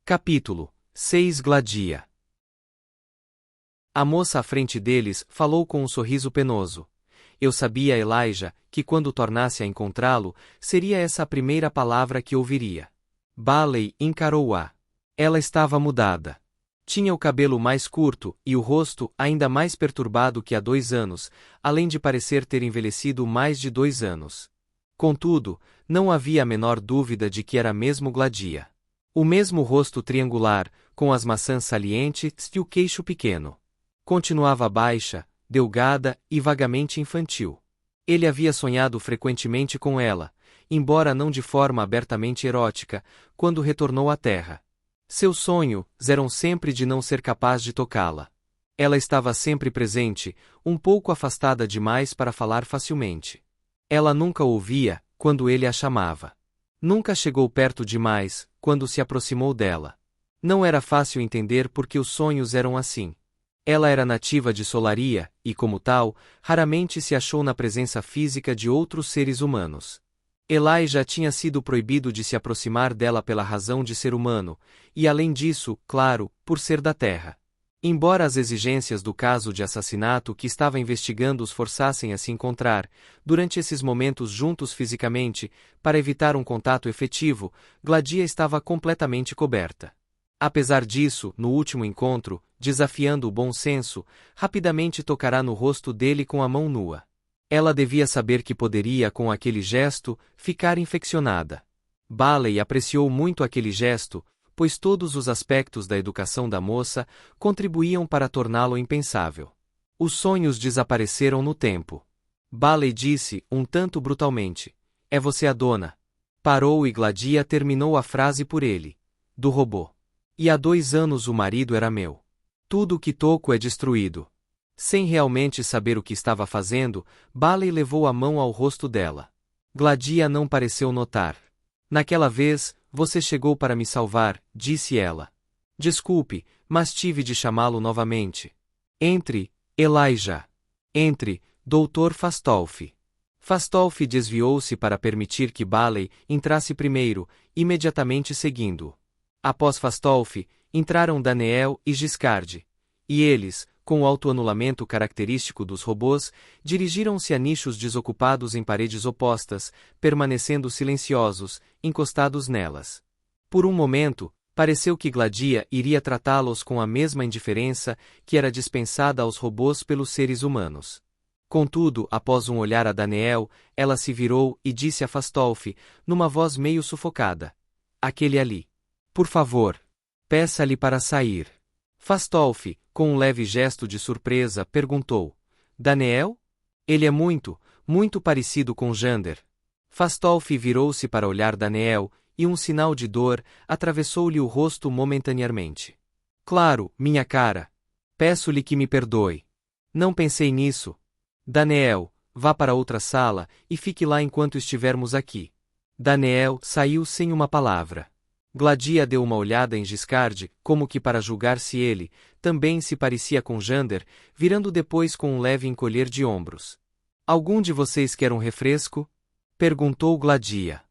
Capítulo 6 Gladia. A moça à frente deles falou com um sorriso penoso. Eu sabia, Elijah, que quando tornasse a encontrá-lo, seria essa a primeira palavra que ouviria. Bailey encarou-a. Ela estava mudada. Tinha o cabelo mais curto e o rosto ainda mais perturbado que há 2 anos, além de parecer ter envelhecido mais de 2 anos. Contudo, não havia a menor dúvida de que era mesmo Gladia. O mesmo rosto triangular, com as maçãs salientes e o queixo pequeno. Continuava baixa, delgada e vagamente infantil. Ele havia sonhado frequentemente com ela, embora não de forma abertamente erótica, quando retornou à Terra. Seus sonhos eram sempre de não ser capaz de tocá-la. Ela estava sempre presente, um pouco afastada demais para falar facilmente. Ela nunca ouvia, quando ele a chamava. Nunca chegou perto demais, quando se aproximou dela. Não era fácil entender por que os sonhos eram assim. Ela era nativa de Solaria, e como tal, raramente se achou na presença física de outros seres humanos. Elijah tinha sido proibido de se aproximar dela pela razão de ser humano, e além disso, claro, por ser da Terra. Embora as exigências do caso de assassinato que estava investigando os forçassem a se encontrar, durante esses momentos juntos fisicamente, para evitar um contato efetivo, Gladia estava completamente coberta. Apesar disso, no último encontro, desafiando o bom senso, rapidamente tocará no rosto dele com a mão nua. Ela devia saber que poderia, com aquele gesto, ficar infeccionada. Bailey apreciou muito aquele gesto, pois todos os aspectos da educação da moça contribuíam para torná-lo impensável. Os sonhos desapareceram no tempo. Bailey disse, um tanto brutalmente: "É você a dona?" Parou e Gladia terminou a frase por ele. "Do robô. E há 2 anos o marido era meu. Tudo o que toco é destruído." Sem realmente saber o que estava fazendo, Bailey levou a mão ao rosto dela. Gladia não pareceu notar. "Naquela vez, você chegou para me salvar", disse ela. "Desculpe, mas tive de chamá-lo novamente. Entre, Elijah. Entre, Dr. Fastolf." Fastolf desviou-se para permitir que Bailey entrasse primeiro, imediatamente seguindo. Após Fastolf, entraram Daniel e Giscard. E eles, com o autoanulamento característico dos robôs, dirigiram-se a nichos desocupados em paredes opostas, permanecendo silenciosos, encostados nelas. Por um momento, pareceu que Gladia iria tratá-los com a mesma indiferença que era dispensada aos robôs pelos seres humanos. Contudo, após um olhar a Daniel, ela se virou e disse a Fastolf, numa voz meio sufocada: "Aquele ali. Por favor, peça-lhe para sair." Fastolf, com um leve gesto de surpresa, perguntou: "Daniel? Ele é muito, muito parecido com Jander." Fastolf virou-se para olhar Daniel, e um sinal de dor atravessou-lhe o rosto momentaneamente. "Claro, minha cara. Peço-lhe que me perdoe. Não pensei nisso. Daniel, vá para outra sala e fique lá enquanto estivermos aqui." Daniel saiu sem uma palavra. Gladia deu uma olhada em Giscard, como que para julgar se ele também se parecia com Jander, virando depois com um leve encolher de ombros. "Algum de vocês quer um refresco?" perguntou Gladia.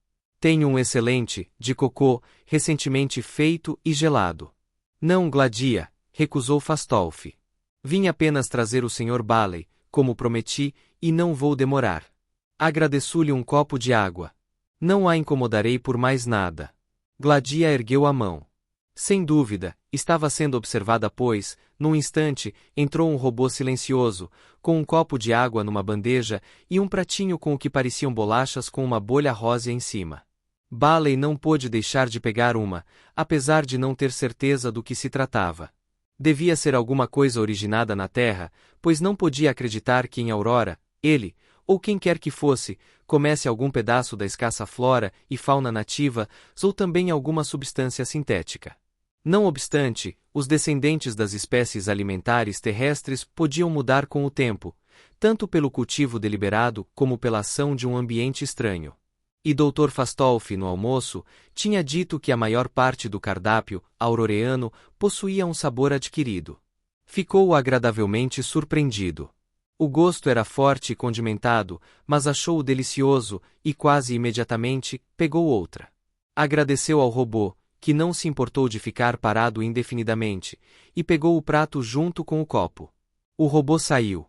"Tenho um excelente, de cocô, recentemente feito e gelado." "Não, Gladia", recusou Fastolf. "Vim apenas trazer o Sr. Bailey, como prometi, e não vou demorar. Agradeço-lhe um copo de água. Não a incomodarei por mais nada." Gladia ergueu a mão. Sem dúvida, estava sendo observada pois, num instante, entrou um robô silencioso, com um copo de água numa bandeja e um pratinho com o que pareciam bolachas com uma bolha rosa em cima. Bailey não pôde deixar de pegar uma, apesar de não ter certeza do que se tratava. Devia ser alguma coisa originada na Terra, pois não podia acreditar que em Aurora, ele, ou quem quer que fosse, comesse algum pedaço da escassa flora e fauna nativa, ou também alguma substância sintética. Não obstante, os descendentes das espécies alimentares terrestres podiam mudar com o tempo, tanto pelo cultivo deliberado como pela ação de um ambiente estranho. E Dr. Fastolf, no almoço, tinha dito que a maior parte do cardápio auroreano possuía um sabor adquirido. Ficou agradavelmente surpreendido. O gosto era forte e condimentado, mas achou-o delicioso, e quase imediatamente, pegou outra. Agradeceu ao robô, que não se importou de ficar parado indefinidamente, e pegou o prato junto com o copo. O robô saiu.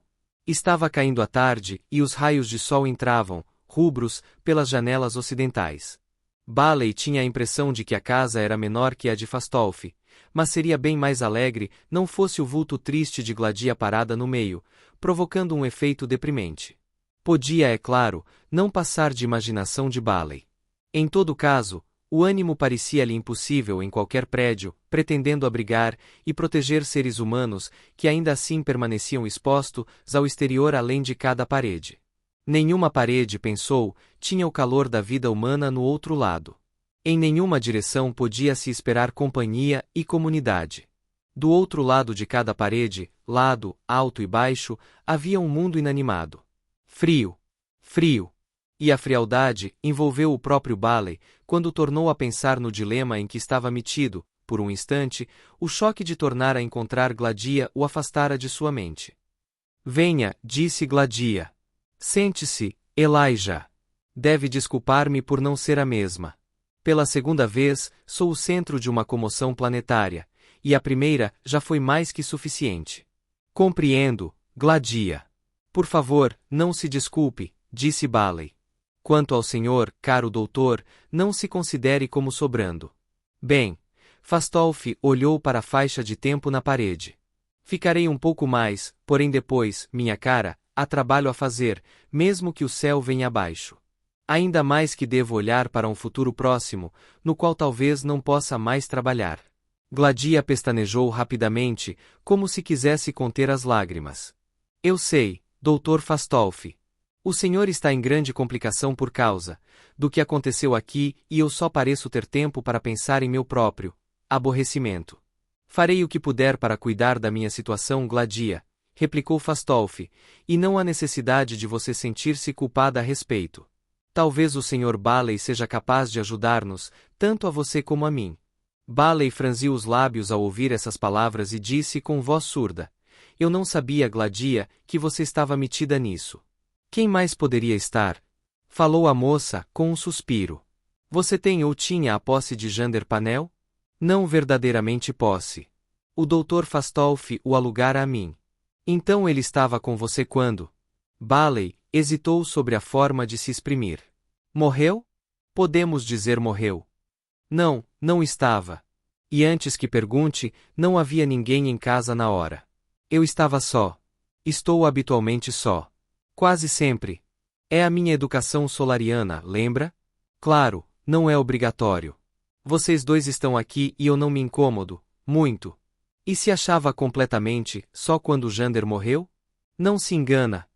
Estava caindo a tarde e os raios de sol entravam, rubros, pelas janelas ocidentais. Bailey tinha a impressão de que a casa era menor que a de Fastolf, mas seria bem mais alegre não fosse o vulto triste de Gladia parada no meio, provocando um efeito deprimente. Podia, é claro, não passar de imaginação de Bailey. Em todo caso, o ânimo parecia-lhe impossível em qualquer prédio, pretendendo abrigar e proteger seres humanos que ainda assim permaneciam expostos ao exterior além de cada parede. Nenhuma parede, pensou, tinha o calor da vida humana no outro lado. Em nenhuma direção podia-se esperar companhia e comunidade. Do outro lado de cada parede, lado, alto e baixo, havia um mundo inanimado. Frio. Frio. E a frialdade envolveu o próprio Bailey quando tornou a pensar no dilema em que estava metido. Por um instante, o choque de tornar a encontrar Gladia o afastara de sua mente. Venha, disse Gladia. Sente-se, Elijah. Deve desculpar-me por não ser a mesma. Pela segunda vez, sou o centro de uma comoção planetária, e a primeira já foi mais que suficiente. Compreendo, Gladia. Por favor, não se desculpe, disse Bailey. Quanto ao senhor, caro doutor, não se considere como sobrando. Bem, Fastolf olhou para a faixa de tempo na parede. Ficarei um pouco mais, porém depois, minha cara, há trabalho a fazer, mesmo que o céu venha abaixo. Ainda mais que devo olhar para um futuro próximo, no qual talvez não possa mais trabalhar. Gladia pestanejou rapidamente, como se quisesse conter as lágrimas. Eu sei, Dr. Fastolf. O senhor está em grande complicação por causa do que aconteceu aqui e eu só pareço ter tempo para pensar em meu próprio aborrecimento. Farei o que puder para cuidar da minha situação, Gladia, replicou Fastolf, e não há necessidade de você sentir-se culpada a respeito. Talvez o Sr. Bailey seja capaz de ajudar-nos, tanto a você como a mim. Bailey franziu os lábios ao ouvir essas palavras e disse com voz surda: Eu não sabia, Gladia, que você estava metida nisso. Quem mais poderia estar? Falou a moça, com um suspiro. Você tem ou tinha a posse de Jander Panel? Não verdadeiramente posse. O Dr. Fastolf o alugara a mim. Então ele estava com você quando? Bailey hesitou sobre a forma de se exprimir. Morreu? Podemos dizer morreu. Não, não estava. E antes que pergunte, não havia ninguém em casa na hora. Eu estava só. Estou habitualmente só. Quase sempre. É a minha educação solariana, lembra? Claro, não é obrigatório. Vocês dois estão aqui e eu não me incomodo, muito. E se achava completamente só quando Jander morreu? Não se engana.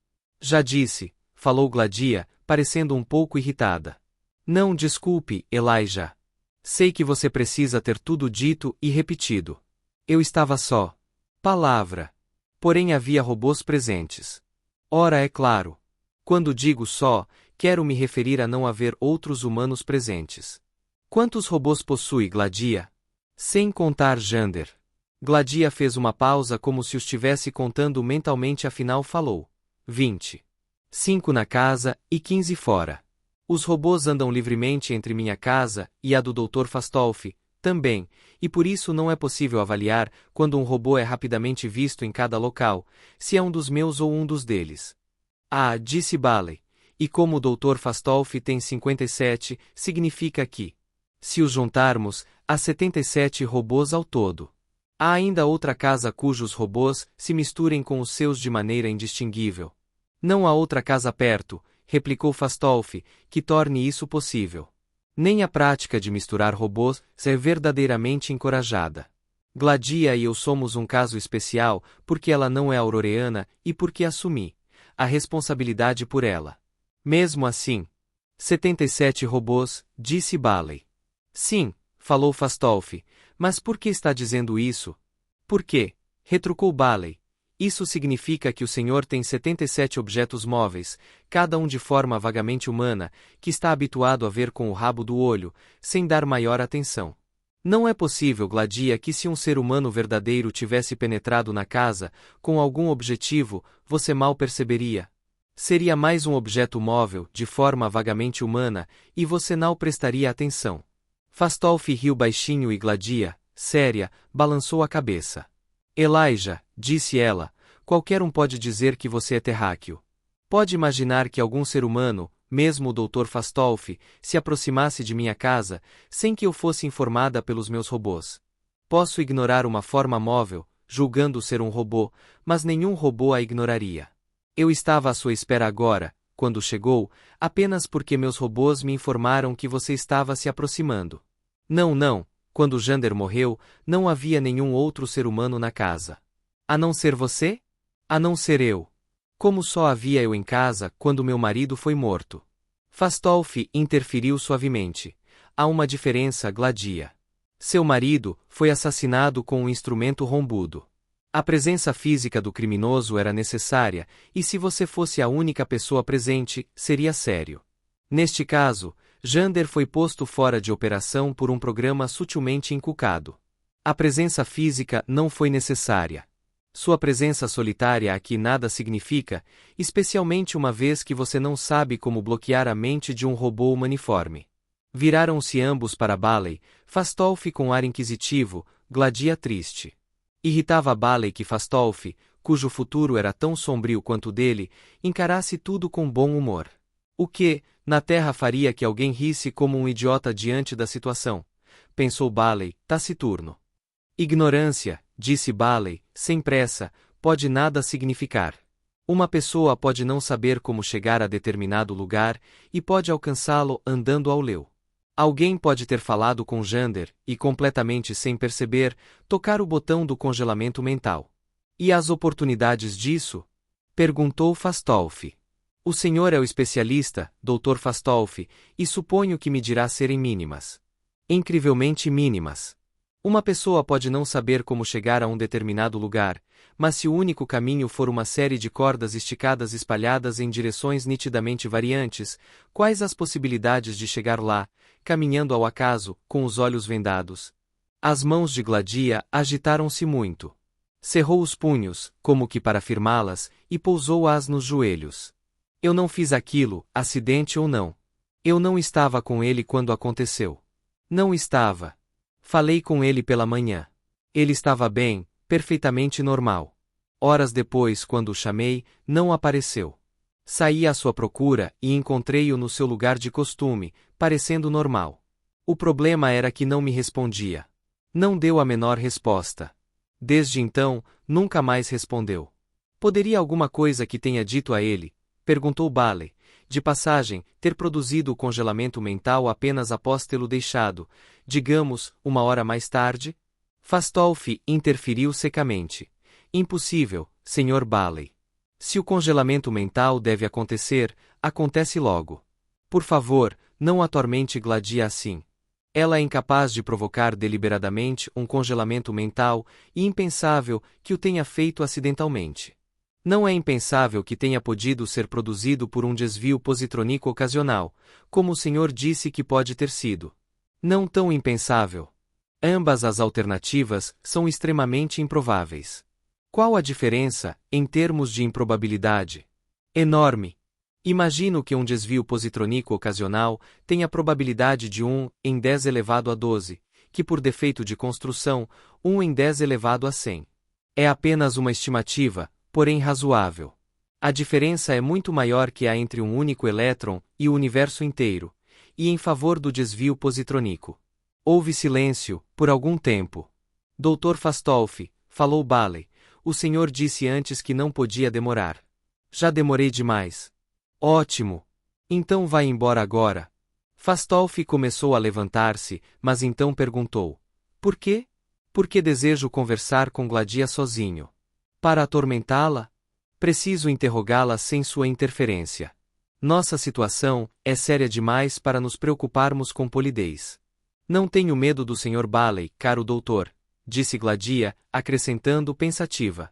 Já disse, falou Gladia, parecendo um pouco irritada. Não, desculpe, Elijah. Sei que você precisa ter tudo dito e repetido. Eu estava só. Palavra. Porém havia robôs presentes. Ora, é claro. Quando digo só, quero me referir a não haver outros humanos presentes. Quantos robôs possui Gladia? Sem contar Jander. Gladia fez uma pausa como se os estivesse contando mentalmente, afinal falou. 20. 5 na casa e 15 fora. Os robôs andam livremente entre minha casa e a do Dr. Fastolf, também, e por isso não é possível avaliar, quando um robô é rapidamente visto em cada local, se é um dos meus ou um dos deles. Ah, disse Bailey, e como o Dr. Fastolf tem 57, significa que, se os juntarmos, há 77 robôs ao todo. Há ainda outra casa cujos robôs se misturem com os seus de maneira indistinguível. Não há outra casa perto, replicou Fastolf, que torne isso possível. Nem a prática de misturar robôs é verdadeiramente encorajada. Gladia e eu somos um caso especial porque ela não é auroreana e porque assumi a responsabilidade por ela. Mesmo assim. 77 robôs, disse Bailey. Sim, falou Fastolf, mas por que está dizendo isso? Por quê? Retrucou Bailey. Isso significa que o senhor tem 77 objetos móveis, cada um de forma vagamente humana, que está habituado a ver com o rabo do olho, sem dar maior atenção. Não é possível, Gladia, que se um ser humano verdadeiro tivesse penetrado na casa, com algum objetivo, você mal perceberia. Seria mais um objeto móvel, de forma vagamente humana, e você não prestaria atenção. Fastolf riu baixinho e Gladia, séria, balançou a cabeça. Elijah, disse ela, qualquer um pode dizer que você é terráqueo. Pode imaginar que algum ser humano, mesmo o Dr. Fastolf, se aproximasse de minha casa, sem que eu fosse informada pelos meus robôs. Posso ignorar uma forma móvel, julgando ser um robô, mas nenhum robô a ignoraria. Eu estava à sua espera agora, quando chegou, apenas porque meus robôs me informaram que você estava se aproximando. Não, quando Jander morreu, não havia nenhum outro ser humano na casa. A não ser você? A não ser eu. Como só havia eu em casa quando meu marido foi morto? Fastolf interferiu suavemente. Há uma diferença, Gladia. Seu marido foi assassinado com um instrumento rombudo. A presença física do criminoso era necessária, e se você fosse a única pessoa presente, seria sério. Neste caso, Jander foi posto fora de operação por um programa sutilmente inculcado. A presença física não foi necessária. Sua presença solitária aqui nada significa, especialmente uma vez que você não sabe como bloquear a mente de um robô humaniforme. Viraram-se ambos para Baley, Fastolf com ar inquisitivo, Gladia triste. Irritava Baley que Fastolf, cujo futuro era tão sombrio quanto o dele, encarasse tudo com bom humor. O que, na Terra faria que alguém risse como um idiota diante da situação? Pensou Baley, taciturno. Ignorância, disse Baley, sem pressa, pode nada significar. Uma pessoa pode não saber como chegar a determinado lugar, e pode alcançá-lo andando ao leu. Alguém pode ter falado com Jander, e completamente sem perceber, tocar o botão do congelamento mental. E as oportunidades disso? Perguntou Fastolf. O senhor é o especialista, Dr. Fastolf, e suponho que me dirá serem mínimas. Incrivelmente mínimas. Uma pessoa pode não saber como chegar a um determinado lugar, mas se o único caminho for uma série de cordas esticadas espalhadas em direções nitidamente variantes, quais as possibilidades de chegar lá, caminhando ao acaso, com os olhos vendados? As mãos de Gladia agitaram-se muito. Cerrou os punhos, como que para firmá-las, e pousou-as nos joelhos. Eu não fiz aquilo, acidente ou não. Eu não estava com ele quando aconteceu. Não estava. Falei com ele pela manhã. Ele estava bem, perfeitamente normal. Horas depois, quando o chamei, não apareceu. Saí à sua procura e encontrei-o no seu lugar de costume, parecendo normal. O problema era que não me respondia. Não deu a menor resposta. Desde então, nunca mais respondeu. Poderia alguma coisa que tenha dito a ele? Perguntou Baley. De passagem, ter produzido o congelamento mental apenas após tê-lo deixado, digamos, 1 hora mais tarde? Fastolf interferiu secamente. Impossível, Sr. Baley. Se o congelamento mental deve acontecer, acontece logo. Por favor, não atormente Gladia assim. Ela é incapaz de provocar deliberadamente um congelamento mental e impensável que o tenha feito acidentalmente. Não é impensável que tenha podido ser produzido por um desvio positrônico ocasional, como o senhor disse que pode ter sido. Não tão impensável. Ambas as alternativas são extremamente improváveis. Qual a diferença, em termos de improbabilidade? Enorme. Imagino que um desvio positrônico ocasional tenha probabilidade de 1 em 10 elevado a 12, que por defeito de construção, 1 em 10 elevado a 100. É apenas uma estimativa, porém razoável. A diferença é muito maior que a entre um único elétron e o universo inteiro, e em favor do desvio positrônico. Houve silêncio, por algum tempo. Dr. Fastolf, falou Baley, o senhor disse antes que não podia demorar. Já demorei demais. Ótimo. Então vai embora agora. Fastolf começou a levantar-se, mas então perguntou. Por quê? Porque desejo conversar com Gladia sozinho. Para atormentá-la? Preciso interrogá-la sem sua interferência. Nossa situação é séria demais para nos preocuparmos com polidez. Não tenho medo do Sr. Baley, caro doutor, disse Gladia, acrescentando pensativa.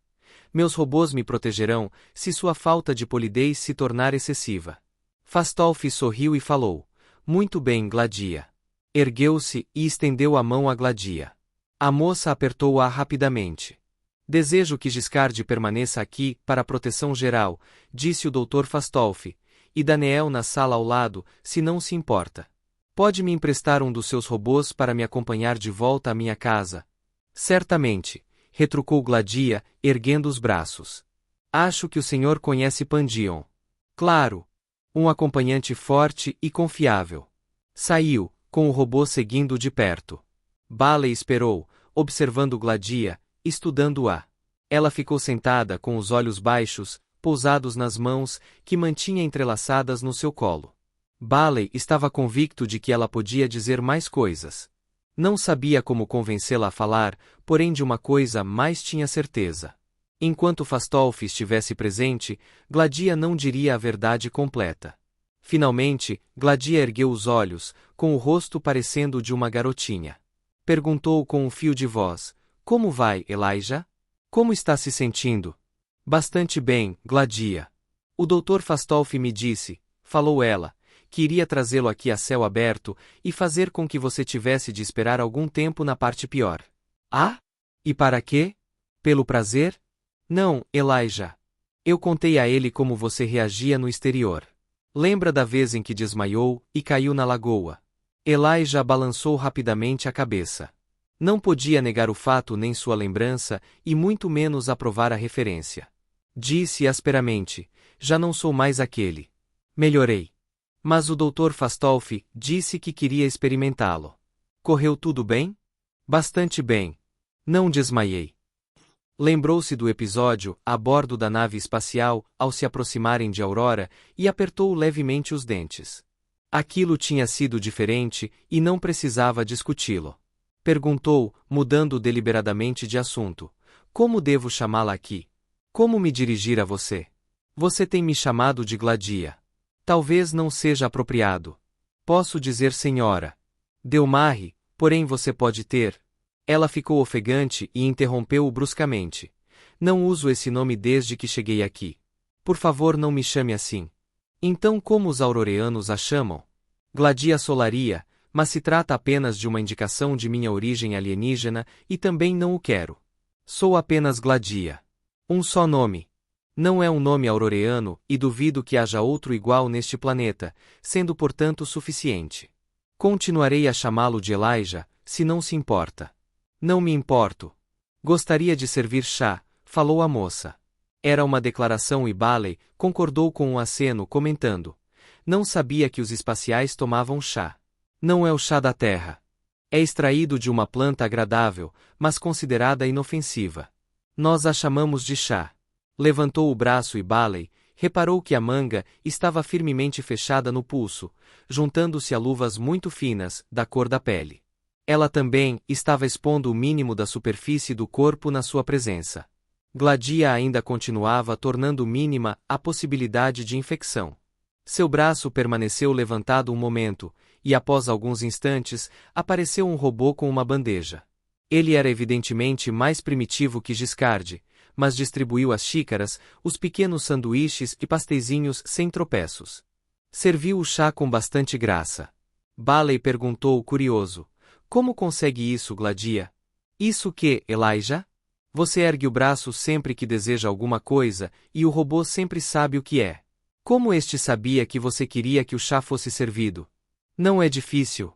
Meus robôs me protegerão, se sua falta de polidez se tornar excessiva. Fastolf sorriu e falou. Muito bem, Gladia. Ergueu-se e estendeu a mão a Gladia. A moça apertou-a rapidamente. Desejo que Giscard permaneça aqui para a proteção geral, disse o Dr. Fastolf, e Daniel na sala ao lado, se não se importa. Pode me emprestar um dos seus robôs para me acompanhar de volta à minha casa? Certamente, retrucou Gladia, erguendo os braços. Acho que o senhor conhece Pandion. Claro. Um acompanhante forte e confiável. Saiu, com o robô seguindo de perto. Bailey esperou, observando Gladia, estudando-a. Ela ficou sentada com os olhos baixos, pousados nas mãos, que mantinha entrelaçadas no seu colo. Bailey estava convicto de que ela podia dizer mais coisas. Não sabia como convencê-la a falar, porém de uma coisa mais tinha certeza. Enquanto Fastolf estivesse presente, Gladia não diria a verdade completa. Finalmente, Gladia ergueu os olhos, com o rosto parecendo o de uma garotinha. Perguntou com um fio de voz: Como vai, Elijah? Como está se sentindo? Bastante bem, Gladia. O Dr. Fastolf me disse, falou ela, que iria trazê-lo aqui a céu aberto e fazer com que você tivesse de esperar algum tempo na parte pior. Ah? E para quê? Pelo prazer? Não, Elijah. Eu contei a ele como você reagia no exterior. Lembra da vez em que desmaiou e caiu na lagoa? Elijah balançou rapidamente a cabeça. Não podia negar o fato nem sua lembrança, e muito menos aprovar a referência. Disse asperamente: já não sou mais aquele. Melhorei. Mas o Dr. Fastolf disse que queria experimentá-lo. Correu tudo bem? Bastante bem. Não desmaiei. Lembrou-se do episódio, a bordo da nave espacial, ao se aproximarem de Aurora, e apertou levemente os dentes. Aquilo tinha sido diferente, e não precisava discuti-lo. Perguntou, mudando deliberadamente de assunto: como devo chamá-la aqui? Como me dirigir a você? Você tem me chamado de Gladia. Talvez não seja apropriado. Posso dizer senhora. Delmarre, porém você pode ter. Ela ficou ofegante e interrompeu-o bruscamente. Não uso esse nome desde que cheguei aqui. Por favor, não me chame assim. Então como os auroreanos a chamam? Gladia Solaria, mas se trata apenas de uma indicação de minha origem alienígena e também não o quero. Sou apenas Gladia. Um só nome. Não é um nome auroreano e duvido que haja outro igual neste planeta, sendo portanto suficiente. Continuarei a chamá-lo de Elijah, se não se importa. Não me importo. Gostaria de servir chá, falou a moça. Era uma declaração e Bailey concordou com um aceno comentando: não sabia que os espaciais tomavam chá. Não é o chá da Terra. É extraído de uma planta agradável, mas considerada inofensiva. Nós a chamamos de chá. Levantou o braço e Bailey reparou que a manga estava firmemente fechada no pulso, juntando-se a luvas muito finas, da cor da pele. Ela também estava expondo o mínimo da superfície do corpo na sua presença. Gladia ainda continuava tornando mínima a possibilidade de infecção. Seu braço permaneceu levantado um momento, e após alguns instantes, apareceu um robô com uma bandeja. Ele era evidentemente mais primitivo que Giscard, mas distribuiu as xícaras, os pequenos sanduíches e pasteizinhos sem tropeços. Serviu o chá com bastante graça. Bailey perguntou curioso: como consegue isso, Gladia? Isso que, Elijah? Você ergue o braço sempre que deseja alguma coisa, e o robô sempre sabe o que é. Como este sabia que você queria que o chá fosse servido? Não é difícil.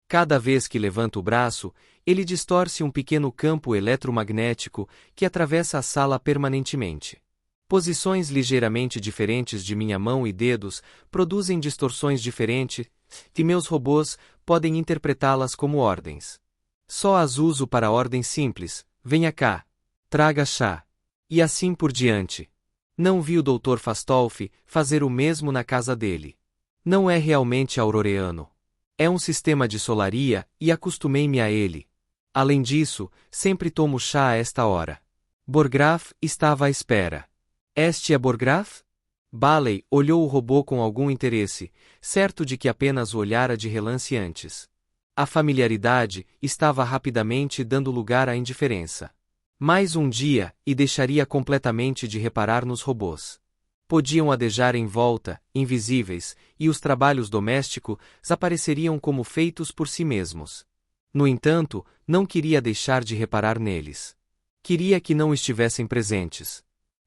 Cada vez que levanta o braço, ele distorce um pequeno campo eletromagnético que atravessa a sala permanentemente. Posições ligeiramente diferentes de minha mão e dedos produzem distorções diferentes, e meus robôs podem interpretá-las como ordens. Só as uso para ordens simples: venha cá, traga chá. E assim por diante. Não vi o Dr. Fastolf fazer o mesmo na casa dele. Não é realmente auroreano. É um sistema de solaria e acostumei-me a ele. Além disso, sempre tomo chá a esta hora. Borgraf estava à espera. Este é Borgraf? Bailey olhou o robô com algum interesse, certo de que apenas o olhara de relance antes. A familiaridade estava rapidamente dando lugar à indiferença. Mais um dia, e deixaria completamente de reparar nos robôs. Podiam adejar em volta, invisíveis, e os trabalhos domésticos apareceriam como feitos por si mesmos. No entanto, não queria deixar de reparar neles. Queria que não estivessem presentes.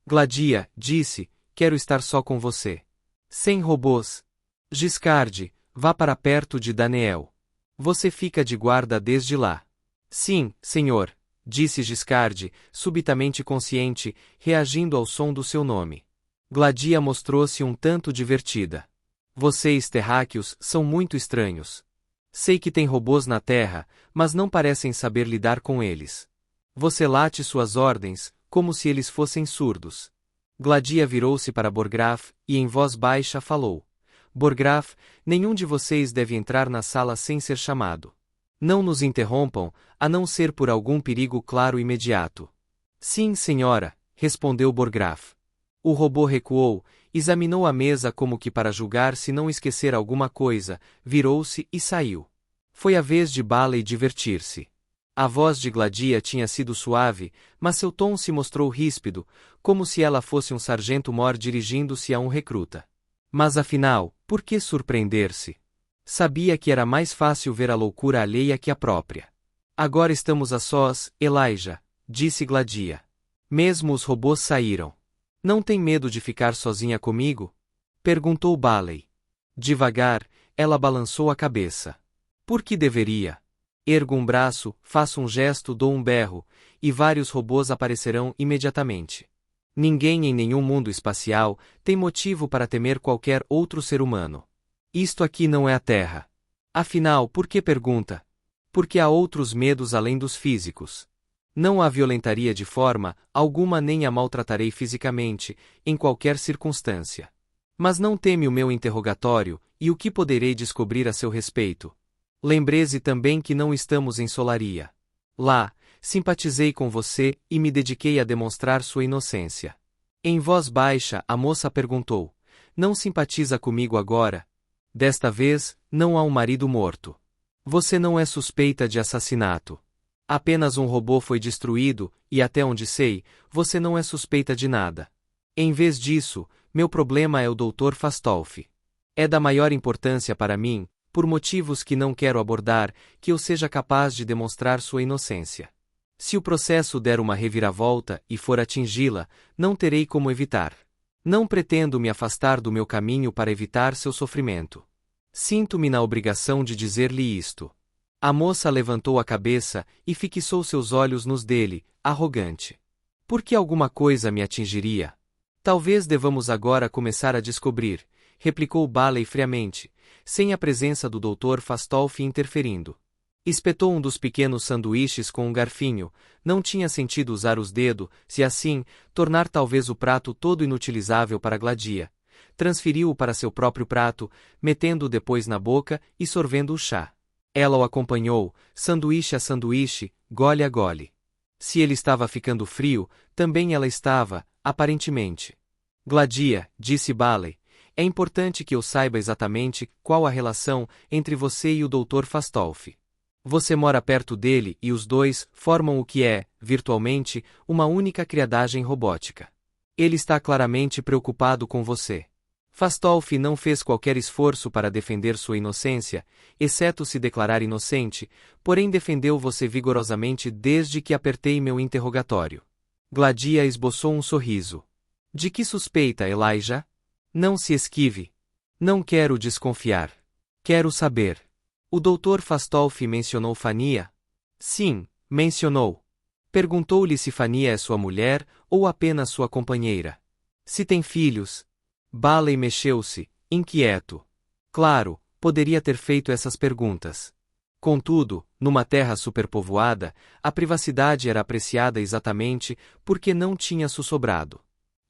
Gladia, disse, quero estar só com você. Sem robôs. Giscard, vá para perto de Daniel. Você fica de guarda desde lá. Sim, senhor, disse Giscard, subitamente consciente, reagindo ao som do seu nome. Gladia mostrou-se um tanto divertida. Vocês, terráqueos, são muito estranhos. Sei que tem robôs na Terra, mas não parecem saber lidar com eles. Você late suas ordens, como se eles fossem surdos. Gladia virou-se para Borgraf, e em voz baixa falou. Borgraf, nenhum de vocês deve entrar na sala sem ser chamado. Não nos interrompam, a não ser por algum perigo claro e imediato. Sim, senhora, respondeu Borgraf. O robô recuou, examinou a mesa como que para julgar se não esquecer alguma coisa, virou-se e saiu. Foi a vez de Bailey divertir-se. A voz de Gladia tinha sido suave, mas seu tom se mostrou ríspido, como se ela fosse um sargento-mor dirigindo-se a um recruta. Mas afinal, por que surpreender-se? Sabia que era mais fácil ver a loucura alheia que a própria. Agora estamos a sós, Elijah, disse Gladia. Mesmo os robôs saíram. Não tem medo de ficar sozinha comigo? Perguntou Bailey. Devagar, ela balançou a cabeça. Por que deveria? Ergo um braço, faço um gesto, dou um berro, e vários robôs aparecerão imediatamente. Ninguém em nenhum mundo espacial tem motivo para temer qualquer outro ser humano. Isto aqui não é a Terra. Afinal, por que pergunta? Porque há outros medos além dos físicos. Não a violentaria de forma alguma nem a maltratarei fisicamente, em qualquer circunstância. Mas não teme o meu interrogatório, e o que poderei descobrir a seu respeito? Lembreze também que não estamos em Solaria. Lá, simpatizei com você e me dediquei a demonstrar sua inocência. Em voz baixa, a moça perguntou: não simpatiza comigo agora? Desta vez, não há um marido morto. Você não é suspeita de assassinato. Apenas um robô foi destruído, e até onde sei, você não é suspeita de nada. Em vez disso, meu problema é o Dr. Fastolf. É da maior importância para mim, por motivos que não quero abordar, que eu seja capaz de demonstrar sua inocência. Se o processo der uma reviravolta e for atingi-la, não terei como evitar. Não pretendo me afastar do meu caminho para evitar seu sofrimento. Sinto-me na obrigação de dizer-lhe isto. A moça levantou a cabeça e fixou seus olhos nos dele, arrogante. Por que alguma coisa me atingiria? Talvez devamos agora começar a descobrir, replicou Bailey friamente, sem a presença do Dr. Fastolf interferindo. Espetou um dos pequenos sanduíches com um garfinho, não tinha sentido usar os dedos, se assim, tornar talvez o prato todo inutilizável para Gladia. Transferiu-o para seu próprio prato, metendo-o depois na boca e sorvendo o chá. Ela o acompanhou, sanduíche a sanduíche, gole a gole. Se ele estava ficando frio, também ela estava, aparentemente. Gladia, disse Bailey, é importante que eu saiba exatamente qual a relação entre você e o Dr. Fastolf. Você mora perto dele e os dois formam o que é, virtualmente, uma única criadagem robótica. Ele está claramente preocupado com você. Fastolf não fez qualquer esforço para defender sua inocência, exceto se declarar inocente, porém defendeu você vigorosamente desde que apertei meu interrogatório. Gladia esboçou um sorriso. De que suspeita, Elijah? Não se esquive. Não quero desconfiar. Quero saber. O Dr. Fastolf mencionou Fania? Sim, mencionou. Perguntou-lhe se Fania é sua mulher ou apenas sua companheira. Se tem filhos. Bailey mexeu-se, inquieto. Claro, poderia ter feito essas perguntas. Contudo, numa terra superpovoada, a privacidade era apreciada exatamente porque não tinha sussobrado.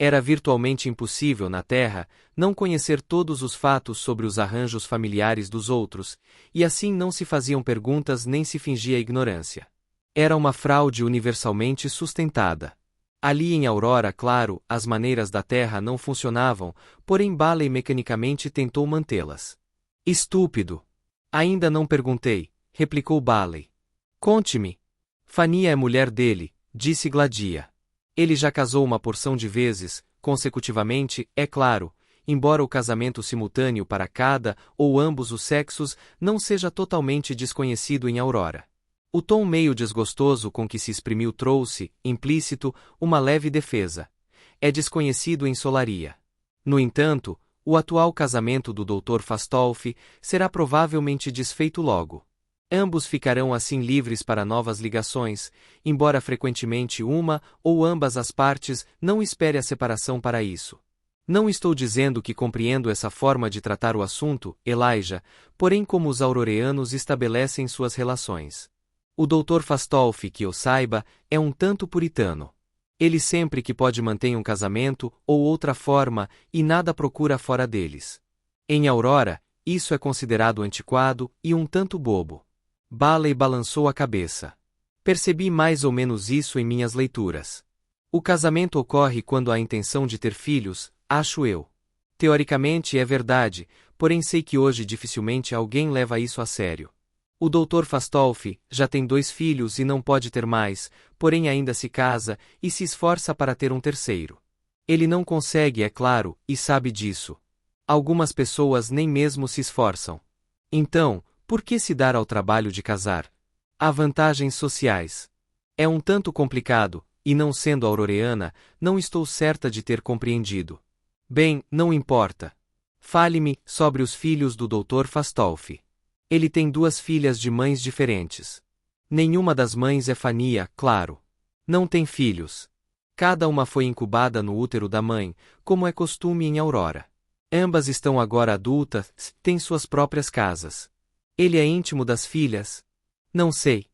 Era virtualmente impossível na Terra não conhecer todos os fatos sobre os arranjos familiares dos outros, e assim não se faziam perguntas nem se fingia ignorância. Era uma fraude universalmente sustentada. Ali em Aurora, claro, as maneiras da Terra não funcionavam, porém Bailey mecanicamente tentou mantê-las. Estúpido! Ainda não perguntei, replicou Bailey. Conte-me. Fania é mulher dele, disse Gladia. Ele já casou uma porção de vezes, consecutivamente, é claro, embora o casamento simultâneo para cada ou ambos os sexos não seja totalmente desconhecido em Aurora. O tom meio desgostoso com que se exprimiu trouxe, implícito, uma leve defesa. É desconhecido em Solaria. No entanto, O atual casamento do Dr. Fastolf será provavelmente desfeito logo. Ambos ficarão assim livres para novas ligações, embora frequentemente uma ou ambas as partes não espere a separação para isso. Não estou dizendo que compreendo essa forma de tratar o assunto, Elijah, porém como os auroreanos estabelecem suas relações. O Dr. Fastolf, que eu saiba, é um tanto puritano. Ele sempre que pode mantém um casamento ou outra forma e nada procura fora deles. Em Aurora, isso é considerado antiquado e um tanto bobo. Bailey balançou a cabeça. Percebi mais ou menos isso em minhas leituras. O casamento ocorre quando há a intenção de ter filhos, acho eu. Teoricamente é verdade, porém sei que hoje dificilmente alguém leva isso a sério. O Dr. Fastolf já tem 2 filhos e não pode ter mais, porém ainda se casa e se esforça para ter um terceiro. Ele não consegue, é claro, e sabe disso. Algumas pessoas nem mesmo se esforçam. Então, por que se dar ao trabalho de casar? Há vantagens sociais. É um tanto complicado, e não sendo auroreana, não estou certa de ter compreendido. Bem, não importa. Fale-me sobre os filhos do Dr. Fastolf. Ele tem 2 filhas de mães diferentes. Nenhuma das mães é Fania, claro. Não tem filhos. Cada uma foi incubada no útero da mãe, como é costume em Aurora. Ambas estão agora adultas, têm suas próprias casas. Ele é íntimo das filhas? Não sei.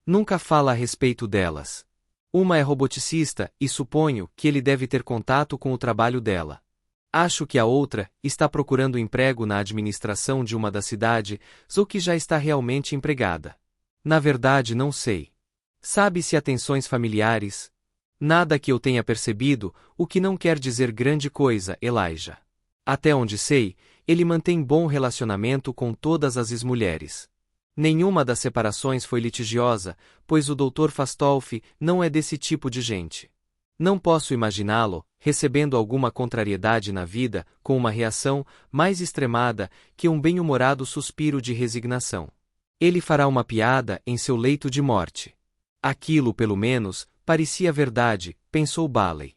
Nunca fala a respeito delas. Uma é roboticista e suponho que ele deve ter contato com o trabalho dela. Acho que a outra está procurando emprego na administração de uma da cidade, ou que já está realmente empregada. Na verdade não sei. Sabe-se atenções familiares? Nada que eu tenha percebido, o que não quer dizer grande coisa, Elijah. Até onde sei, ele mantém bom relacionamento com todas as ex-mulheres. Nenhuma das separações foi litigiosa, pois o Dr. Fastolf não é desse tipo de gente. Não posso imaginá-lo, recebendo alguma contrariedade na vida, com uma reação mais extremada que um bem-humorado suspiro de resignação. Ele fará uma piada em seu leito de morte. Aquilo, pelo menos, parecia verdade, pensou Bailey.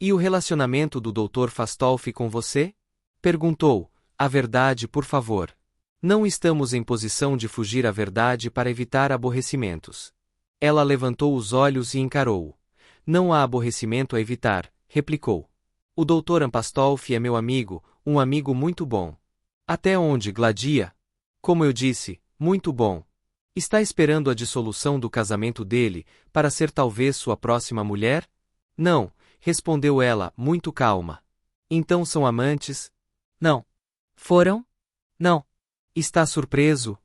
E o relacionamento do Dr. Fastolf com você? Perguntou. A verdade, por favor. Não estamos em posição de fugir à verdade para evitar aborrecimentos. Ela levantou os olhos e encarou-o. Não há aborrecimento a evitar, replicou. O Dr. Fastolf é meu amigo, um amigo muito bom. Até onde, Gladia? Como eu disse, muito bom. Está esperando a dissolução do casamento dele, para ser talvez sua próxima mulher? Não, respondeu ela, muito calma. Então são amantes? Não. Foram? Não. Está surpreso?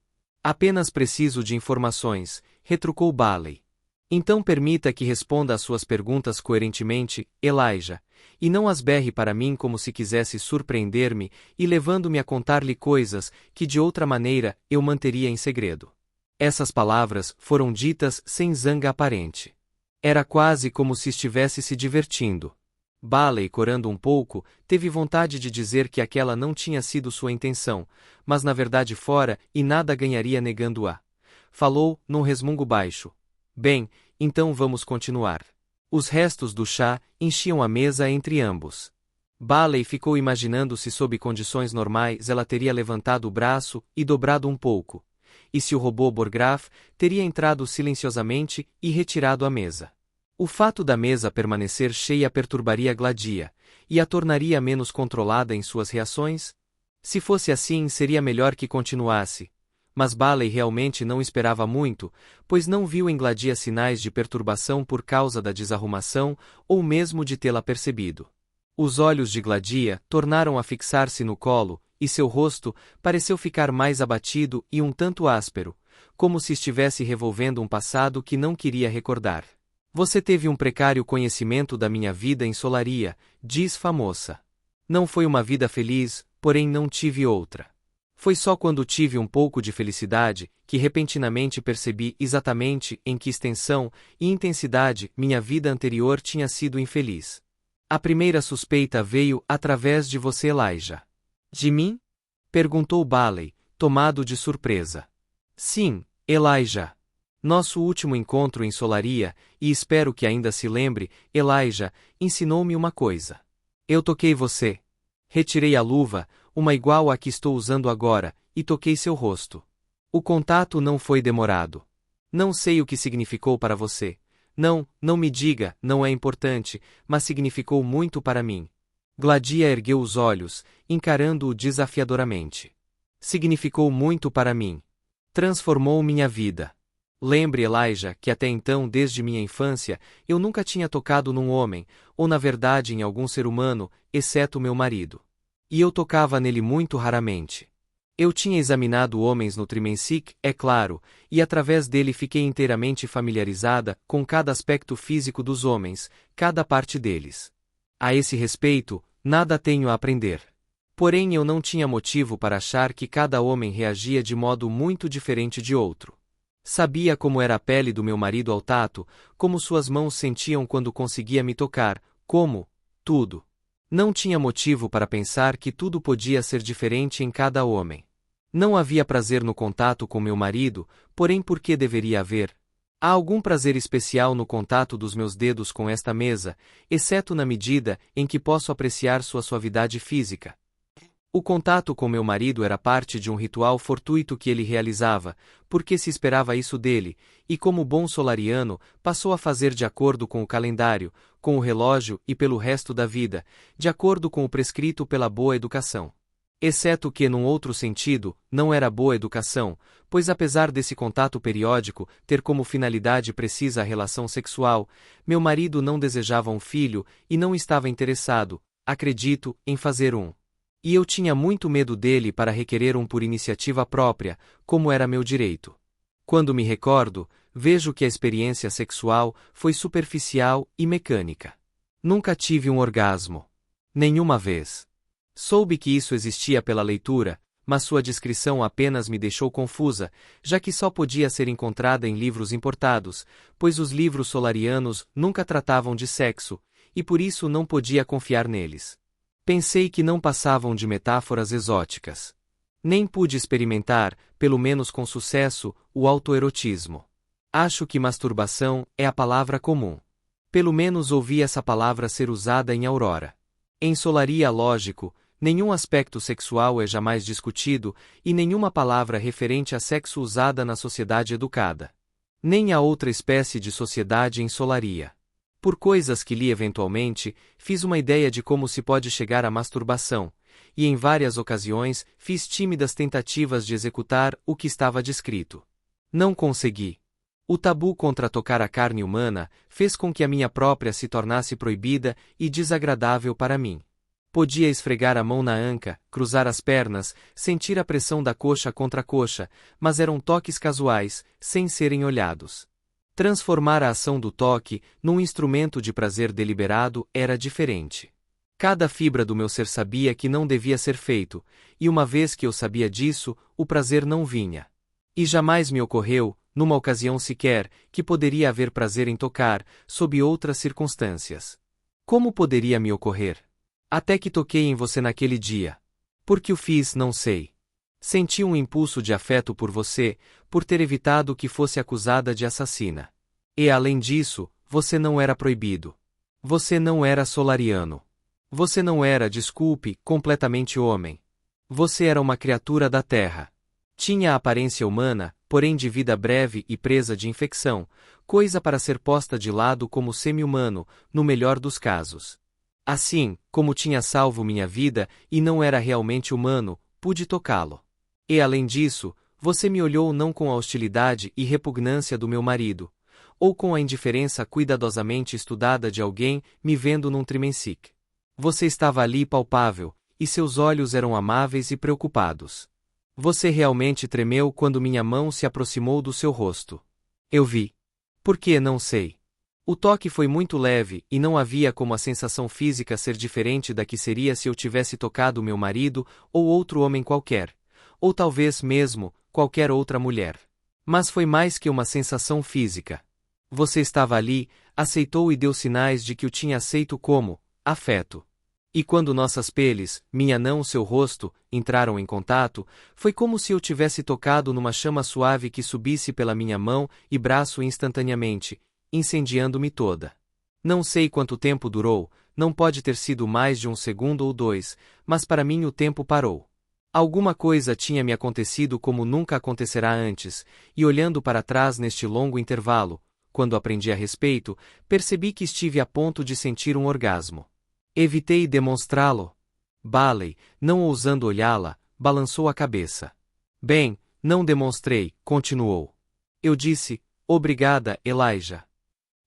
Apenas preciso de informações, retrucou Bailey. Então permita que responda às suas perguntas coerentemente, Elijah, e não as berre para mim como se quisesse surpreender-me e levando-me a contar-lhe coisas que de outra maneira eu manteria em segredo. Essas palavras foram ditas sem zanga aparente. Era quase como se estivesse se divertindo. Bailey, corando um pouco, teve vontade de dizer que aquela não tinha sido sua intenção, mas na verdade fora e nada ganharia negando-a. Falou, num resmungo baixo. Bem, então vamos continuar. Os restos do chá enchiam a mesa entre ambos. Bailey ficou imaginando se sob condições normais ela teria levantado o braço e dobrado um pouco, e se o robô Borgraf teria entrado silenciosamente e retirado a mesa. O fato da mesa permanecer cheia perturbaria Gladia, e a tornaria menos controlada em suas reações? Se fosse assim seria melhor que continuasse. Mas Bailey realmente não esperava muito, pois não viu em Gladia sinais de perturbação por causa da desarrumação ou mesmo de tê-la percebido. Os olhos de Gladia tornaram a fixar-se no colo, e seu rosto pareceu ficar mais abatido e um tanto áspero, como se estivesse revolvendo um passado que não queria recordar. Você teve um precário conhecimento da minha vida em Solaria, diz a moça. Não foi uma vida feliz, porém não tive outra. Foi só quando tive um pouco de felicidade que repentinamente percebi exatamente em que extensão e intensidade minha vida anterior tinha sido infeliz. A primeira suspeita veio através de você, Elijah. De mim? Perguntou Bailey, tomado de surpresa. Sim, Elijah. Nosso último encontro em Solaria, e espero que ainda se lembre, Elijah, ensinou-me uma coisa. Eu toquei você. Retirei a luva, uma igual à que estou usando agora, e toquei seu rosto. O contato não foi demorado. Não sei o que significou para você. Não me diga, não é importante, mas significou muito para mim. Gladia ergueu os olhos, encarando-o desafiadoramente. Significou muito para mim. Transformou minha vida. Lembre, Elijah, que até então, desde minha infância, eu nunca tinha tocado num homem, ou na verdade em algum ser humano, exceto meu marido. E eu tocava nele muito raramente. Eu tinha examinado homens no Trimensic, é claro, e através dele fiquei inteiramente familiarizada com cada aspecto físico dos homens, cada parte deles. A esse respeito, nada tenho a aprender. Porém eu não tinha motivo para achar que cada homem reagia de modo muito diferente de outro. Sabia como era a pele do meu marido ao tato, como suas mãos sentiam quando conseguia me tocar, como, tudo. Não tinha motivo para pensar que tudo podia ser diferente em cada homem. Não havia prazer no contato com meu marido, porém por que deveria haver? Há algum prazer especial no contato dos meus dedos com esta mesa, exceto na medida em que posso apreciar sua suavidade física. O contato com meu marido era parte de um ritual fortuito que ele realizava, porque se esperava isso dele, e como bom solariano, passou a fazer de acordo com o calendário, com o relógio e pelo resto da vida, de acordo com o prescrito pela boa educação. Exceto que, num outro sentido, não era boa educação, pois apesar desse contato periódico ter como finalidade precisa a relação sexual, meu marido não desejava um filho e não estava interessado, acredito, em fazer um. E eu tinha muito medo dele para requerer um por iniciativa própria, como era meu direito. Quando me recordo, vejo que a experiência sexual foi superficial e mecânica. Nunca tive um orgasmo. Nenhuma vez. Soube que isso existia pela leitura, mas sua descrição apenas me deixou confusa, já que só podia ser encontrada em livros importados, pois os livros solarianos nunca tratavam de sexo, e por isso não podia confiar neles. Pensei que não passavam de metáforas exóticas. Nem pude experimentar, pelo menos com sucesso, o autoerotismo. Acho que masturbação é a palavra comum. Pelo menos ouvi essa palavra ser usada em Aurora. Em Solaria, lógico, nenhum aspecto sexual é jamais discutido e nenhuma palavra referente a sexo usada na sociedade educada. Nem há outra espécie de sociedade em Solaria. Por coisas que li eventualmente, fiz uma ideia de como se pode chegar à masturbação, e em várias ocasiões fiz tímidas tentativas de executar o que estava descrito. Não consegui. O tabu contra tocar a carne humana fez com que a minha própria se tornasse proibida e desagradável para mim. Podia esfregar a mão na anca, cruzar as pernas, sentir a pressão da coxa contra a coxa, mas eram toques casuais, sem serem olhados. Transformar a ação do toque num instrumento de prazer deliberado era diferente. Cada fibra do meu ser sabia que não devia ser feito, e uma vez que eu sabia disso, o prazer não vinha. E jamais me ocorreu, numa ocasião sequer, que poderia haver prazer em tocar, sob outras circunstâncias. Como poderia me ocorrer? Até que toquei em você naquele dia. Por que o fiz, não sei. Senti um impulso de afeto por você, por ter evitado que fosse acusada de assassina. E além disso, você não era proibido. Você não era solariano. Você não era, desculpe, completamente homem. Você era uma criatura da terra. Tinha a aparência humana, porém de vida breve e presa de infecção, coisa para ser posta de lado como semi-humano, no melhor dos casos. Assim, como tinha salvo minha vida e não era realmente humano, pude tocá-lo. E além disso, você me olhou não com a hostilidade e repugnância do meu marido, ou com a indiferença cuidadosamente estudada de alguém me vendo num Trimensic. Você estava ali palpável, e seus olhos eram amáveis e preocupados. Você realmente tremeu quando minha mão se aproximou do seu rosto. Eu vi. Por que não sei. O toque foi muito leve e não havia como a sensação física ser diferente da que seria se eu tivesse tocado meu marido ou outro homem qualquer. Ou talvez mesmo, qualquer outra mulher. Mas foi mais que uma sensação física. Você estava ali, aceitou e deu sinais de que o tinha aceito como afeto. E quando nossas peles, minha não seu rosto, entraram em contato, foi como se eu tivesse tocado numa chama suave que subisse pela minha mão e braço instantaneamente, incendiando-me toda. Não sei quanto tempo durou, não pode ter sido mais de 1 segundo ou 2, mas para mim o tempo parou. Alguma coisa tinha me acontecido como nunca acontecerá antes, e olhando para trás neste longo intervalo, quando aprendi a respeito, percebi que estive a ponto de sentir um orgasmo. Evitei demonstrá-lo. Bailey, não ousando olhá-la, balançou a cabeça. Bem, não demonstrei, continuou. Eu disse, obrigada, Elijah.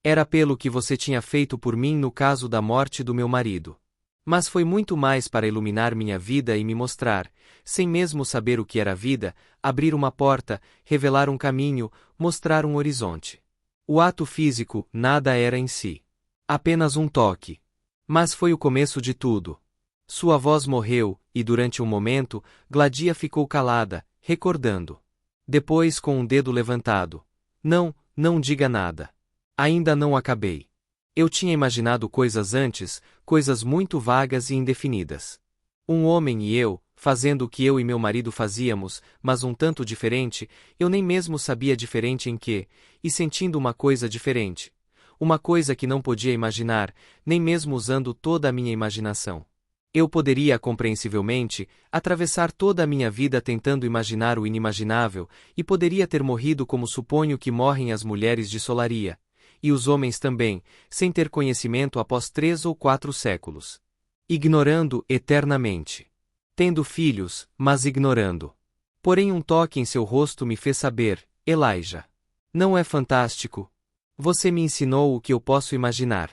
Era pelo que você tinha feito por mim no caso da morte do meu marido. Mas foi muito mais para iluminar minha vida e me mostrar, sem mesmo saber o que era vida, abrir uma porta, revelar um caminho, mostrar um horizonte. O ato físico, nada era em si. Apenas um toque. Mas foi o começo de tudo. Sua voz morreu, e durante um momento, Gladia ficou calada, recordando. Depois com um dedo levantado. Não, não diga nada. Ainda não acabei. Eu tinha imaginado coisas antes, coisas muito vagas e indefinidas. Um homem e eu, fazendo o que eu e meu marido fazíamos, mas um tanto diferente, eu nem mesmo sabia diferente em que, e sentindo uma coisa diferente. Uma coisa que não podia imaginar, nem mesmo usando toda a minha imaginação. Eu poderia, compreensivelmente, atravessar toda a minha vida tentando imaginar o inimaginável, e poderia ter morrido como suponho que morrem as mulheres de Solaria. E os homens também, sem ter conhecimento após 3 ou 4 séculos. Ignorando eternamente. Tendo filhos, mas ignorando. Porém um toque em seu rosto me fez saber, Elijah. Não é fantástico? Você me ensinou o que eu posso imaginar.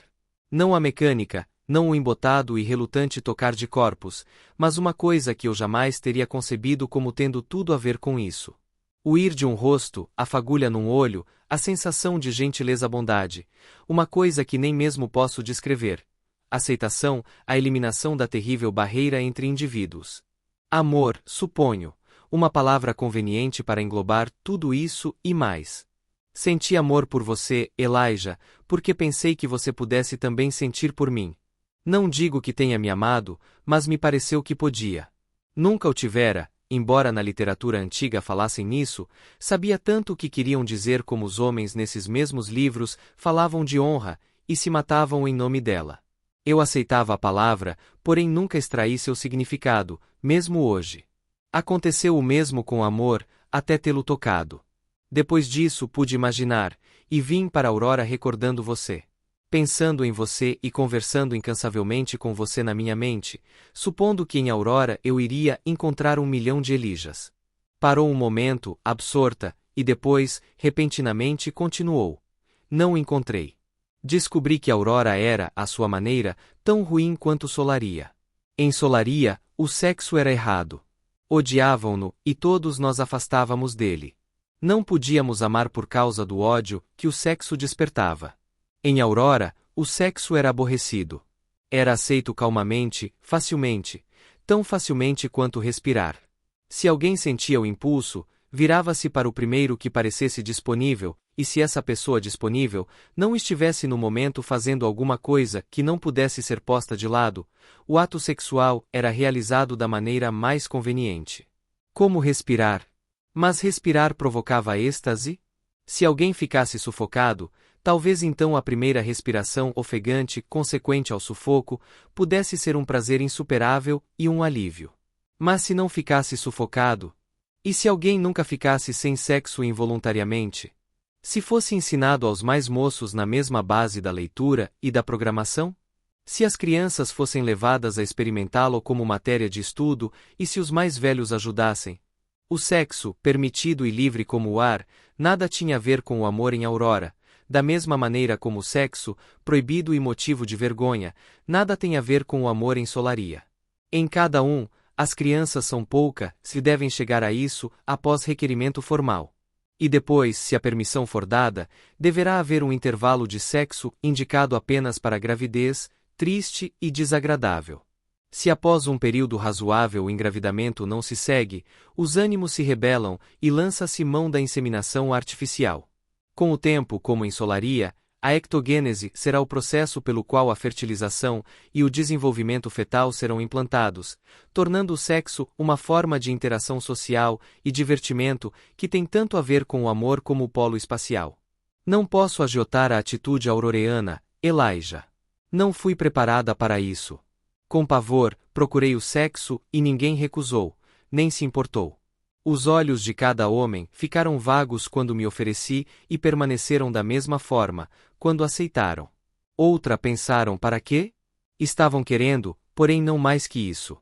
Não a mecânica, não o embotado e relutante tocar de corpos, mas uma coisa que eu jamais teria concebido como tendo tudo a ver com isso. O ir de um rosto, a fagulha num olho, a sensação de gentileza-bondade, uma coisa que nem mesmo posso descrever. Aceitação, a eliminação da terrível barreira entre indivíduos. Amor, suponho, uma palavra conveniente para englobar tudo isso e mais. Senti amor por você, Elijah, porque pensei que você pudesse também sentir por mim. Não digo que tenha me amado, mas me pareceu que podia. Nunca o tivera, embora na literatura antiga falassem nisso, sabia tanto o que queriam dizer como os homens nesses mesmos livros falavam de honra, e se matavam em nome dela. Eu aceitava a palavra, porém nunca extraí seu significado, mesmo hoje. Aconteceu o mesmo com amor, até tê-lo tocado. Depois disso pude imaginar, e vim para a aurora recordando você. Pensando em você e conversando incansavelmente com você na minha mente, supondo que em aurora eu iria encontrar 1 milhão de Elijahs. Parou um momento, absorta, e depois, repentinamente continuou. Não encontrei. Descobri que aurora era, à sua maneira, tão ruim quanto Solaria. Em Solaria, o sexo era errado. Odiavam-no, e todos nós afastávamos dele. Não podíamos amar por causa do ódio que o sexo despertava. Em aurora, o sexo era aborrecido. Era aceito calmamente, facilmente, tão facilmente quanto respirar. Se alguém sentia o impulso, virava-se para o primeiro que parecesse disponível, e se essa pessoa disponível não estivesse no momento fazendo alguma coisa que não pudesse ser posta de lado, o ato sexual era realizado da maneira mais conveniente. Como respirar? Mas respirar provocava êxtase? Se alguém ficasse sufocado, talvez então a primeira respiração ofegante consequente ao sufoco pudesse ser um prazer insuperável e um alívio. Mas se não ficasse sufocado? E se alguém nunca ficasse sem sexo involuntariamente? Se fosse ensinado aos mais moços na mesma base da leitura e da programação? Se as crianças fossem levadas a experimentá-lo como matéria de estudo e se os mais velhos ajudassem? O sexo, permitido e livre como o ar, nada tinha a ver com o amor em aurora, da mesma maneira como o sexo, proibido e motivo de vergonha, nada tem a ver com o amor em Solaria. Em cada um, as crianças são pouca, se devem chegar a isso, após requerimento formal. E depois, se a permissão for dada, deverá haver um intervalo de sexo indicado apenas para a gravidez, triste e desagradável. Se após um período razoável o engravidamento não se segue, os ânimos se rebelam e lança-se mão da inseminação artificial. Com o tempo, como em Solaria, a ectogênese será o processo pelo qual a fertilização e o desenvolvimento fetal serão implantados, tornando o sexo uma forma de interação social e divertimento que tem tanto a ver com o amor como o polo espacial. Não posso agiotar a atitude auroreana, Elijah. Não fui preparada para isso. Com pavor, procurei o sexo e ninguém recusou, nem se importou. Os olhos de cada homem ficaram vagos quando me ofereci e permaneceram da mesma forma, quando aceitaram. Outra pensaram para quê? Estavam querendo, porém não mais que isso.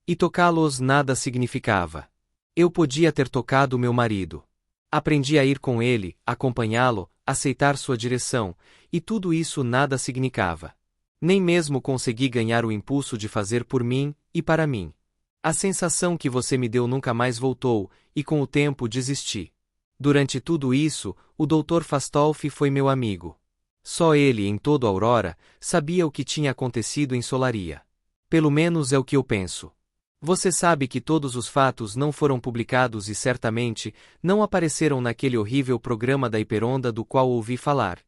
E tocá-los nada significava. Eu podia ter tocado meu marido. Aprendi a ir com ele, acompanhá-lo, aceitar sua direção, e tudo isso nada significava. Nem mesmo consegui ganhar o impulso de fazer por mim e para mim. A sensação que você me deu nunca mais voltou, e com o tempo desisti. Durante tudo isso, o Dr. Fastolf foi meu amigo. Só ele, em todo Aurora, sabia o que tinha acontecido em Solaria. Pelo menos é o que eu penso. Você sabe que todos os fatos não foram publicados e certamente não apareceram naquele horrível programa da Hiperonda do qual ouvi falar,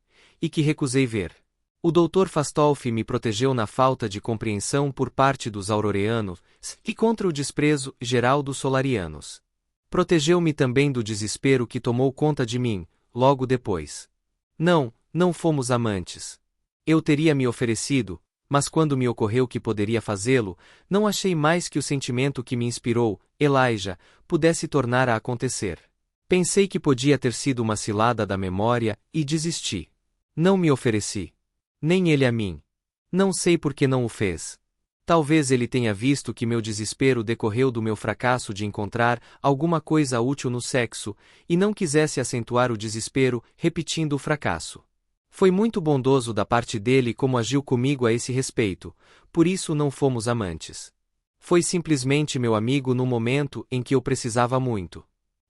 e que recusei ver. O Dr. Fastolf me protegeu na falta de compreensão por parte dos auroreanos e contra o desprezo geral dos solarianos. Protegeu-me também do desespero que tomou conta de mim, logo depois. Não fomos amantes. Eu teria me oferecido, mas quando me ocorreu que poderia fazê-lo, não achei mais que o sentimento que me inspirou, Elijah, pudesse tornar a acontecer. Pensei que podia ter sido uma cilada da memória e desisti. Não me ofereci. Nem ele a mim. Não sei por que não o fez. Talvez ele tenha visto que meu desespero decorreu do meu fracasso de encontrar alguma coisa útil no sexo, e não quisesse acentuar o desespero, repetindo o fracasso. Foi muito bondoso da parte dele como agiu comigo a esse respeito, por isso não fomos amantes. Foi simplesmente meu amigo no momento em que eu precisava muito.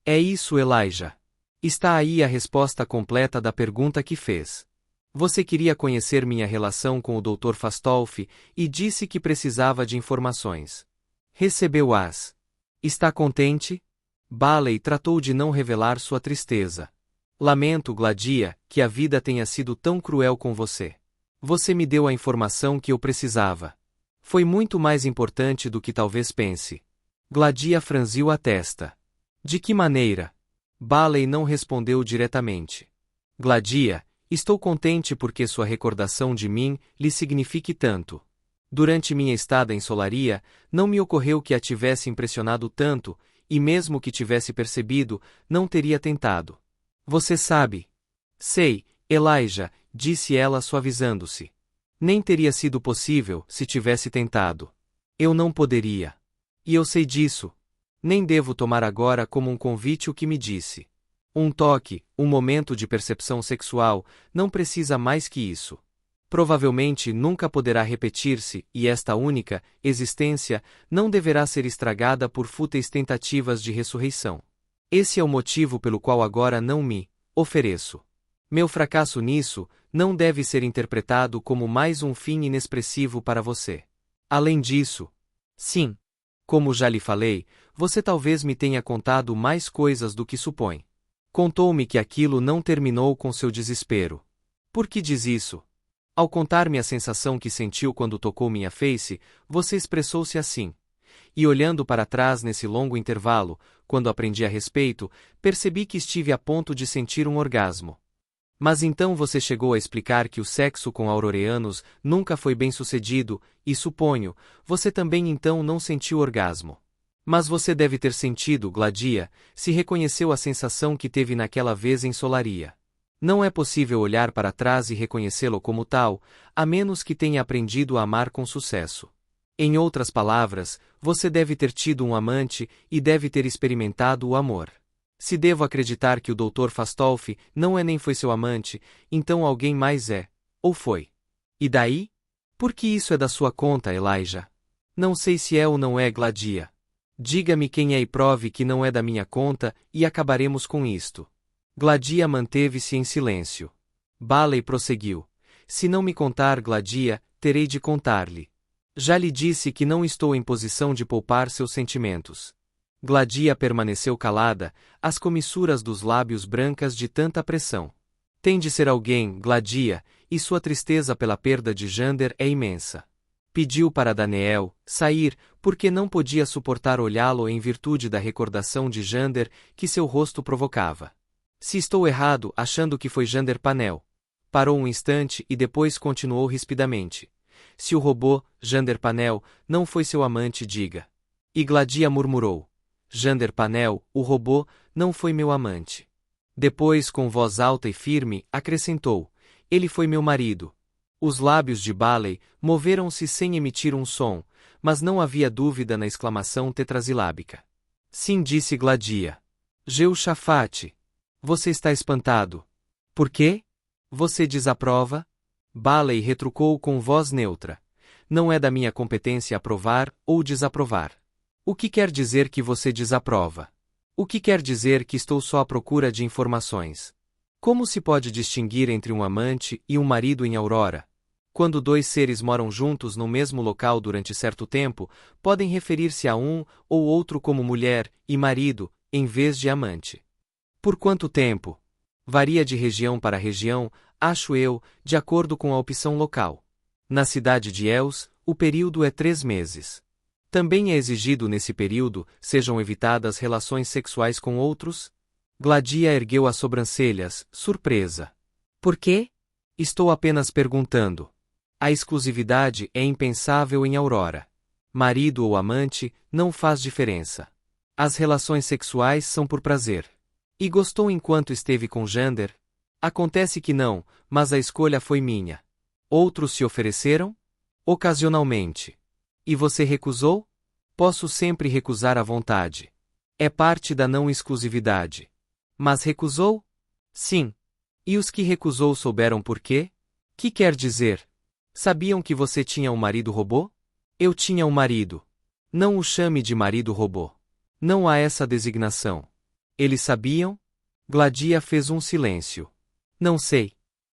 É isso, Elijah. Está aí a resposta completa da pergunta que fez. Você queria conhecer minha relação com o Dr. Fastolf e disse que precisava de informações. Recebeu-as. Está contente? Bailey tratou de não revelar sua tristeza. Lamento, Gladia, que a vida tenha sido tão cruel com você. Você me deu a informação que eu precisava. Foi muito mais importante do que talvez pense. Gladia franziu a testa. De que maneira? Bailey não respondeu diretamente. Gladia, estou contente porque sua recordação de mim lhe signifique tanto. Durante minha estada em Solaria, não me ocorreu que a tivesse impressionado tanto, e mesmo que tivesse percebido, não teria tentado. Você sabe. Sei, Elijah, disse ela suavizando-se. Nem teria sido possível se tivesse tentado. Eu não poderia. E eu sei disso. Nem devo tomar agora como um convite o que me disse. Um toque, um momento de percepção sexual, não precisa mais que isso. Provavelmente nunca poderá repetir-se, e esta única existência não deverá ser estragada por fúteis tentativas de ressurreição. Esse é o motivo pelo qual agora não me ofereço. Meu fracasso nisso não deve ser interpretado como mais um fim inexpressivo para você. Além disso, sim, como já lhe falei, você talvez me tenha contado mais coisas do que supõe. Contou-me que aquilo não terminou com seu desespero. Por que diz isso? Ao contar-me a sensação que sentiu quando tocou minha face, você expressou-se assim. E olhando para trás nesse longo intervalo, quando aprendi a respeito, percebi que estive a ponto de sentir um orgasmo. Mas então você chegou a explicar que o sexo com auroreanos nunca foi bem sucedido, e suponho, você também então não sentiu orgasmo. Mas você deve ter sentido, Gladia, se reconheceu a sensação que teve naquela vez em Solaria. Não é possível olhar para trás e reconhecê-lo como tal, a menos que tenha aprendido a amar com sucesso. Em outras palavras, você deve ter tido um amante e deve ter experimentado o amor. Se devo acreditar que o Dr. Fastolf não é nem foi seu amante, então alguém mais é, ou foi. E daí? Por que isso é da sua conta, Elijah? Não sei se é ou não é, Gladia. Diga-me quem é e prove que não é da minha conta e acabaremos com isto. Gladia manteve-se em silêncio. Bailey prosseguiu. Se não me contar, Gladia, terei de contar-lhe. Já lhe disse que não estou em posição de poupar seus sentimentos. Gladia permaneceu calada, as comissuras dos lábios brancas de tanta pressão. Tem de ser alguém, Gladia, e sua tristeza pela perda de Jander é imensa. Pediu para Daniel sair, porque não podia suportar olhá-lo em virtude da recordação de Jander que seu rosto provocava. Se estou errado, achando que foi Jander Panel. Parou um instante e depois continuou rispidamente. Se o robô, Jander Panel, não foi seu amante, diga. E Gladia murmurou. Jander Panel, o robô, não foi meu amante. Depois, com voz alta e firme, acrescentou. Ele foi meu marido. Os lábios de Bailey moveram-se sem emitir um som, mas não havia dúvida na exclamação tetrasilábica. Sim, disse Gladia. Jeoshafate. Você está espantado. Por quê? Você desaprova? Bailey retrucou com voz neutra. Não é da minha competência aprovar ou desaprovar. O que quer dizer que você desaprova? O que quer dizer que estou só à procura de informações? Como se pode distinguir entre um amante e um marido em Aurora? Quando dois seres moram juntos no mesmo local durante certo tempo, podem referir-se a um ou outro como mulher e marido, em vez de amante. Por quanto tempo? Varia de região para região, acho eu, de acordo com a opção local. Na cidade de Els, o período é 3 meses. Também é exigido nesse período sejam evitadas relações sexuais com outros? Gladia ergueu as sobrancelhas, surpresa. Por quê? Estou apenas perguntando. A exclusividade é impensável em Aurora. Marido ou amante, não faz diferença. As relações sexuais são por prazer. E gostou enquanto esteve com Jander? Acontece que não, mas a escolha foi minha. Outros se ofereceram? Ocasionalmente. E você recusou? Posso sempre recusar à vontade. É parte da não exclusividade. Mas recusou? Sim. E os que recusou souberam por quê? Que quer dizer? Sabiam que você tinha um marido robô? Eu tinha um marido. Não o chame de marido robô. Não há essa designação. Eles sabiam? Gladia fez um silêncio. Não sei.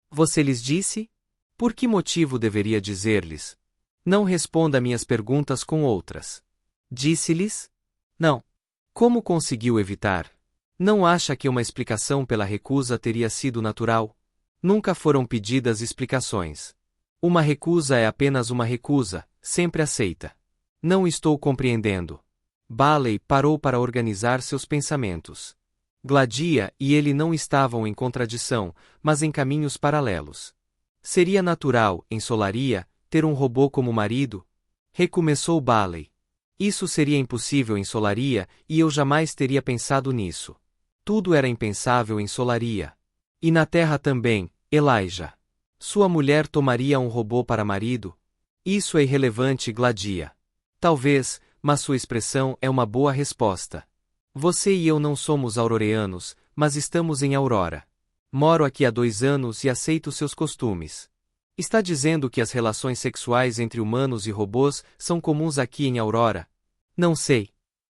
Você lhes disse? Por que motivo deveria dizer-lhes? Não responda minhas perguntas com outras. Disse-lhes? Não. Como conseguiu evitar? Não acha que uma explicação pela recusa teria sido natural? Nunca foram pedidas explicações. Uma recusa é apenas uma recusa, sempre aceita. Não estou compreendendo. Bailey parou para organizar seus pensamentos. Gladia e ele não estavam em contradição, mas em caminhos paralelos. Seria natural, em Solaria, ter um robô como marido? Recomeçou Bailey. Isso seria impossível em Solaria, e eu jamais teria pensado nisso. Tudo era impensável em Solaria. E na Terra também, Elijah. Sua mulher tomaria um robô para marido? Isso é irrelevante, Gladia. Talvez, mas sua expressão é uma boa resposta. Você e eu não somos auroreanos, mas estamos em Aurora. Moro aqui há 2 anos e aceito seus costumes. Está dizendo que as relações sexuais entre humanos e robôs são comuns aqui em Aurora? Não sei.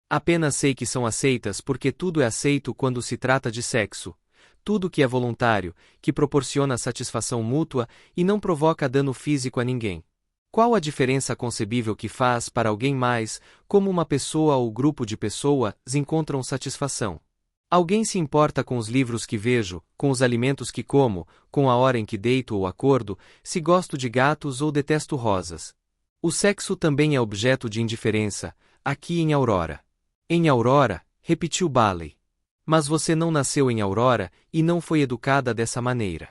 Apenas sei que são aceitas porque tudo é aceito quando se trata de sexo. Tudo que é voluntário, que proporciona satisfação mútua e não provoca dano físico a ninguém. Qual a diferença concebível que faz para alguém mais, como uma pessoa ou grupo de pessoas encontram satisfação? Alguém se importa com os livros que vejo, com os alimentos que como, com a hora em que deito ou acordo, se gosto de gatos ou detesto rosas? O sexo também é objeto de indiferença, aqui em Aurora. Em Aurora, repetiu Bailey. Mas você não nasceu em Aurora e não foi educada dessa maneira.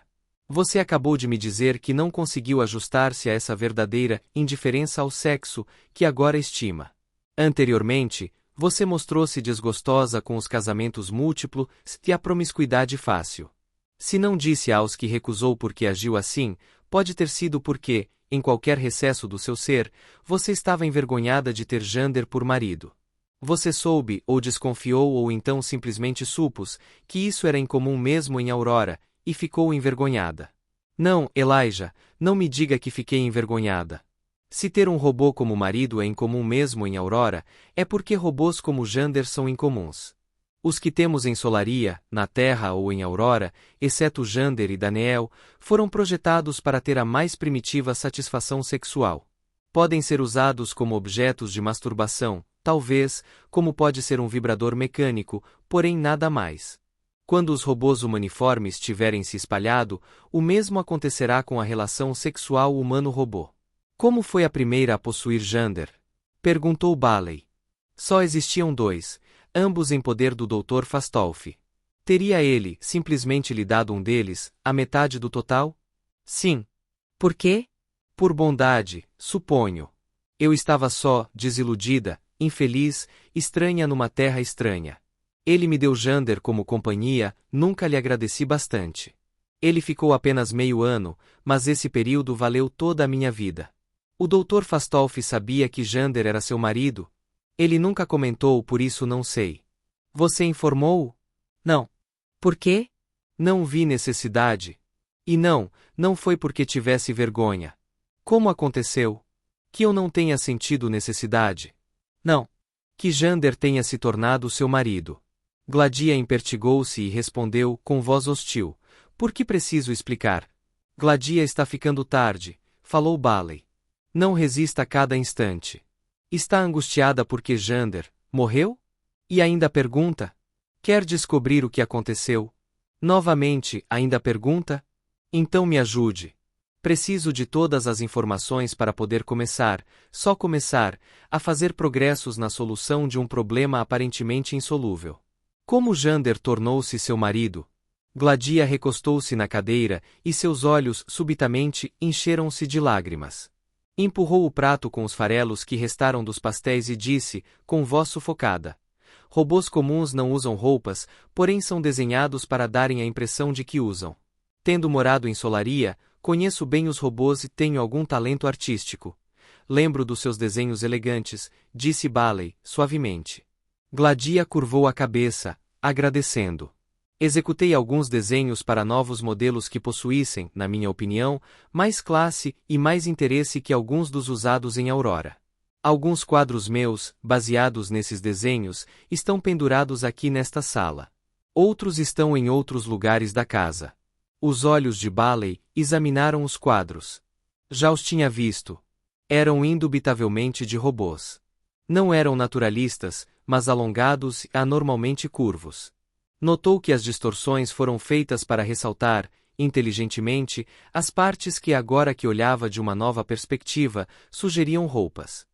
Você acabou de me dizer que não conseguiu ajustar-se a essa verdadeira indiferença ao sexo, que agora estima. Anteriormente, você mostrou-se desgostosa com os casamentos múltiplos e a promiscuidade fácil. Se não disse aos que recusou porque agiu assim, pode ter sido porque, em qualquer recesso do seu ser, você estava envergonhada de ter Jander por marido. Você soube, ou desconfiou ou então simplesmente supôs, que isso era incomum mesmo em Aurora, e ficou envergonhada. Não, Elijah, não me diga que fiquei envergonhada. Se ter um robô como marido é incomum mesmo em Aurora, é porque robôs como Jander são incomuns. Os que temos em Solaria, na Terra ou em Aurora, exceto Jander e Daniel, foram projetados para ter a mais primitiva satisfação sexual. Podem ser usados como objetos de masturbação, talvez, como pode ser um vibrador mecânico, porém nada mais. Quando os robôs humaniformes tiverem se espalhado, o mesmo acontecerá com a relação sexual humano-robô. Como foi a primeira a possuir Jander? Perguntou Bailey. Só existiam 2, ambos em poder do Dr. Fastolf. Teria ele, simplesmente lhe dado um deles, a metade do total? Sim. Por quê? Por bondade, suponho. Eu estava só, desiludida, infeliz, estranha numa terra estranha. Ele me deu Jander como companhia, nunca lhe agradeci bastante. Ele ficou apenas meio ano, mas esse período valeu toda a minha vida. O Dr. Fastolf sabia que Jander era seu marido? Ele nunca comentou, por isso não sei. Você informou-o? Não. Por quê? Não vi necessidade. E não foi porque tivesse vergonha. Como aconteceu? Que eu não tenha sentido necessidade. Não. Que Jander tenha se tornado seu marido. Gladia impertigou-se e respondeu, com voz hostil. Por que preciso explicar? Gladia está ficando tarde, falou Bailey. Não resista a cada instante. Está angustiada porque Jander morreu? E ainda pergunta? Quer descobrir o que aconteceu? Novamente, ainda pergunta? Então me ajude. Preciso de todas as informações para poder começar, só começar, a fazer progressos na solução de um problema aparentemente insolúvel. Como Jander tornou-se seu marido? Gladia recostou-se na cadeira e seus olhos subitamente encheram-se de lágrimas. Empurrou o prato com os farelos que restaram dos pastéis e disse, com voz sufocada: Robôs comuns não usam roupas, porém são desenhados para darem a impressão de que usam. Tendo morado em Solaria, conheço bem os robôs e tenho algum talento artístico. Lembro dos seus desenhos elegantes, disse Bailey, suavemente. Gladia curvou a cabeça, agradecendo. Executei alguns desenhos para novos modelos que possuíssem, na minha opinião, mais classe e mais interesse que alguns dos usados em Aurora. Alguns quadros meus, baseados nesses desenhos, estão pendurados aqui nesta sala. Outros estão em outros lugares da casa. Os olhos de Bailey examinaram os quadros. Já os tinha visto. Eram indubitavelmente de robôs. Não eram naturalistas, mas alongados e anormalmente curvos. Notou que as distorções foram feitas para ressaltar, inteligentemente, as partes que agora que olhava de uma nova perspectiva, sugeriam roupas.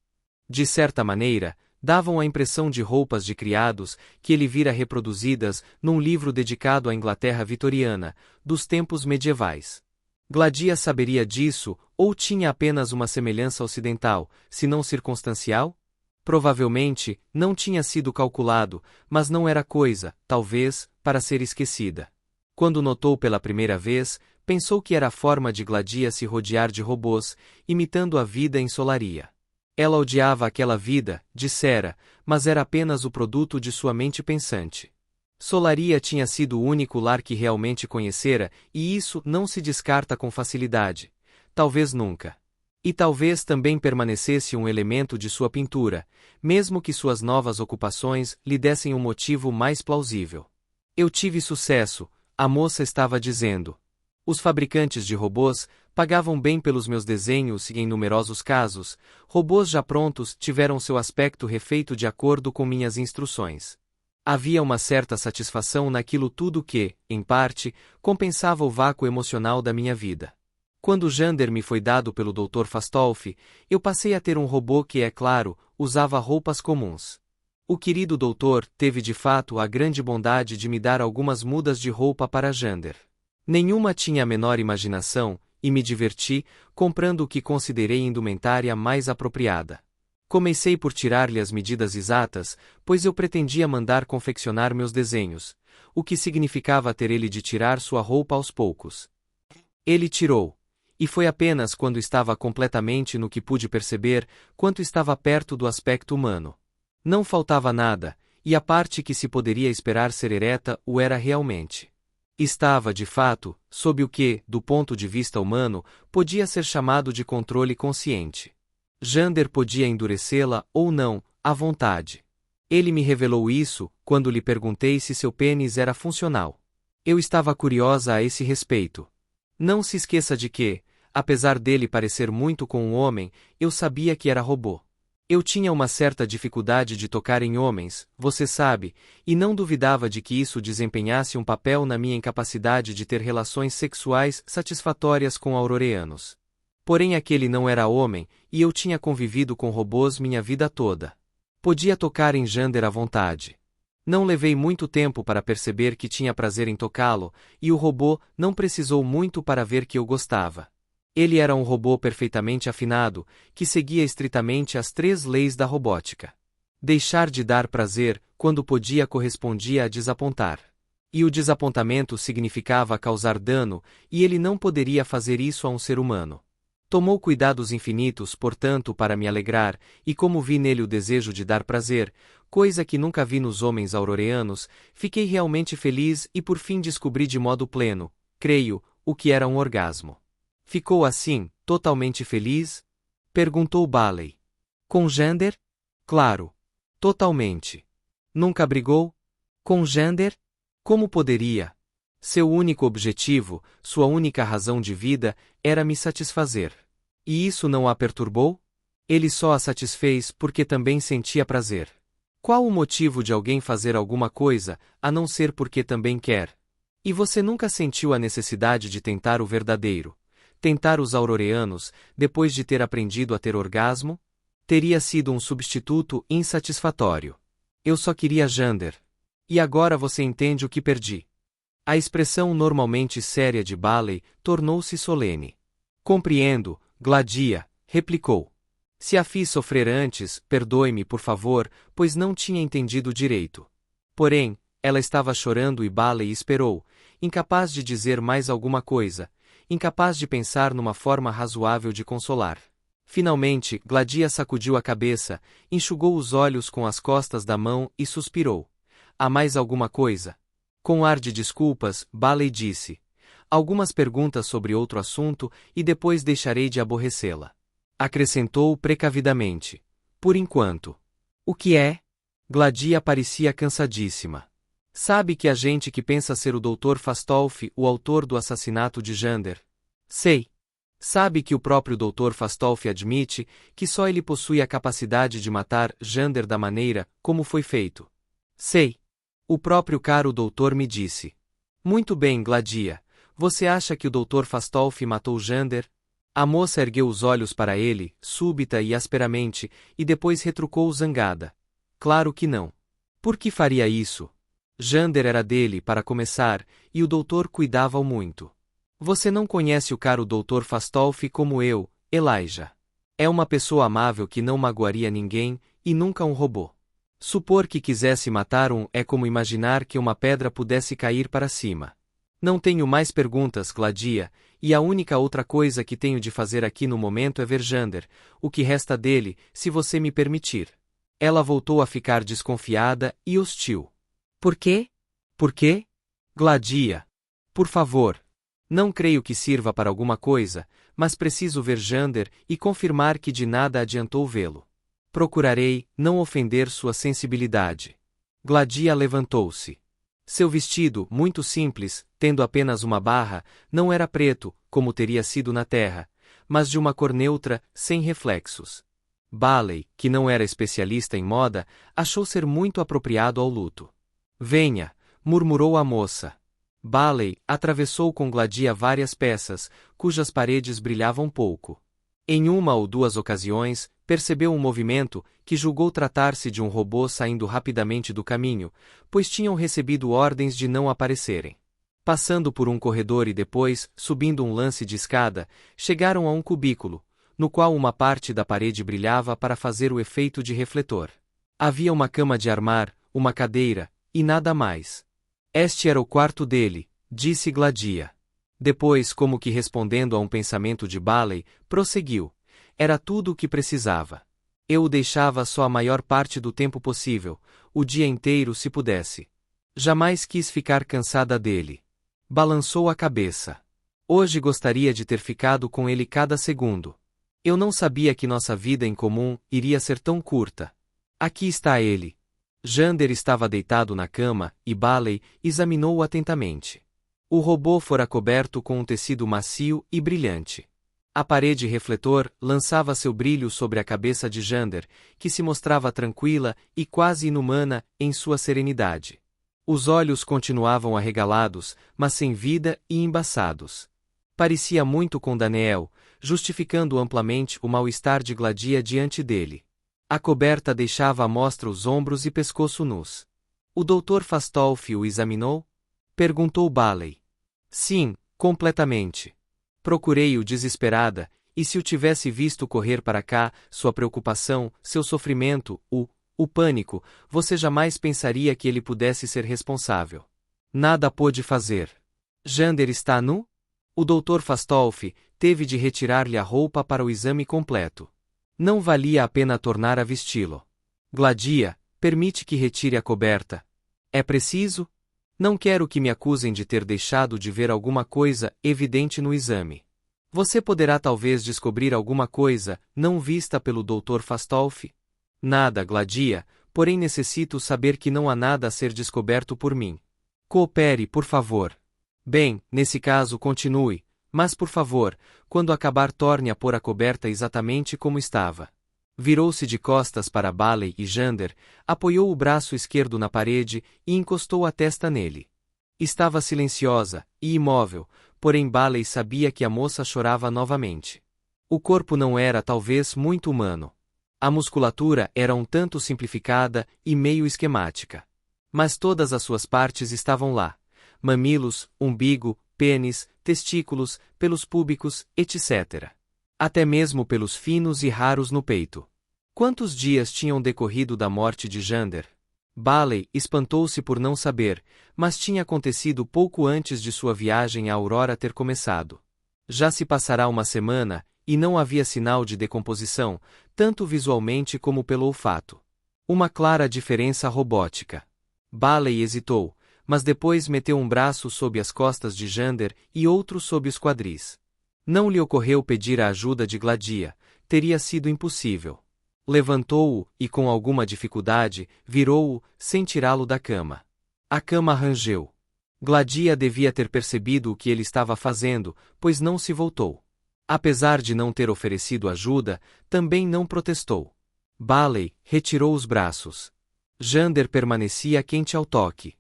De certa maneira, davam a impressão de roupas de criados que ele vira reproduzidas num livro dedicado à Inglaterra vitoriana, dos tempos medievais. Gladia saberia disso, ou tinha apenas uma semelhança ocidental, se não circunstancial? Provavelmente, não tinha sido calculado, mas não era coisa, talvez, para ser esquecida. Quando notou pela primeira vez, pensou que era a forma de Gladia se rodear de robôs, imitando a vida em Solaria. Ela odiava aquela vida, dissera, mas era apenas o produto de sua mente pensante. Solaria tinha sido o único lar que realmente conhecera, e isso não se descarta com facilidade. Talvez nunca. E talvez também permanecesse um elemento de sua pintura, mesmo que suas novas ocupações lhe dessem um motivo mais plausível. Eu tive sucesso, a moça estava dizendo. Os fabricantes de robôs pagavam bem pelos meus desenhos e, em numerosos casos, robôs já prontos tiveram seu aspecto refeito de acordo com minhas instruções. Havia uma certa satisfação naquilo tudo que, em parte, compensava o vácuo emocional da minha vida. Quando Jander me foi dado pelo Dr. Fastolf, eu passei a ter um robô que, é claro, usava roupas comuns. O querido doutor teve de fato a grande bondade de me dar algumas mudas de roupa para Jander. Nenhuma tinha a menor imaginação, e me diverti, comprando o que considerei indumentária mais apropriada. Comecei por tirar-lhe as medidas exatas, pois eu pretendia mandar confeccionar meus desenhos, o que significava ter ele de tirar sua roupa aos poucos. Ele tirou. E foi apenas quando estava completamente no que pude perceber, quanto estava perto do aspecto humano. Não faltava nada, e a parte que se poderia esperar ser ereta o era realmente. Estava, de fato, sob o que, do ponto de vista humano, podia ser chamado de controle consciente. Jander podia endurecê-la ou não, à vontade. Ele me revelou isso, quando lhe perguntei se seu pênis era funcional. Eu estava curiosa a esse respeito. Não se esqueça de que, apesar dele parecer muito com um homem, eu sabia que era robô. Eu tinha uma certa dificuldade de tocar em homens, você sabe, e não duvidava de que isso desempenhasse um papel na minha incapacidade de ter relações sexuais satisfatórias com auroreanos. Porém aquele não era homem, e eu tinha convivido com robôs minha vida toda. Podia tocar em Jander à vontade. Não levei muito tempo para perceber que tinha prazer em tocá-lo, e o robô não precisou muito para ver que eu gostava. Ele era um robô perfeitamente afinado, que seguia estritamente as 3 leis da robótica. Deixar de dar prazer, quando podia, correspondia a desapontar. E o desapontamento significava causar dano, e ele não poderia fazer isso a um ser humano. Tomou cuidados infinitos, portanto, para me alegrar, e como vi nele o desejo de dar prazer, coisa que nunca vi nos homens auroreanos, fiquei realmente feliz e por fim descobri de modo pleno, creio, o que era um orgasmo. Ficou assim, totalmente feliz? Perguntou Bailey. Com Jander? Claro. Totalmente. Nunca brigou? Com Jander? Como poderia? Seu único objetivo, sua única razão de vida, era me satisfazer. E isso não a perturbou? Ele só a satisfez porque também sentia prazer. Qual o motivo de alguém fazer alguma coisa, a não ser porque também quer? E você nunca sentiu a necessidade de tentar o verdadeiro? Tentar os auroreanos, depois de ter aprendido a ter orgasmo? Teria sido um substituto insatisfatório. Eu só queria Jander. E agora você entende o que perdi. A expressão normalmente séria de Bailey tornou-se solene. Compreendo, Gladia, replicou. Se a fiz sofrer antes, perdoe-me por favor, pois não tinha entendido direito. Porém, ela estava chorando e Bailey esperou, incapaz de dizer mais alguma coisa, incapaz de pensar numa forma razoável de consolar. Finalmente, Gladia sacudiu a cabeça, enxugou os olhos com as costas da mão e suspirou. Há mais alguma coisa? Com ar de desculpas, Bailey disse. Algumas perguntas sobre outro assunto e depois deixarei de aborrecê-la. Acrescentou precavidamente. Por enquanto. O que é? Gladia parecia cansadíssima. Sabe que a gente que pensa ser o Dr. Fastolf, o autor do assassinato de Jander? Sei. Sabe que o próprio Dr. Fastolf admite que só ele possui a capacidade de matar Jander da maneira como foi feito? Sei. O próprio caro doutor me disse. Muito bem, Gladia. Você acha que o Dr. Fastolf matou Jander? A moça ergueu os olhos para ele, súbita e asperamente, e depois retrucou zangada. Claro que não. Por que faria isso? Jander era dele, para começar, e o doutor cuidava-o muito. Você não conhece o caro Dr. Fastolf como eu, Elijah. É uma pessoa amável que não magoaria ninguém, e nunca um robô. Supor que quisesse matar é como imaginar que uma pedra pudesse cair para cima. Não tenho mais perguntas, Gladia, e a única outra coisa que tenho de fazer aqui no momento é ver Jander, o que resta dele, se você me permitir. Ela voltou a ficar desconfiada e hostil. Por quê? Por quê? Gladia. Por favor. Não creio que sirva para alguma coisa, mas preciso ver Jander e confirmar que de nada adiantou vê-lo. Procurarei não ofender sua sensibilidade. Gladia levantou-se. Seu vestido, muito simples, tendo apenas uma barra, não era preto, como teria sido na terra, mas de uma cor neutra, sem reflexos. Bailey, que não era especialista em moda, achou ser muito apropriado ao luto. Venha, murmurou a moça. Bailey atravessou com Gladia várias peças, cujas paredes brilhavam pouco. Em uma ou duas ocasiões, percebeu um movimento que julgou tratar-se de um robô saindo rapidamente do caminho, pois tinham recebido ordens de não aparecerem. Passando por um corredor e depois, subindo um lance de escada, chegaram a um cubículo, no qual uma parte da parede brilhava para fazer o efeito de refletor. Havia uma cama de armar, uma cadeira, e nada mais. Este era o quarto dele, disse Gladia. Depois, como que respondendo a um pensamento de Bailey, prosseguiu. Era tudo o que precisava. Eu o deixava só a maior parte do tempo possível, o dia inteiro se pudesse. Jamais quis ficar cansada dele. Balançou a cabeça. Hoje gostaria de ter ficado com ele cada segundo. Eu não sabia que nossa vida em comum iria ser tão curta. Aqui está ele. Jander estava deitado na cama, e Bailey examinou-o atentamente. O robô fora coberto com um tecido macio e brilhante. A parede refletor lançava seu brilho sobre a cabeça de Jander, que se mostrava tranquila e quase inumana em sua serenidade. Os olhos continuavam arregalados, mas sem vida e embaçados. Parecia muito com Daniel, justificando amplamente o mal-estar de Gladia diante dele. A coberta deixava à mostra os ombros e pescoço nus. O Dr. Fastolf o examinou? Perguntou Bailey. Sim, completamente. Procurei-o desesperada, e se o tivesse visto correr para cá, sua preocupação, seu sofrimento, o pânico, você jamais pensaria que ele pudesse ser responsável. Nada pôde fazer. Jander está nu? O Dr. Fastolf teve de retirar-lhe a roupa para o exame completo. Não valia a pena tornar a vesti-lo. Gladia, permite que retire a coberta. É preciso? Não quero que me acusem de ter deixado de ver alguma coisa evidente no exame. Você poderá talvez descobrir alguma coisa não vista pelo Dr. Fastolf? Nada, Gladia, porém necessito saber que não há nada a ser descoberto por mim. Coopere, por favor. Bem, nesse caso continue, mas por favor, quando acabar torne a pôr a coberta exatamente como estava. Virou-se de costas para Bailey e Jander, apoiou o braço esquerdo na parede e encostou a testa nele. Estava silenciosa e imóvel, porém Bailey sabia que a moça chorava novamente. O corpo não era talvez muito humano. A musculatura era um tanto simplificada e meio esquemática. Mas todas as suas partes estavam lá: mamilos, umbigo, pênis, testículos, pelos púbicos, etc. Até mesmo pelos finos e raros no peito. Quantos dias tinham decorrido da morte de Jander? Bailey espantou-se por não saber, mas tinha acontecido pouco antes de sua viagem à Aurora ter começado. Já se passará uma semana, e não havia sinal de decomposição, tanto visualmente como pelo olfato. Uma clara diferença robótica. Bailey hesitou, mas depois meteu um braço sob as costas de Jander e outro sob os quadris. Não lhe ocorreu pedir a ajuda de Gladia, teria sido impossível. Levantou-o e, com alguma dificuldade, virou-o, sem tirá-lo da cama. A cama rangeu. Gladia devia ter percebido o que ele estava fazendo, pois não se voltou. Apesar de não ter oferecido ajuda, também não protestou. Bailey retirou os braços. Jander permanecia quente ao toque.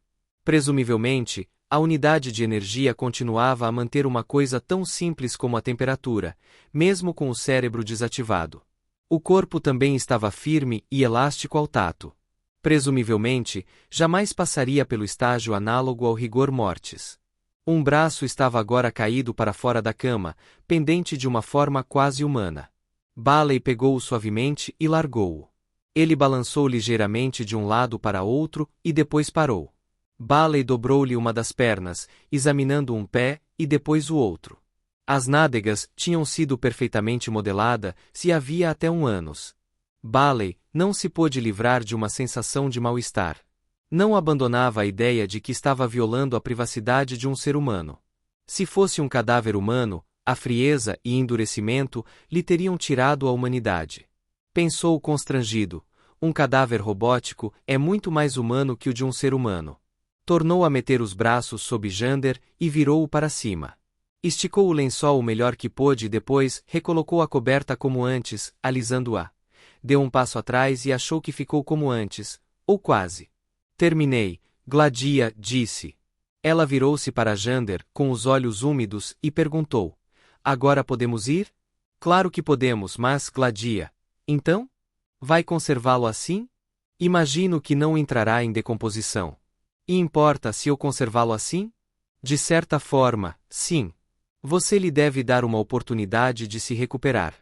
Presumivelmente, a unidade de energia continuava a manter uma coisa tão simples como a temperatura, mesmo com o cérebro desativado. O corpo também estava firme e elástico ao tato. Presumivelmente, jamais passaria pelo estágio análogo ao rigor mortis. Um braço estava agora caído para fora da cama, pendente de uma forma quase humana. Bailey pegou-o suavemente e largou-o. Ele balançou ligeiramente de um lado para outro e depois parou. Bailey dobrou-lhe uma das pernas, examinando um pé e depois o outro. As nádegas tinham sido perfeitamente modeladas se havia até 1 ano. Bailey não se pôde livrar de uma sensação de mal-estar. Não abandonava a ideia de que estava violando a privacidade de um ser humano. Se fosse um cadáver humano, a frieza e endurecimento lhe teriam tirado a humanidade. Pensou constrangido: um cadáver robótico é muito mais humano que o de um ser humano. Tornou a meter os braços sob Jander e virou-o para cima. Esticou o lençol o melhor que pôde e depois recolocou a coberta como antes, alisando-a. Deu um passo atrás e achou que ficou como antes, ou quase. Terminei, Gladia, disse. Ela virou-se para Jander, com os olhos úmidos, e perguntou: agora podemos ir? Claro que podemos, mas, Gladia. Então? Vai conservá-lo assim? Imagino que não entrará em decomposição. E importa se eu conservá-lo assim? De certa forma, sim. Você lhe deve dar uma oportunidade de se recuperar.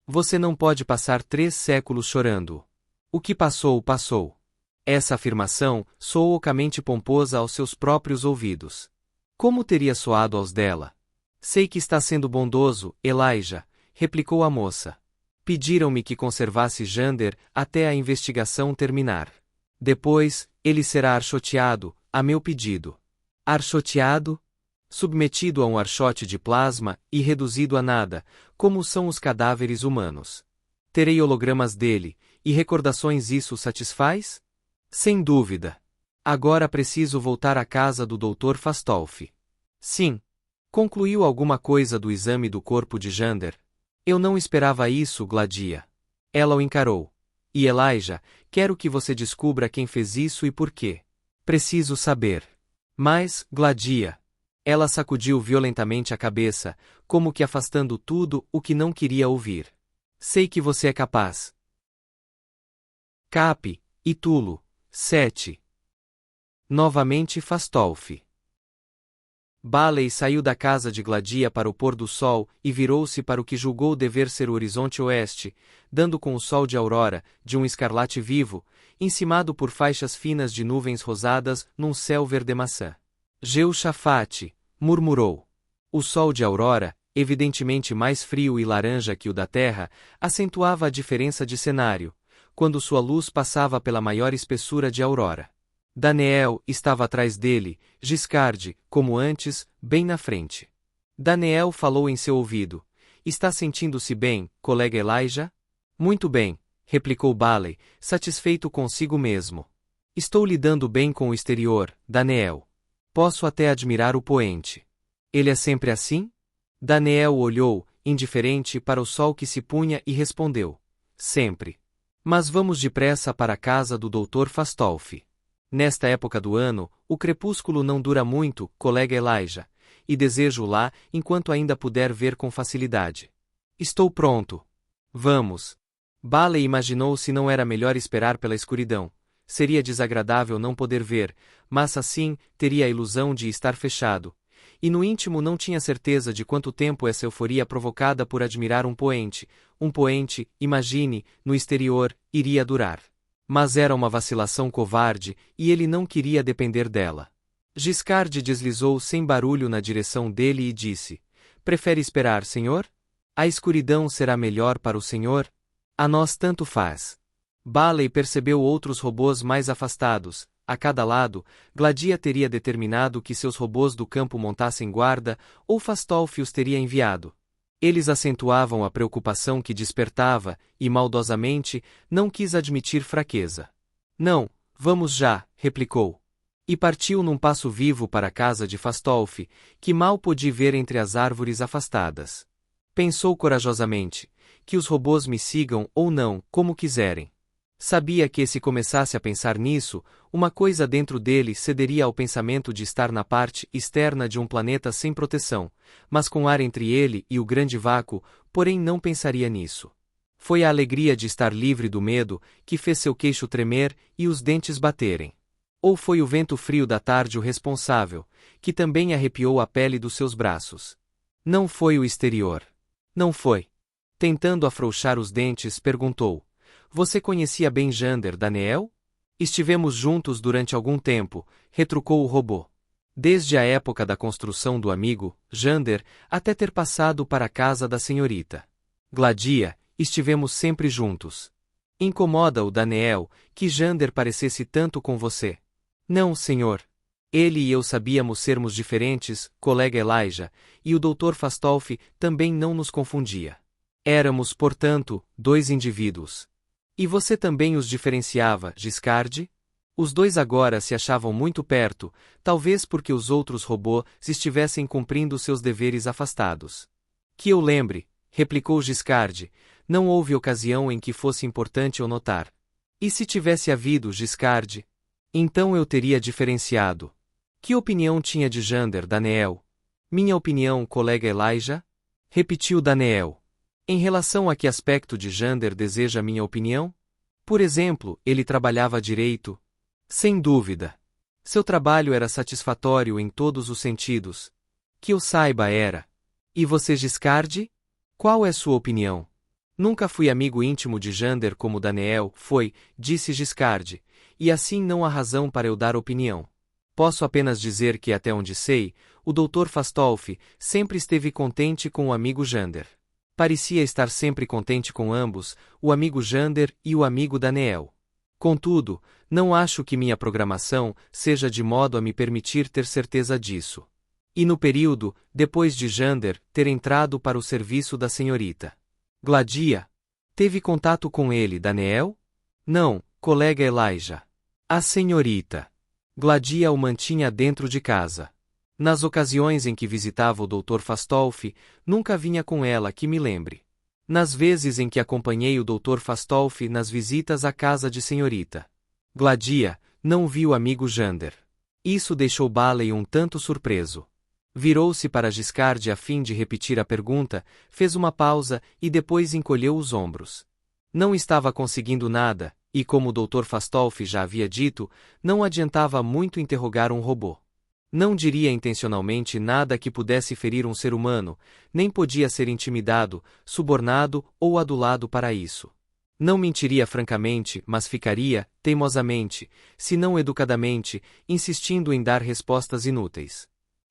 Você não pode passar 3 séculos chorando. O que passou, passou. Essa afirmação soou ocamente pomposa aos seus próprios ouvidos. Como teria soado aos dela? Sei que está sendo bondoso, Elijah, replicou a moça. Pediram-me que conservasse Jander até a investigação terminar. Depois, ele será archoteado, a meu pedido. Archoteado? Submetido a um archote de plasma e reduzido a nada, como são os cadáveres humanos. Terei hologramas dele, e recordações isso satisfaz? Sem dúvida. Agora preciso voltar à casa do Dr. Fastolf. Sim. Concluiu alguma coisa do exame do corpo de Jander? Eu não esperava isso, Gladia. Ela o encarou. E Elijah, quero que você descubra quem fez isso e por quê. Preciso saber. Mas, Gladia. Ela sacudiu violentamente a cabeça, como que afastando tudo o que não queria ouvir. Sei que você é capaz. Capi, e Tulo, 7. Novamente Fastolf. Baley saiu da casa de Gladia para o pôr do sol e virou-se para o que julgou dever ser o horizonte oeste, dando com o sol de aurora, de um escarlate vivo, encimado por faixas finas de nuvens rosadas num céu verde-maçã. Jeoshafate, murmurou. O sol de aurora, evidentemente mais frio e laranja que o da terra, acentuava a diferença de cenário, quando sua luz passava pela maior espessura de aurora. Daniel estava atrás dele, Giscard, como antes, bem na frente. Daniel falou em seu ouvido. Está sentindo-se bem, colega Elijah? Muito bem, replicou Baley, satisfeito consigo mesmo. Estou lidando bem com o exterior, Daniel. Posso até admirar o poente. Ele é sempre assim? Daniel olhou, indiferente, para o sol que se punha e respondeu. Sempre. Mas vamos depressa para a casa do Dr. Fastolf. Nesta época do ano, o crepúsculo não dura muito, colega Elijah, e desejo-o lá enquanto ainda puder ver com facilidade. Estou pronto. Vamos. Baley imaginou se não era melhor esperar pela escuridão. Seria desagradável não poder ver, mas assim, teria a ilusão de estar fechado. E no íntimo não tinha certeza de quanto tempo essa euforia provocada por admirar um poente, imagine, no exterior, iria durar. Mas era uma vacilação covarde, e ele não queria depender dela. Giscard deslizou sem barulho na direção dele e disse: Prefere esperar, senhor? A escuridão será melhor para o senhor? A nós tanto faz. Baley percebeu outros robôs mais afastados. A cada lado, Gladia teria determinado que seus robôs do campo montassem guarda, ou Fastolf os teria enviado. Eles acentuavam a preocupação que despertava, e maldosamente, não quis admitir fraqueza. Não, vamos já, replicou. E partiu num passo vivo para a casa de Fastolf, que mal pôde ver entre as árvores afastadas. Pensou corajosamente, que os robôs me sigam ou não, como quiserem. Sabia que se começasse a pensar nisso, uma coisa dentro dele cederia ao pensamento de estar na parte externa de um planeta sem proteção, mas com ar entre ele e o grande vácuo, porém não pensaria nisso. Foi a alegria de estar livre do medo que fez seu queixo tremer e os dentes baterem. Ou foi o vento frio da tarde o responsável, que também arrepiou a pele dos seus braços. Não foi o exterior. Não foi. Tentando afrouxar os dentes, perguntou. Você conhecia bem Jander, Daniel? Estivemos juntos durante algum tempo, retrucou o robô. Desde a época da construção do amigo, Jander, até ter passado para a casa da senhorita Gladia, estivemos sempre juntos. Incomoda-o, Daniel, que Jander parecesse tanto com você? Não, senhor. Ele e eu sabíamos sermos diferentes, colega Elijah, e o Dr. Fastolf também não nos confundia. Éramos, portanto, dois indivíduos. E você também os diferenciava, Giscard? Os dois agora se achavam muito perto, talvez porque os outros robôs estivessem cumprindo seus deveres afastados. Que eu lembre, replicou Giscard, não houve ocasião em que fosse importante eu notar. E se tivesse havido, Giscard? Então eu teria diferenciado. Que opinião tinha de Jander, Daniel? Minha opinião, colega Elijah? Repetiu Daniel. Em relação a que aspecto de Jander deseja minha opinião? Por exemplo, ele trabalhava direito? Sem dúvida. Seu trabalho era satisfatório em todos os sentidos. Que eu saiba era. E você, Giscard? Qual é sua opinião? Nunca fui amigo íntimo de Jander como Daniel foi, disse Giscard, e assim não há razão para eu dar opinião. Posso apenas dizer que até onde sei, o Dr. Fastolf sempre esteve contente com o amigo Jander. Parecia estar sempre contente com ambos, o amigo Jander e o amigo Daniel. Contudo, não acho que minha programação seja de modo a me permitir ter certeza disso. E no período, depois de Jander ter entrado para o serviço da senhorita Gladia, teve contato com ele, Daniel? Não, colega Elijah. A senhorita Gladia o mantinha dentro de casa. Nas ocasiões em que visitava o Dr. Fastolf, nunca vinha com ela que me lembre. Nas vezes em que acompanhei o Dr. Fastolf nas visitas à casa de senhorita Gladia, não vi o amigo Jander. Isso deixou Baley um tanto surpreso. Virou-se para Giscard a fim de repetir a pergunta, fez uma pausa e depois encolheu os ombros. Não estava conseguindo nada, e como o Dr. Fastolf já havia dito, não adiantava muito interrogar um robô. Não diria intencionalmente nada que pudesse ferir um ser humano, nem podia ser intimidado, subornado ou adulado para isso. Não mentiria francamente, mas ficaria, teimosamente, se não educadamente, insistindo em dar respostas inúteis.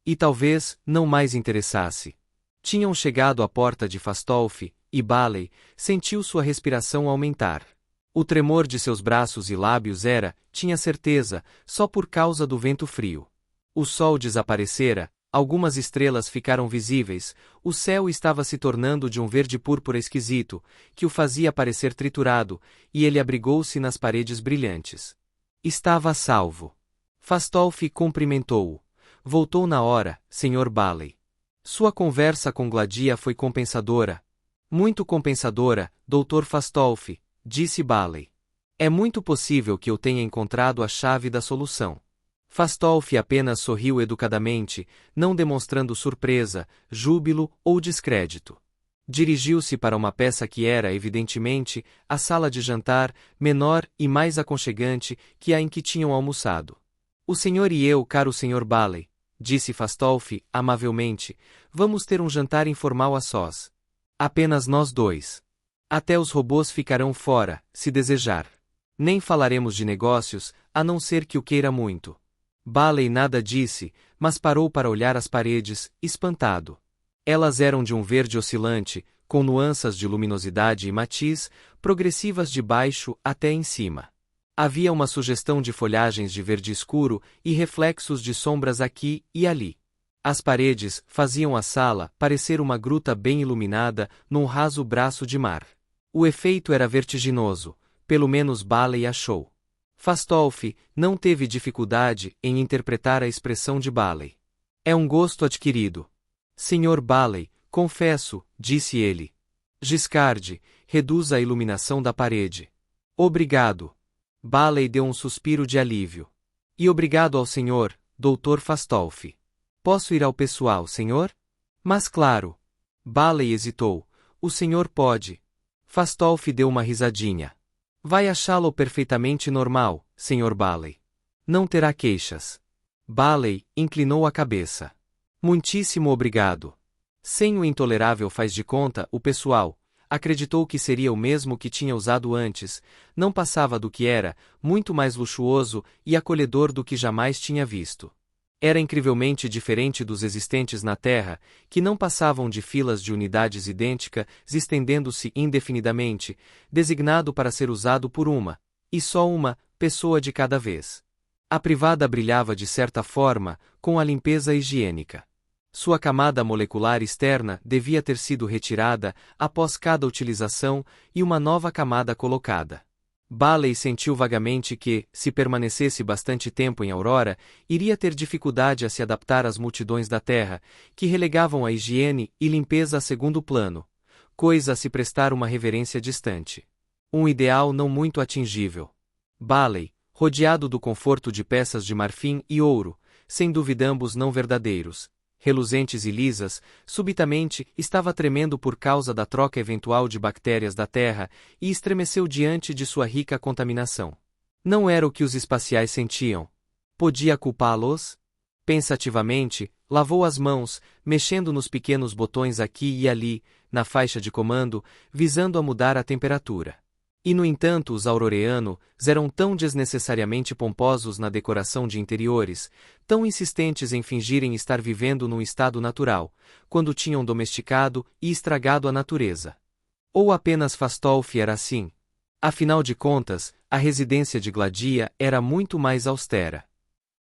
E talvez não mais interessasse. Tinham chegado à porta de Fastolf, e Bailey sentiu sua respiração aumentar. O tremor de seus braços e lábios era, tinha certeza, só por causa do vento frio. O sol desaparecera, algumas estrelas ficaram visíveis, o céu estava se tornando de um verde púrpura esquisito, que o fazia parecer triturado, e ele abrigou-se nas paredes brilhantes. Estava a salvo. Fastolf cumprimentou-o. Voltou na hora, Sr. Bailey. Sua conversa com Gladia foi compensadora. Muito compensadora, Dr. Fastolf, disse Bailey. É muito possível que eu tenha encontrado a chave da solução. Fastolf apenas sorriu educadamente, não demonstrando surpresa, júbilo ou descrédito. Dirigiu-se para uma peça que era, evidentemente, a sala de jantar, menor e mais aconchegante que a em que tinham almoçado. O senhor e eu, caro Sr. Bailey, disse Fastolf, amavelmente, vamos ter um jantar informal a sós. Apenas nós dois. Até os robôs ficarão fora, se desejar. Nem falaremos de negócios, a não ser que o queira muito. Bailey nada disse, mas parou para olhar as paredes, espantado. Elas eram de um verde oscilante, com nuances de luminosidade e matiz, progressivas de baixo até em cima. Havia uma sugestão de folhagens de verde escuro e reflexos de sombras aqui e ali. As paredes faziam a sala parecer uma gruta bem iluminada num raso braço de mar. O efeito era vertiginoso, pelo menos Bailey achou. Fastolf não teve dificuldade em interpretar a expressão de Bailey. É um gosto adquirido. Sr. Bailey, confesso, disse ele. Giscard, reduz a iluminação da parede. Obrigado. Bailey deu um suspiro de alívio. E obrigado ao Sr. Dr. Fastolf. Posso ir ao pessoal, senhor? Mas claro. Bailey hesitou. O senhor pode. Fastolf deu uma risadinha. Vai achá-lo perfeitamente normal, Sr. Bailey. Não terá queixas. Bailey inclinou a cabeça. Muitíssimo obrigado. Sem o intolerável faz de conta, o pessoal acreditou que seria o mesmo que tinha usado antes, não passava do que era, muito mais luxuoso e acolhedor do que jamais tinha visto. Era incrivelmente diferente dos existentes na Terra, que não passavam de filas de unidades idênticas, estendendo-se indefinidamente, designado para ser usado por uma, e só uma, pessoa de cada vez. A privada brilhava de certa forma, com a limpeza higiênica. Sua camada molecular externa devia ter sido retirada após cada utilização e uma nova camada colocada. Bailey sentiu vagamente que, se permanecesse bastante tempo em Aurora, iria ter dificuldade a se adaptar às multidões da Terra, que relegavam a higiene e limpeza a segundo plano, coisa a se prestar uma reverência distante. Um ideal não muito atingível. Bailey, rodeado do conforto de peças de marfim e ouro, sem dúvida ambos não verdadeiros, reluzentes e lisas, subitamente estava tremendo por causa da troca eventual de bactérias da Terra e estremeceu diante de sua rica contaminação. Não era o que os espaciais sentiam. Podia culpá-los? Pensativamente, lavou as mãos, mexendo nos pequenos botões aqui e ali, na faixa de comando, visando a mudar a temperatura. E no entanto os auroreanos eram tão desnecessariamente pomposos na decoração de interiores, tão insistentes em fingirem estar vivendo num estado natural, quando tinham domesticado e estragado a natureza. Ou apenas Fastolf era assim? Afinal de contas, a residência de Gladia era muito mais austera.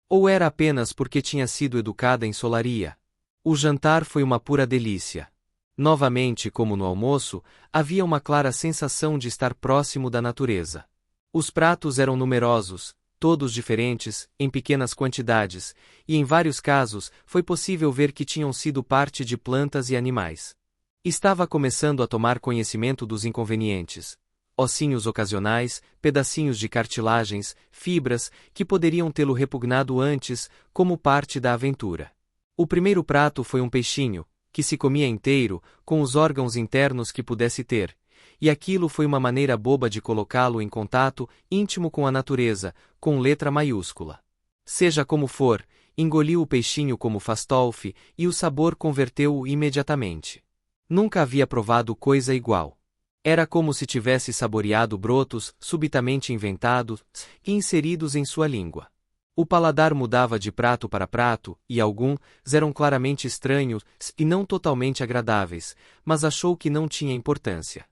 Ou era apenas porque tinha sido educada em solaria? O jantar foi uma pura delícia. Novamente, como no almoço, havia uma clara sensação de estar próximo da natureza. Os pratos eram numerosos, todos diferentes, em pequenas quantidades, e em vários casos foi possível ver que tinham sido parte de plantas e animais. Estava começando a tomar conhecimento dos inconvenientes. Ossinhos ocasionais, pedacinhos de cartilagens, fibras, que poderiam tê-lo repugnado antes, como parte da aventura. O primeiro prato foi um peixinho, que se comia inteiro, com os órgãos internos que pudesse ter, e aquilo foi uma maneira boba de colocá-lo em contato íntimo com a natureza, com letra maiúscula. Seja como for, engoliu o peixinho como Fastolf, e o sabor converteu-o imediatamente. Nunca havia provado coisa igual. Era como se tivesse saboreado brotos subitamente inventados e inseridos em sua língua. O paladar mudava de prato para prato, e alguns eram claramente estranhos e não totalmente agradáveis, mas achou que não tinha importância.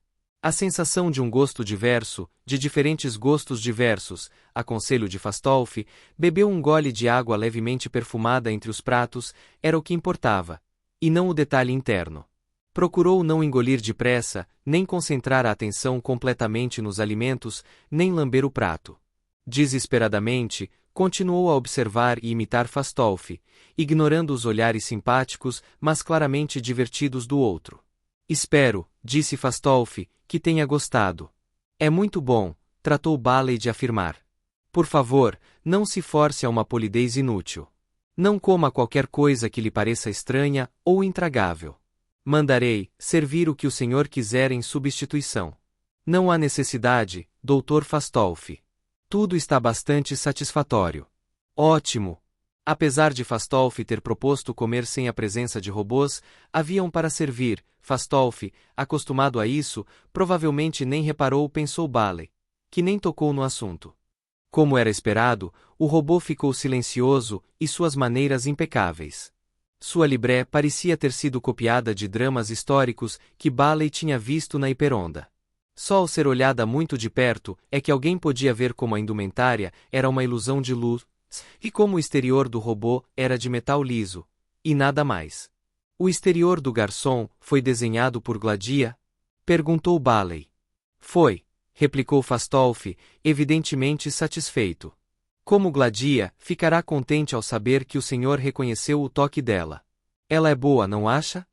A sensação de um gosto diverso, de diferentes gostos diversos, a conselho de Fastolf, bebeu um gole de água levemente perfumada entre os pratos, era o que importava, e não o detalhe interno. Procurou não engolir depressa, nem concentrar a atenção completamente nos alimentos, nem lamber o prato. Desesperadamente, continuou a observar e imitar Fastolf, ignorando os olhares simpáticos, mas claramente divertidos do outro. Espero, disse Fastolf, que tenha gostado. É muito bom, tratou Bailey de afirmar. Por favor, não se force a uma polidez inútil. Não coma qualquer coisa que lhe pareça estranha ou intragável. Mandarei servir o que o senhor quiser em substituição. Não há necessidade, Dr. Fastolf. Tudo está bastante satisfatório. Ótimo! Apesar de Fastolf ter proposto comer sem a presença de robôs, haviam para servir. Fastolf, acostumado a isso, provavelmente nem reparou, pensou Bailey, que nem tocou no assunto. Como era esperado, o robô ficou silencioso e suas maneiras impecáveis. Sua libré parecia ter sido copiada de dramas históricos que Bailey tinha visto na Hiperonda. Só ao ser olhada muito de perto é que alguém podia ver como a indumentária era uma ilusão de luz, e como o exterior do robô era de metal liso, e nada mais. O exterior do garçom foi desenhado por Gladia? Perguntou Bailey. Foi, replicou Fastolf, evidentemente satisfeito. Como Gladia, ficará contente ao saber que o senhor reconheceu o toque dela. Ela é boa, não acha?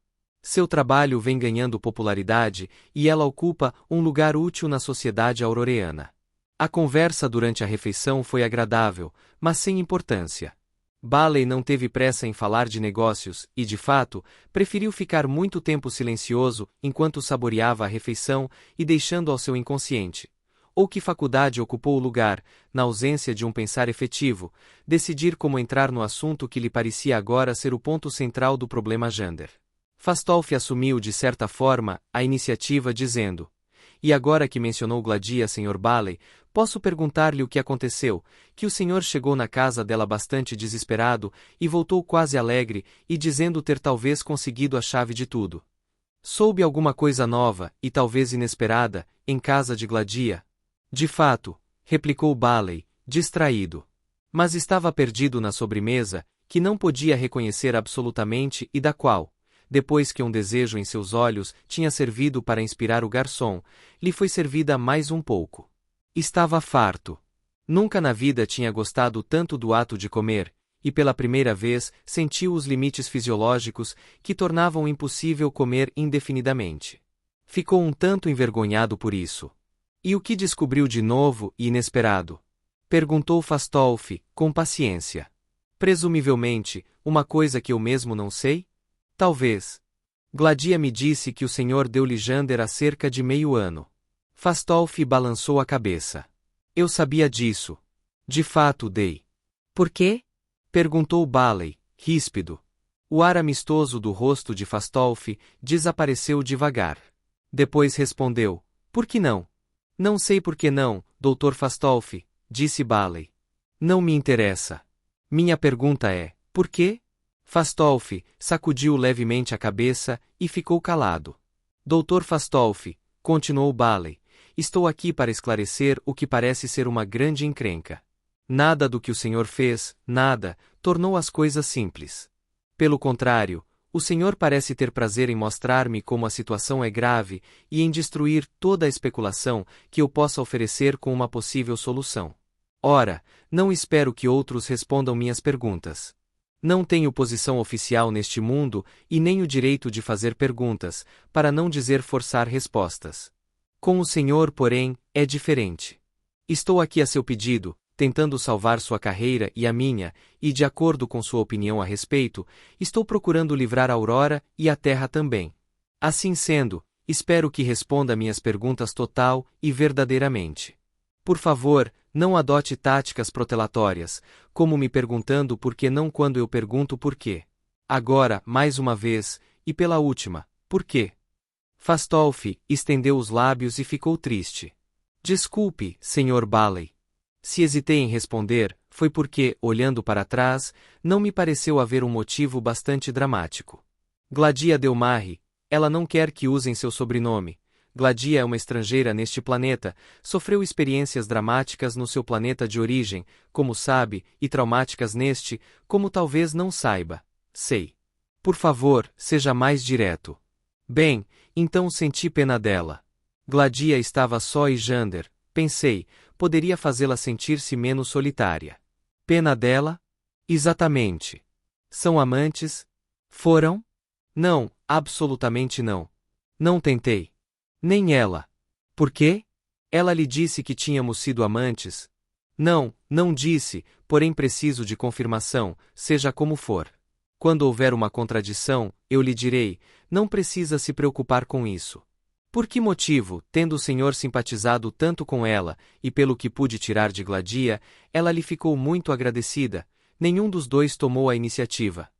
Seu trabalho vem ganhando popularidade e ela ocupa um lugar útil na sociedade auroreana. A conversa durante a refeição foi agradável, mas sem importância. Bailey não teve pressa em falar de negócios e, de fato, preferiu ficar muito tempo silencioso enquanto saboreava a refeição e deixando ao seu inconsciente, ou que faculdade ocupou o lugar, na ausência de um pensar efetivo, decidir como entrar no assunto que lhe parecia agora ser o ponto central do problema Jander. Fastolf assumiu de certa forma a iniciativa dizendo: E agora que mencionou Gladia, Sr. Bailey, posso perguntar-lhe o que aconteceu, que o senhor chegou na casa dela bastante desesperado e voltou quase alegre e dizendo ter talvez conseguido a chave de tudo. Soube alguma coisa nova, e talvez inesperada, em casa de Gladia? De fato, replicou Bailey, distraído. Mas estava perdido na sobremesa, que não podia reconhecer absolutamente e da qual, depois que um desejo em seus olhos tinha servido para inspirar o garçom, lhe foi servida mais um pouco. Estava farto. Nunca na vida tinha gostado tanto do ato de comer, e pela primeira vez sentiu os limites fisiológicos que tornavam impossível comer indefinidamente. Ficou um tanto envergonhado por isso. E o que descobriu de novo e inesperado? Perguntou Fastolf, com paciência. Presumivelmente, uma coisa que eu mesmo não sei? Talvez. Gladia me disse que o senhor deu-lhe Jander há cerca de meio ano. Fastolf balançou a cabeça. Eu sabia disso. De fato, dei. Por quê? Perguntou Bailey, ríspido. O ar amistoso do rosto de Fastolf desapareceu devagar. Depois respondeu: Por que não? Não sei por que não, Dr. Fastolf, disse Bailey. Não me interessa. Minha pergunta é: por quê? Fastolf sacudiu levemente a cabeça e ficou calado. Dr. Fastolf, continuou Bailey, estou aqui para esclarecer o que parece ser uma grande encrenca. Nada do que o senhor fez, nada, tornou as coisas simples. Pelo contrário, o senhor parece ter prazer em mostrar-me como a situação é grave e em destruir toda a especulação que eu possa oferecer com uma possível solução. Ora, não espero que outros respondam minhas perguntas. Não tenho posição oficial neste mundo e nem o direito de fazer perguntas, para não dizer forçar respostas. Com o senhor, porém, é diferente. Estou aqui a seu pedido, tentando salvar sua carreira e a minha, e de acordo com sua opinião a respeito, estou procurando livrar a Aurora e a Terra também. Assim sendo, espero que responda minhas perguntas total e verdadeiramente. Por favor, não adote táticas protelatórias, como me perguntando por que não quando eu pergunto por quê. Agora, mais uma vez, e pela última, por quê? Fastolf estendeu os lábios e ficou triste. Desculpe, Sr. Bailey. Se hesitei em responder, foi porque, olhando para trás, não me pareceu haver um motivo bastante dramático. Gladia Delmarre, ela não quer que usem seu sobrenome. Gladia é uma estrangeira neste planeta, sofreu experiências dramáticas no seu planeta de origem, como sabe, e traumáticas neste, como talvez não saiba. Sei. Por favor, seja mais direto. Bem, então senti pena dela. Gladia estava só e Jander, pensei, poderia fazê-la sentir-se menos solitária. Pena dela? Exatamente. São amantes? Foram? Não, absolutamente não. Não tentei. Nem ela. Por quê? Ela lhe disse que tínhamos sido amantes? Não, não disse, porém preciso de confirmação, seja como for. Quando houver uma contradição, eu lhe direi, não precisa se preocupar com isso. Por que motivo, tendo o senhor simpatizado tanto com ela, e pelo que pude tirar de Gladia, ela lhe ficou muito agradecida, nenhum dos dois tomou a iniciativa.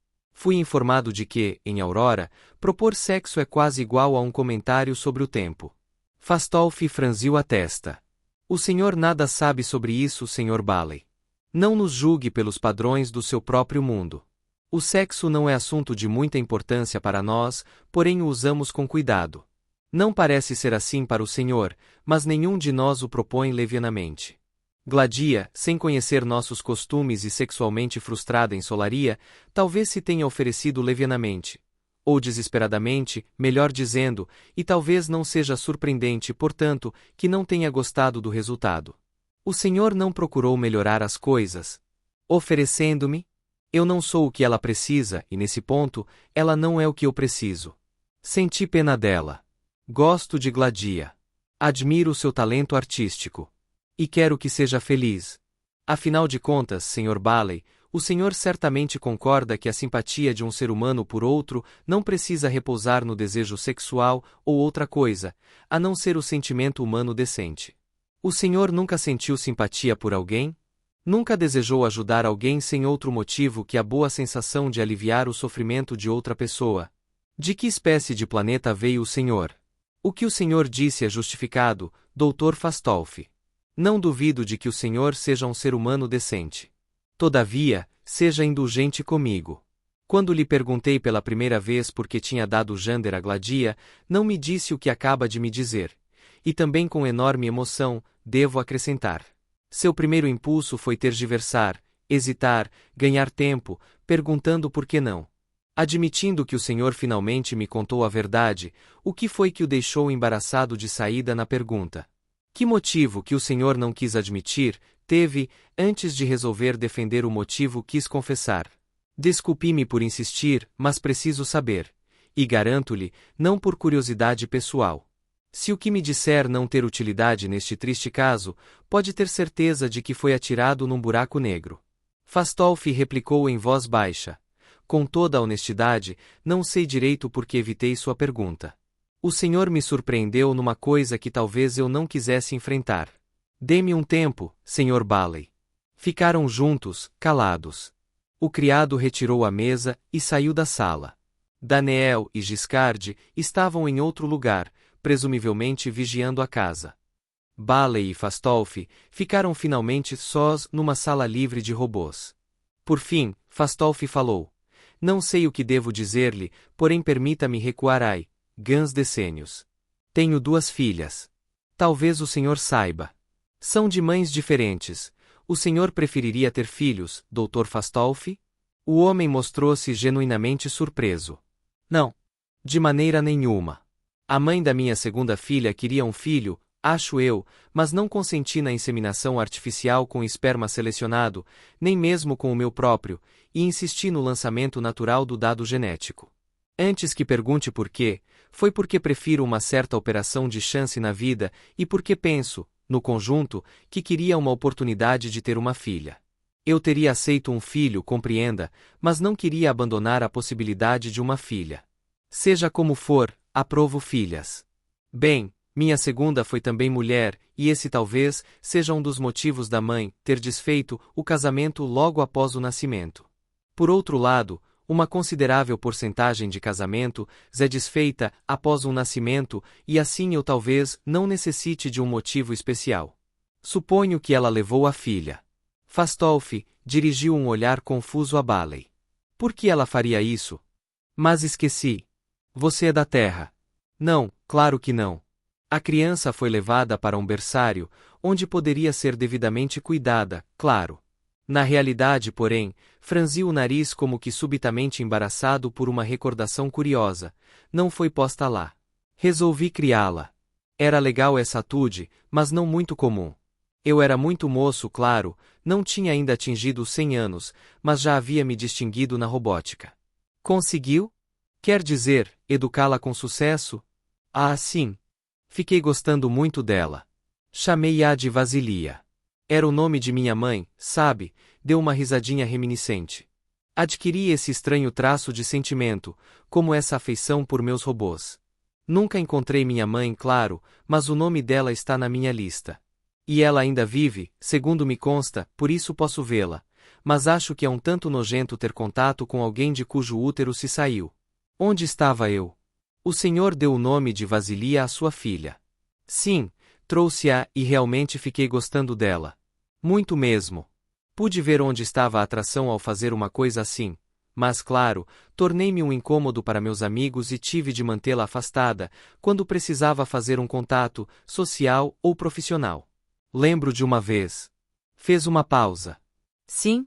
Fui informado de que, em Aurora, propor sexo é quase igual a um comentário sobre o tempo. Fastolf franziu a testa. O senhor nada sabe sobre isso, Sr. Bailey. Não nos julgue pelos padrões do seu próprio mundo. O sexo não é assunto de muita importância para nós, porém o usamos com cuidado. Não parece ser assim para o senhor, mas nenhum de nós o propõe levianamente. Gladia, sem conhecer nossos costumes e sexualmente frustrada em Solaria, talvez se tenha oferecido levianamente. Ou desesperadamente, melhor dizendo, e talvez não seja surpreendente, portanto, que não tenha gostado do resultado. O senhor não procurou melhorar as coisas. Oferecendo-me? Eu não sou o que ela precisa, e nesse ponto, ela não é o que eu preciso. Senti pena dela. Gosto de Gladia. Admiro seu talento artístico. E quero que seja feliz. Afinal de contas, Sr. Bailey, o senhor certamente concorda que a simpatia de um ser humano por outro não precisa repousar no desejo sexual ou outra coisa, a não ser o sentimento humano decente. O senhor nunca sentiu simpatia por alguém? Nunca desejou ajudar alguém sem outro motivo que a boa sensação de aliviar o sofrimento de outra pessoa? De que espécie de planeta veio o senhor? O que o senhor disse é justificado, Dr. Fastolf. Não duvido de que o senhor seja um ser humano decente. Todavia, seja indulgente comigo. Quando lhe perguntei pela primeira vez por que tinha dado Jander a Gladia, não me disse o que acaba de me dizer. E também com enorme emoção, devo acrescentar. Seu primeiro impulso foi tergiversar, hesitar, ganhar tempo, perguntando por que não. Admitindo que o senhor finalmente me contou a verdade, o que foi que o deixou embaraçado de saída na pergunta? Que motivo que o senhor não quis admitir, teve, antes de resolver defender o motivo quis confessar? Desculpe-me por insistir, mas preciso saber. E garanto-lhe, não por curiosidade pessoal. Se o que me disser não ter utilidade neste triste caso, pode ter certeza de que foi atirado num buraco negro. Fastolf replicou em voz baixa. Com toda a honestidade, não sei direito por que evitei sua pergunta. O senhor me surpreendeu numa coisa que talvez eu não quisesse enfrentar. Dê-me um tempo, Sr. Bailey. Ficaram juntos, calados. O criado retirou a mesa e saiu da sala. Daniel e Giscard estavam em outro lugar, presumivelmente vigiando a casa. Bailey e Fastolf ficaram finalmente sós numa sala livre de robôs. Por fim, Fastolf falou. Não sei o que devo dizer-lhe, porém permita-me recuar ai. Gans decênios. Tenho 2 filhas. Talvez o senhor saiba. São de mães diferentes. O senhor preferiria ter filhos, Dr. Fastolf? O homem mostrou-se genuinamente surpreso. Não. De maneira nenhuma. A mãe da minha segunda filha queria um filho, acho eu, mas não consenti na inseminação artificial com esperma selecionado, nem mesmo com o meu próprio, e insisti no lançamento natural do dado genético. Antes que pergunte por quê, foi porque prefiro uma certa operação de chance na vida e porque penso, no conjunto, que queria uma oportunidade de ter uma filha. Eu teria aceito um filho, compreenda, mas não queria abandonar a possibilidade de uma filha. Seja como for, aprovo filhas. Bem, Minha segunda foi também mulher, e esse talvez seja um dos motivos da mãe ter desfeito o casamento logo após o nascimento. Por outro lado, uma considerável porcentagem de casamento é desfeita após um nascimento e assim eu talvez não necessite de um motivo especial. Suponho que ela levou a filha. Fastolf dirigiu um olhar confuso a Bailey. Por que ela faria isso? Mas esqueci. Você é da Terra. Não, claro que não. A criança foi levada para um berçário, onde poderia ser devidamente cuidada, claro. Na realidade, porém, franziu o nariz como que subitamente embaraçado por uma recordação curiosa. Não foi posta lá. Resolvi criá-la. Era legal essa atitude, mas não muito comum. Eu era muito moço, claro, não tinha ainda atingido os 100 anos, mas já havia me distinguido na robótica. Conseguiu? Quer dizer, educá-la com sucesso? Ah, sim. Fiquei gostando muito dela. Chamei-a de Vasilia. Era o nome de minha mãe, sabe? Deu uma risadinha reminiscente. Adquiri esse estranho traço de sentimento, como essa afeição por meus robôs. Nunca encontrei minha mãe, claro, mas o nome dela está na minha lista. E ela ainda vive, segundo me consta, por isso posso vê-la. Mas acho que é um tanto nojento ter contato com alguém de cujo útero se saiu. Onde estava eu? O senhor deu o nome de Vasilia à sua filha. Sim, trouxe-a e realmente fiquei gostando dela. Muito mesmo. Pude ver onde estava a atração ao fazer uma coisa assim, mas claro, tornei-me um incômodo para meus amigos e tive de mantê-la afastada, quando precisava fazer um contato, social ou profissional. Lembro de uma vez. Fez uma pausa. Sim?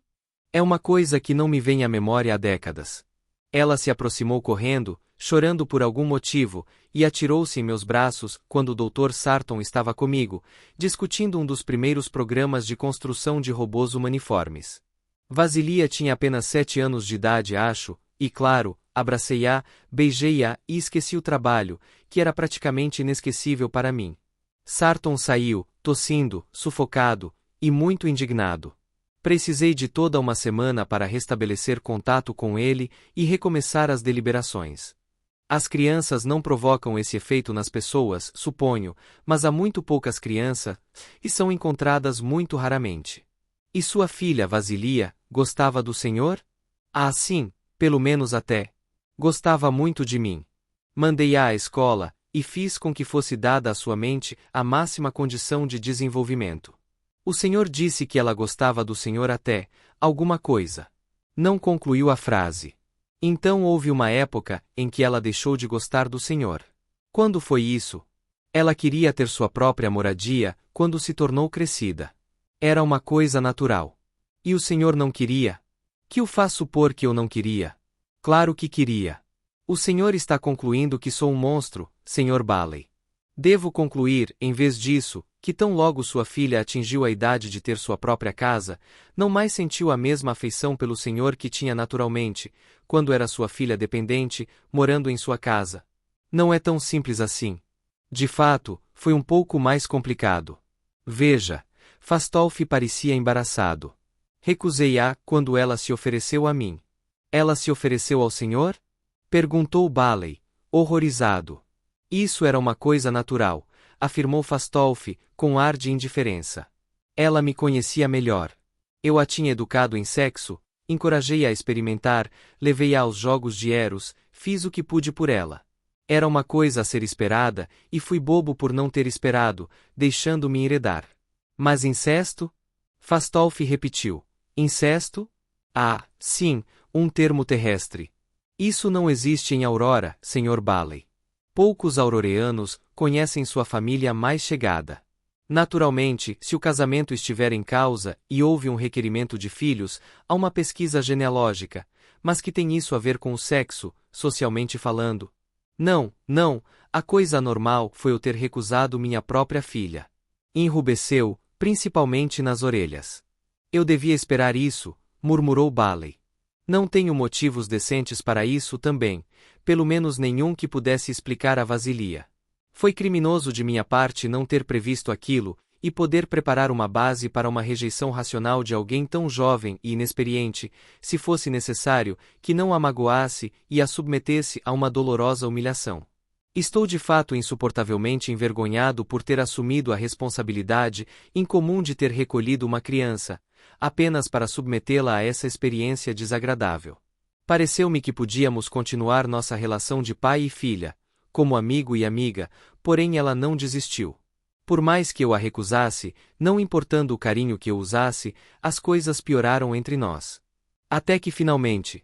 É uma coisa que não me vem à memória há décadas. Ela se aproximou correndo, chorando por algum motivo, e atirou-se em meus braços quando o Dr. Sarton estava comigo, discutindo um dos primeiros programas de construção de robôs humaniformes. Vasilia tinha apenas 7 anos de idade, acho, e claro, abracei-a, beijei-a e esqueci o trabalho, que era praticamente inesquecível para mim. Sarton saiu, tossindo, sufocado, e muito indignado. Precisei de toda uma semana para restabelecer contato com ele e recomeçar as deliberações. As crianças não provocam esse efeito nas pessoas, suponho, mas há muito poucas crianças, e são encontradas muito raramente. E sua filha, Vasilia, gostava do senhor? Ah, sim, pelo menos até. Gostava muito de mim. Mandei-a à escola, e fiz com que fosse dada à sua mente a máxima condição de desenvolvimento. O senhor disse que ela gostava do senhor até, alguma coisa. Não concluiu a frase. Então houve uma época em que ela deixou de gostar do senhor. Quando foi isso? Ela queria ter sua própria moradia, quando se tornou crescida. Era uma coisa natural. E o senhor não queria? Que o faz supor que eu não queria? Claro que queria. O senhor está concluindo que sou um monstro, Sr. Bailey. Devo concluir, em vez disso, que tão logo sua filha atingiu a idade de ter sua própria casa, não mais sentiu a mesma afeição pelo senhor que tinha naturalmente, quando era sua filha dependente, morando em sua casa. Não é tão simples assim. De fato, foi um pouco mais complicado. Veja, Fastolf parecia embaraçado. Recusei-a quando ela se ofereceu a mim. Ela se ofereceu ao senhor? Perguntou Bailey, horrorizado. Isso era uma coisa natural, afirmou Fastolf, com ar de indiferença. Ela me conhecia melhor. Eu a tinha educado em sexo, encorajei-a a experimentar, levei-a aos jogos de Eros, fiz o que pude por ela. Era uma coisa a ser esperada, e fui bobo por não ter esperado, deixando-me enredar. Mas incesto? Fastolf repetiu. Incesto? Ah, sim, um termo terrestre. Isso não existe em Aurora, Sr. Bailey. Poucos auroreanos conhecem sua família mais chegada. Naturalmente, se o casamento estiver em causa e houve um requerimento de filhos, há uma pesquisa genealógica, mas que tem isso a ver com o sexo, socialmente falando? Não, a coisa anormal foi eu ter recusado minha própria filha. Enrubesceu, principalmente nas orelhas. Eu devia esperar isso, murmurou Bailey. Não tenho motivos decentes para isso também, pelo menos nenhum que pudesse explicar a Vasilia. Foi criminoso de minha parte não ter previsto aquilo, e poder preparar uma base para uma rejeição racional de alguém tão jovem e inexperiente, se fosse necessário, que não a magoasse e a submetesse a uma dolorosa humilhação. Estou de fato insuportavelmente envergonhado por ter assumido a responsabilidade incomum de ter recolhido uma criança, apenas para submetê-la a essa experiência desagradável. Pareceu-me que podíamos continuar nossa relação de pai e filha, como amigo e amiga, porém ela não desistiu. Por mais que eu a recusasse, não importando o carinho que eu usasse, as coisas pioraram entre nós. Até que finalmente,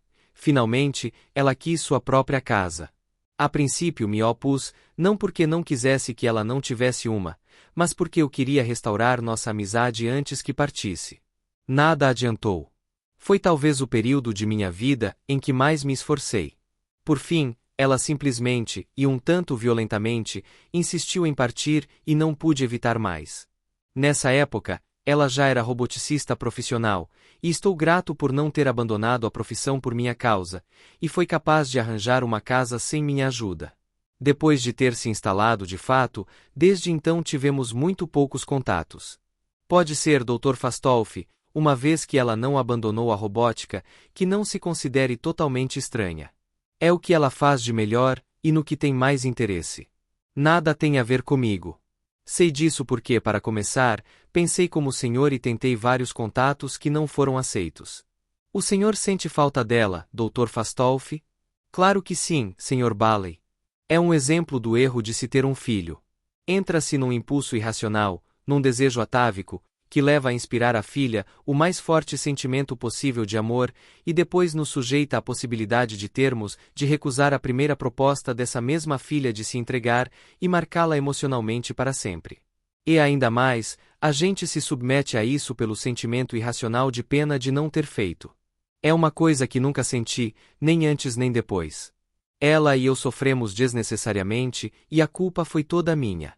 ela quis sua própria casa. A princípio me opus, não porque não quisesse que ela não tivesse uma, mas porque eu queria restaurar nossa amizade antes que partisse. Nada adiantou. Foi talvez o período de minha vida em que mais me esforcei. Por fim, ela simplesmente, e um tanto violentamente, insistiu em partir e não pude evitar mais. Nessa época, ela já era roboticista profissional, e estou grato por não ter abandonado a profissão por minha causa, e foi capaz de arranjar uma casa sem minha ajuda. Depois de ter se instalado de fato, desde então tivemos muito poucos contatos. Pode ser, Dr. Fastolf, uma vez que ela não abandonou a robótica, que não se considere totalmente estranha. É o que ela faz de melhor, e no que tem mais interesse. Nada tem a ver comigo. Sei disso porque, para começar, pensei como o senhor e tentei vários contatos que não foram aceitos. O senhor sente falta dela, Dr. Fastolf? Claro que sim, Sr. Bailey. É um exemplo do erro de se ter um filho. Entra-se num impulso irracional, num desejo atávico, que leva a inspirar à filha o mais forte sentimento possível de amor, e depois nos sujeita à possibilidade de recusar a primeira proposta dessa mesma filha de se entregar e marcá-la emocionalmente para sempre. E ainda mais, a gente se submete a isso pelo sentimento irracional de pena de não ter feito. É uma coisa que nunca senti, nem antes nem depois. Ela e eu sofremos desnecessariamente, e a culpa foi toda minha.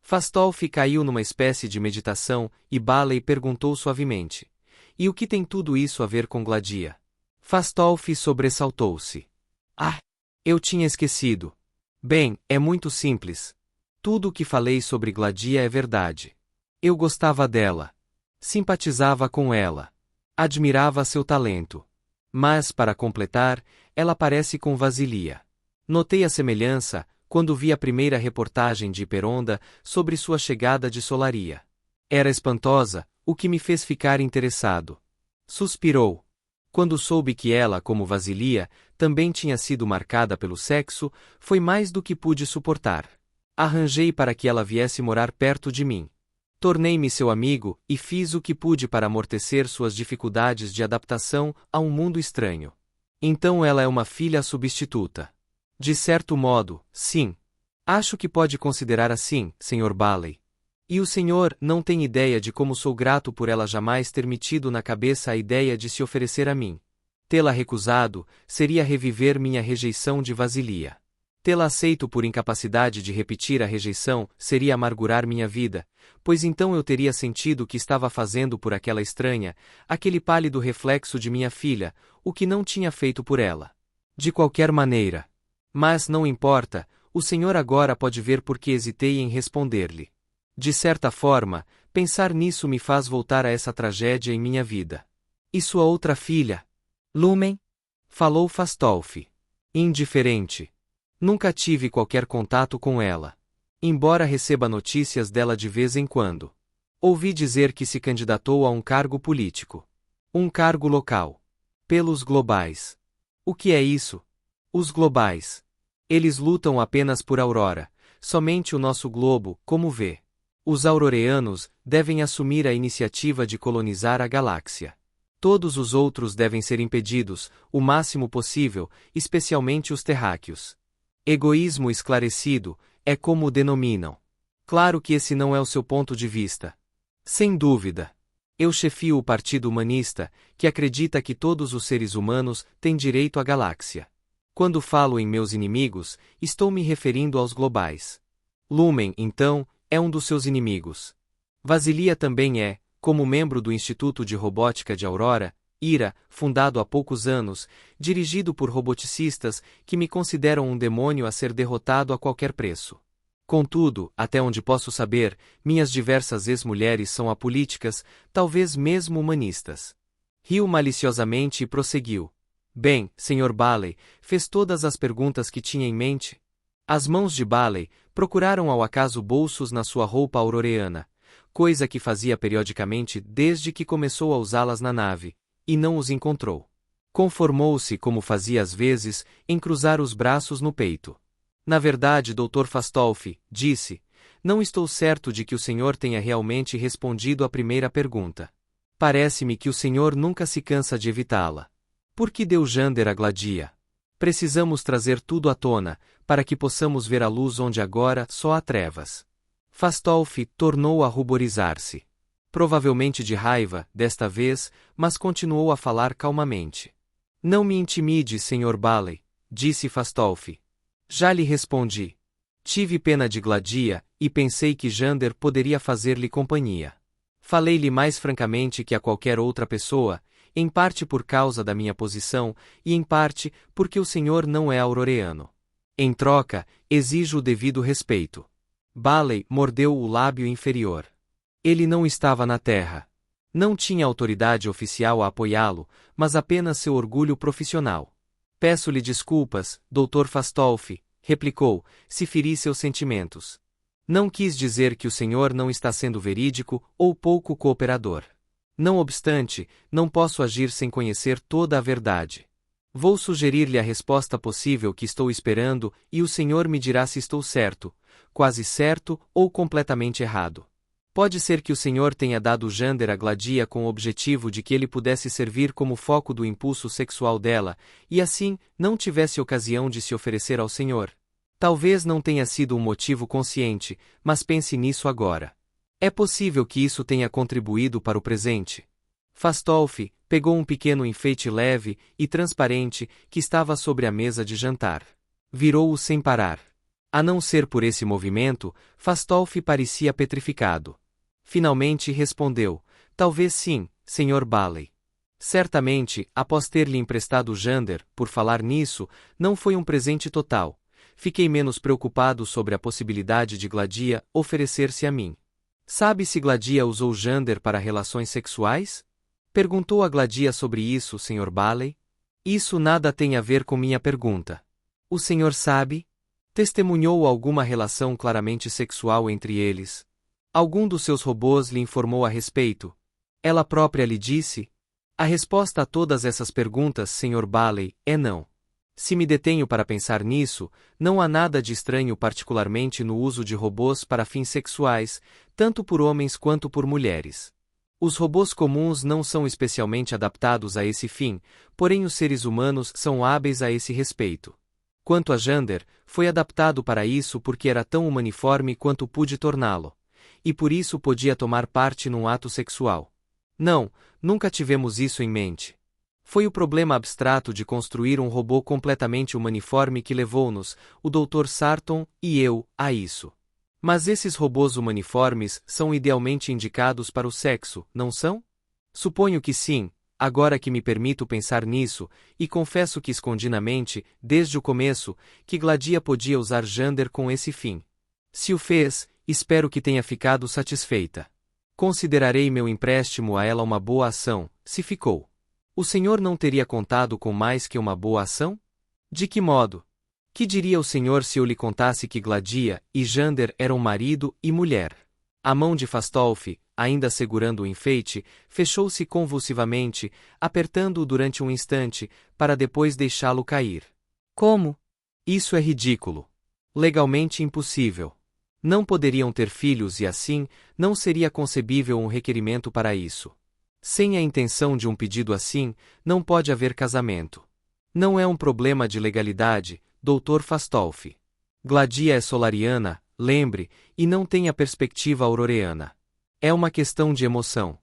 Fastolf caiu numa espécie de meditação, e Bailey perguntou suavemente: "E o que tem tudo isso a ver com Gladia?" Fastolf sobressaltou-se. "Ah! Eu tinha esquecido. Bem, é muito simples. Tudo o que falei sobre Gladia é verdade. Eu gostava dela. Simpatizava com ela. Admirava seu talento. Mas, para completar, ela parece com Vasilia. Notei a semelhança quando vi a primeira reportagem de Hiperonda sobre sua chegada de Solaria. Era espantosa, o que me fez ficar interessado." Suspirou. Quando soube que ela, como Vasilia, também tinha sido marcada pelo sexo, foi mais do que pude suportar. Arranjei para que ela viesse morar perto de mim. Tornei-me seu amigo e fiz o que pude para amortecer suas dificuldades de adaptação a um mundo estranho. Então ela é uma filha substituta. De certo modo, sim. Acho que pode considerar assim, Sr. Bailey. E o senhor não tem ideia de como sou grato por ela jamais ter metido na cabeça a ideia de se oferecer a mim. Tê-la recusado seria reviver minha rejeição de Vasilia. Tê-la aceito por incapacidade de repetir a rejeição seria amargurar minha vida, pois então eu teria sentido o que estava fazendo por aquela estranha, aquele pálido reflexo de minha filha, o que não tinha feito por ela. De qualquer maneira. Mas não importa, o senhor agora pode ver por que hesitei em responder-lhe. De certa forma, pensar nisso me faz voltar a essa tragédia em minha vida. E sua outra filha? Lumen? Falou Fastolf. Indiferente. Nunca tive qualquer contato com ela. Embora receba notícias dela de vez em quando. Ouvi dizer que se candidatou a um cargo político. Um cargo local. Pelos globais. O que é isso? Os globais. Eles lutam apenas por Aurora, somente o nosso globo, como vê. Os auroreanos devem assumir a iniciativa de colonizar a galáxia. Todos os outros devem ser impedidos, o máximo possível, especialmente os terráqueos. Egoísmo esclarecido, é como o denominam. Claro que esse não é o seu ponto de vista. Sem dúvida. Eu chefio o Partido Humanista, que acredita que todos os seres humanos têm direito à galáxia. Quando falo em meus inimigos, estou me referindo aos globais. Lumen, então, é um dos seus inimigos. Vasilia também é, como membro do Instituto de Robótica de Aurora, IRA, fundado há poucos anos, dirigido por roboticistas que me consideram um demônio a ser derrotado a qualquer preço. Contudo, até onde posso saber, minhas diversas ex-mulheres são apolíticas, talvez mesmo humanistas. Riu maliciosamente e prosseguiu. Bem, Sr. Bailey, fez todas as perguntas que tinha em mente? As mãos de Bailey procuraram ao acaso bolsos na sua roupa auroreana, coisa que fazia periodicamente desde que começou a usá-las na nave, e não os encontrou. Conformou-se, como fazia às vezes, em cruzar os braços no peito. Na verdade, Dr. Fastolf, disse, não estou certo de que o senhor tenha realmente respondido à primeira pergunta. Parece-me que o senhor nunca se cansa de evitá-la. Por que deu Jander a Gladia? Precisamos trazer tudo à tona, para que possamos ver a luz onde agora só há trevas. Fastolf tornou a ruborizar-se. Provavelmente de raiva, desta vez, mas continuou a falar calmamente. Não me intimide, Sr. Bailey, disse Fastolf. Já lhe respondi. Tive pena de Gladia, e pensei que Jander poderia fazer-lhe companhia. Falei-lhe mais francamente que a qualquer outra pessoa, em parte por causa da minha posição, e em parte porque o senhor não é auroreano. Em troca, exijo o devido respeito. Bailey mordeu o lábio inferior. Ele não estava na terra. Não tinha autoridade oficial a apoiá-lo, mas apenas seu orgulho profissional. Peço-lhe desculpas, Dr. Fastolf, replicou, se feri seus sentimentos. Não quis dizer que o senhor não está sendo verídico ou pouco cooperador. Não obstante, não posso agir sem conhecer toda a verdade. Vou sugerir-lhe a resposta possível que estou esperando e o senhor me dirá se estou certo, quase certo ou completamente errado. Pode ser que o senhor tenha dado Jander a Gladia com o objetivo de que ele pudesse servir como foco do impulso sexual dela, e assim, não tivesse ocasião de se oferecer ao senhor. Talvez não tenha sido um motivo consciente, mas pense nisso agora. É possível que isso tenha contribuído para o presente. Fastolf pegou um pequeno enfeite leve e transparente que estava sobre a mesa de jantar. Virou-o sem parar. A não ser por esse movimento, Fastolf parecia petrificado. Finalmente respondeu, talvez sim, Sr. Bailey. Certamente, após ter-lhe emprestado Jander, por falar nisso, não foi um presente total. Fiquei menos preocupado sobre a possibilidade de Gladia oferecer-se a mim. Sabe se Gladia usou Jander para relações sexuais? Perguntou a Gladia sobre isso, Sr. Bailey? Isso nada tem a ver com minha pergunta. O senhor sabe? Testemunhou alguma relação claramente sexual entre eles? Algum dos seus robôs lhe informou a respeito? Ela própria lhe disse? A resposta a todas essas perguntas, Sr. Bailey, é não. Se me detenho para pensar nisso, não há nada de estranho particularmente no uso de robôs para fins sexuais, tanto por homens quanto por mulheres. Os robôs comuns não são especialmente adaptados a esse fim, porém os seres humanos são hábeis a esse respeito. Quanto a Jander, foi adaptado para isso porque era tão humaniforme quanto pude torná-lo. E por isso podia tomar parte num ato sexual. Não, nunca tivemos isso em mente. Foi o problema abstrato de construir um robô completamente humaniforme que levou-nos, o Dr. Sarton e eu, a isso. Mas esses robôs humaniformes são idealmente indicados para o sexo, não são? Suponho que sim, agora que me permito pensar nisso, e confesso que escondi na mente, desde o começo, que Gladia podia usar Jander com esse fim. Se o fez, espero que tenha ficado satisfeita. Considerarei meu empréstimo a ela uma boa ação, se ficou. O senhor não teria contado com mais que uma boa ação? De que modo? Que diria o senhor se eu lhe contasse que Gladia e Jander eram marido e mulher? A mão de Fastolf, ainda segurando o enfeite, fechou-se convulsivamente, apertando-o durante um instante, para depois deixá-lo cair. Como? Isso é ridículo. Legalmente impossível. Não poderiam ter filhos e assim, não seria concebível um requerimento para isso. Sem a intenção de um pedido assim, não pode haver casamento. Não é um problema de legalidade, Dr. Fastolf. Gladia é solariana, lembre, e não tem a perspectiva auroreana. É uma questão de emoção.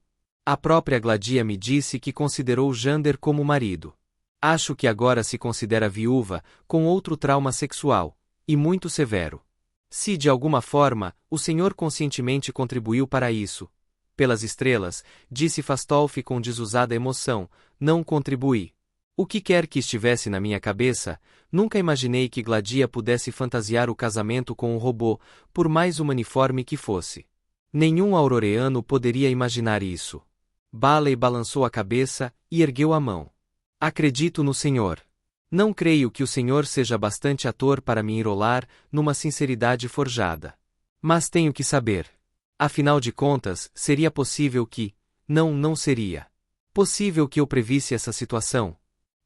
A própria Gladia me disse que considerou Jander como marido. Acho que agora se considera viúva, com outro trauma sexual, e muito severo. Se de alguma forma, o senhor conscientemente contribuiu para isso. Pelas estrelas, disse Fastolf com desusada emoção, não contribuí. O que quer que estivesse na minha cabeça, nunca imaginei que Gladia pudesse fantasiar o casamento com um robô, por mais humaniforme que fosse. Nenhum auroreano poderia imaginar isso. Bailey balançou a cabeça e ergueu a mão. Acredito no senhor. Não creio que o senhor seja bastante ator para me enrolar numa sinceridade forjada. Mas tenho que saber. Afinal de contas, seria possível que... Não seria possível que eu previsse essa situação.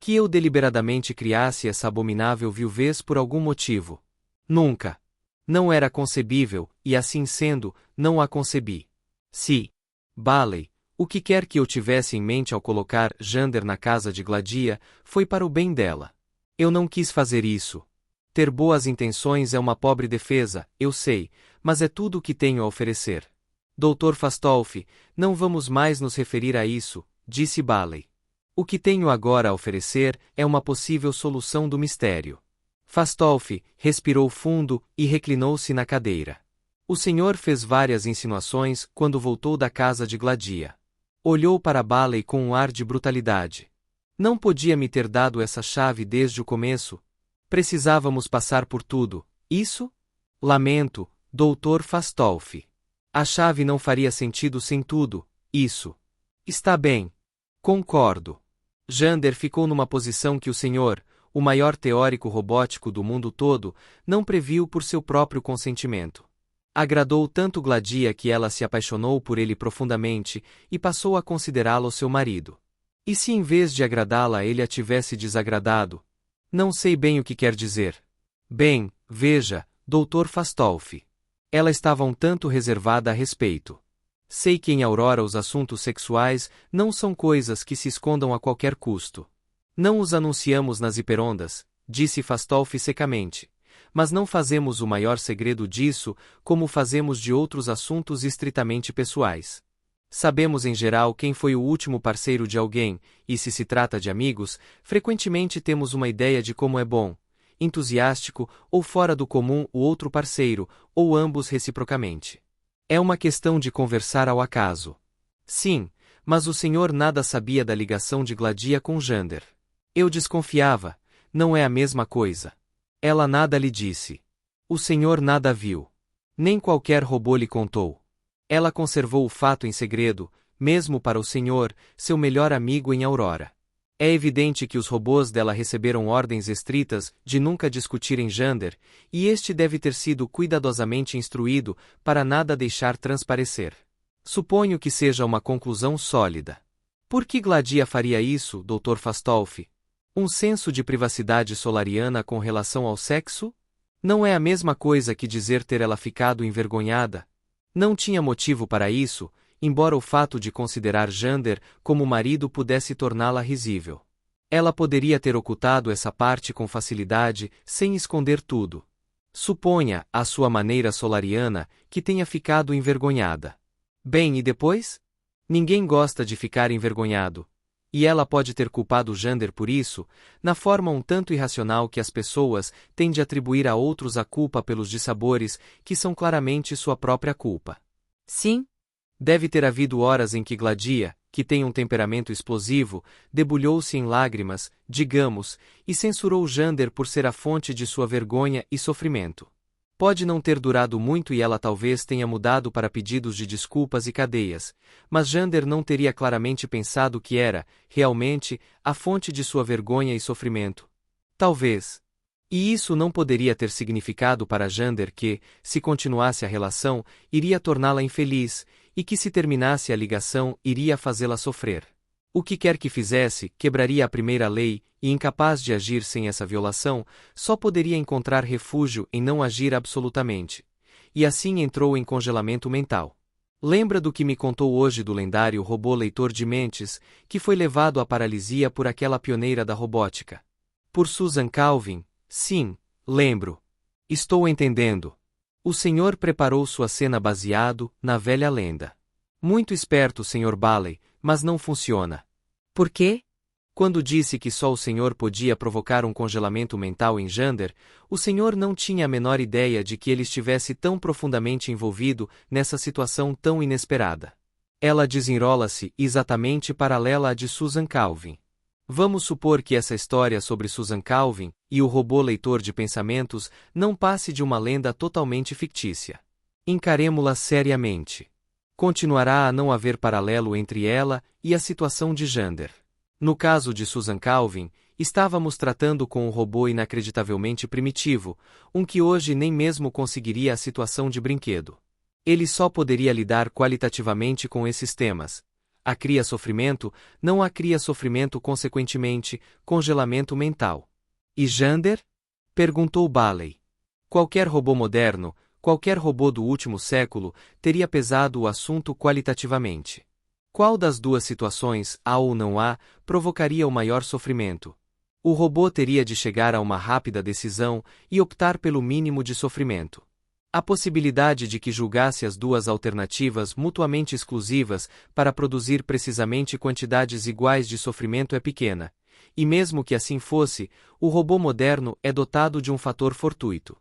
Que eu deliberadamente criasse essa abominável viuvez por algum motivo. Nunca. Não era concebível, e assim sendo, não a concebi. Se Bailey, o que quer que eu tivesse em mente ao colocar Jander na casa de Gladia, foi para o bem dela. Eu não quis fazer isso. Ter boas intenções é uma pobre defesa, eu sei, mas é tudo o que tenho a oferecer. Dr. Fastolf, não vamos mais nos referir a isso, disse Bailey. O que tenho agora a oferecer é uma possível solução do mistério. Fastolf respirou fundo e reclinou-se na cadeira. O senhor fez várias insinuações quando voltou da casa de Gladia. Olhou para Bailey com um ar de brutalidade. Não podia me ter dado essa chave desde o começo? Precisávamos passar por tudo, isso? Lamento, Dr. Fastolf. A chave não faria sentido sem tudo, isso. Está bem. Concordo. Jander ficou numa posição que o senhor, o maior teórico robótico do mundo todo, não previu por seu próprio consentimento. Agradou tanto Gladia que ela se apaixonou por ele profundamente e passou a considerá-lo seu marido. E se em vez de agradá-la ele a tivesse desagradado? Não sei bem o que quer dizer. Bem, veja, Dr. Fastolf. Ela estava um tanto reservada a respeito. Sei que em Aurora os assuntos sexuais não são coisas que se escondam a qualquer custo. Não os anunciamos nas hiperondas, disse Fastolf secamente. Mas não fazemos o maior segredo disso, como fazemos de outros assuntos estritamente pessoais. Sabemos em geral quem foi o último parceiro de alguém, e se trata de amigos, frequentemente temos uma ideia de como é bom, entusiástico ou fora do comum o outro parceiro, ou ambos reciprocamente. É uma questão de conversar ao acaso. Sim, mas o senhor nada sabia da ligação de Gladia com Jander. Eu desconfiava, não é a mesma coisa. Ela nada lhe disse. O senhor nada viu. Nem qualquer robô lhe contou. Ela conservou o fato em segredo, mesmo para o senhor, seu melhor amigo em Aurora. É evidente que os robôs dela receberam ordens estritas de nunca discutirem Jander, e este deve ter sido cuidadosamente instruído para nada deixar transparecer. Suponho que seja uma conclusão sólida. Por que Gladia faria isso, Dr. Fastolf? Um senso de privacidade solariana com relação ao sexo? Não é a mesma coisa que dizer ter ela ficado envergonhada. Não tinha motivo para isso, embora o fato de considerar Jander como marido pudesse torná-la risível. Ela poderia ter ocultado essa parte com facilidade, sem esconder tudo. Suponha, à sua maneira solariana, que tenha ficado envergonhada. Bem, e depois? Ninguém gosta de ficar envergonhado. E ela pode ter culpado Jander por isso, na forma um tanto irracional que as pessoas têm de atribuir a outros a culpa pelos dissabores que são claramente sua própria culpa. Sim. Deve ter havido horas em que Gladia, que tem um temperamento explosivo, debulhou-se em lágrimas, digamos, e censurou Jander por ser a fonte de sua vergonha e sofrimento. Pode não ter durado muito e ela talvez tenha mudado para pedidos de desculpas e cadeias, mas Jander não teria claramente pensado que era, realmente, a fonte de sua vergonha e sofrimento. Talvez. E isso não poderia ter significado para Jander que, se continuasse a relação, iria torná-la infeliz, e que se terminasse a ligação, iria fazê-la sofrer. O que quer que fizesse, quebraria a primeira lei, e incapaz de agir sem essa violação, só poderia encontrar refúgio em não agir absolutamente. E assim entrou em congelamento mental. Lembra do que me contou hoje do lendário robô leitor de mentes, que foi levado à paralisia por aquela pioneira da robótica? Por Susan Calvin? Sim, lembro. Estou entendendo. O senhor preparou sua cena baseado na velha lenda. Muito esperto, Sr. Bailey, mas não funciona. Por quê? Quando disse que só o senhor podia provocar um congelamento mental em Jander, o senhor não tinha a menor ideia de que ele estivesse tão profundamente envolvido nessa situação tão inesperada. Ela desenrola-se exatamente paralela à de Susan Calvin. Vamos supor que essa história sobre Susan Calvin e o robô leitor de pensamentos não passe de uma lenda totalmente fictícia. Encaremo-la seriamente. Continuará a não haver paralelo entre ela e a situação de Jander. No caso de Susan Calvin, Estávamos tratando com um robô inacreditavelmente primitivo, um que hoje nem mesmo conseguiria a situação de brinquedo. Ele só poderia lidar qualitativamente com esses temas. A cria sofrimento, não a cria sofrimento consequentemente, congelamento mental. E Jander? Perguntou Bailey. Qualquer robô moderno, qualquer robô do último século, teria pesado o assunto qualitativamente. Qual das duas situações, há ou não há, provocaria o maior sofrimento? O robô teria de chegar a uma rápida decisão e optar pelo mínimo de sofrimento. A possibilidade de que julgasse as duas alternativas mutuamente exclusivas para produzir precisamente quantidades iguais de sofrimento é pequena, e mesmo que assim fosse, o robô moderno é dotado de um fator fortuito.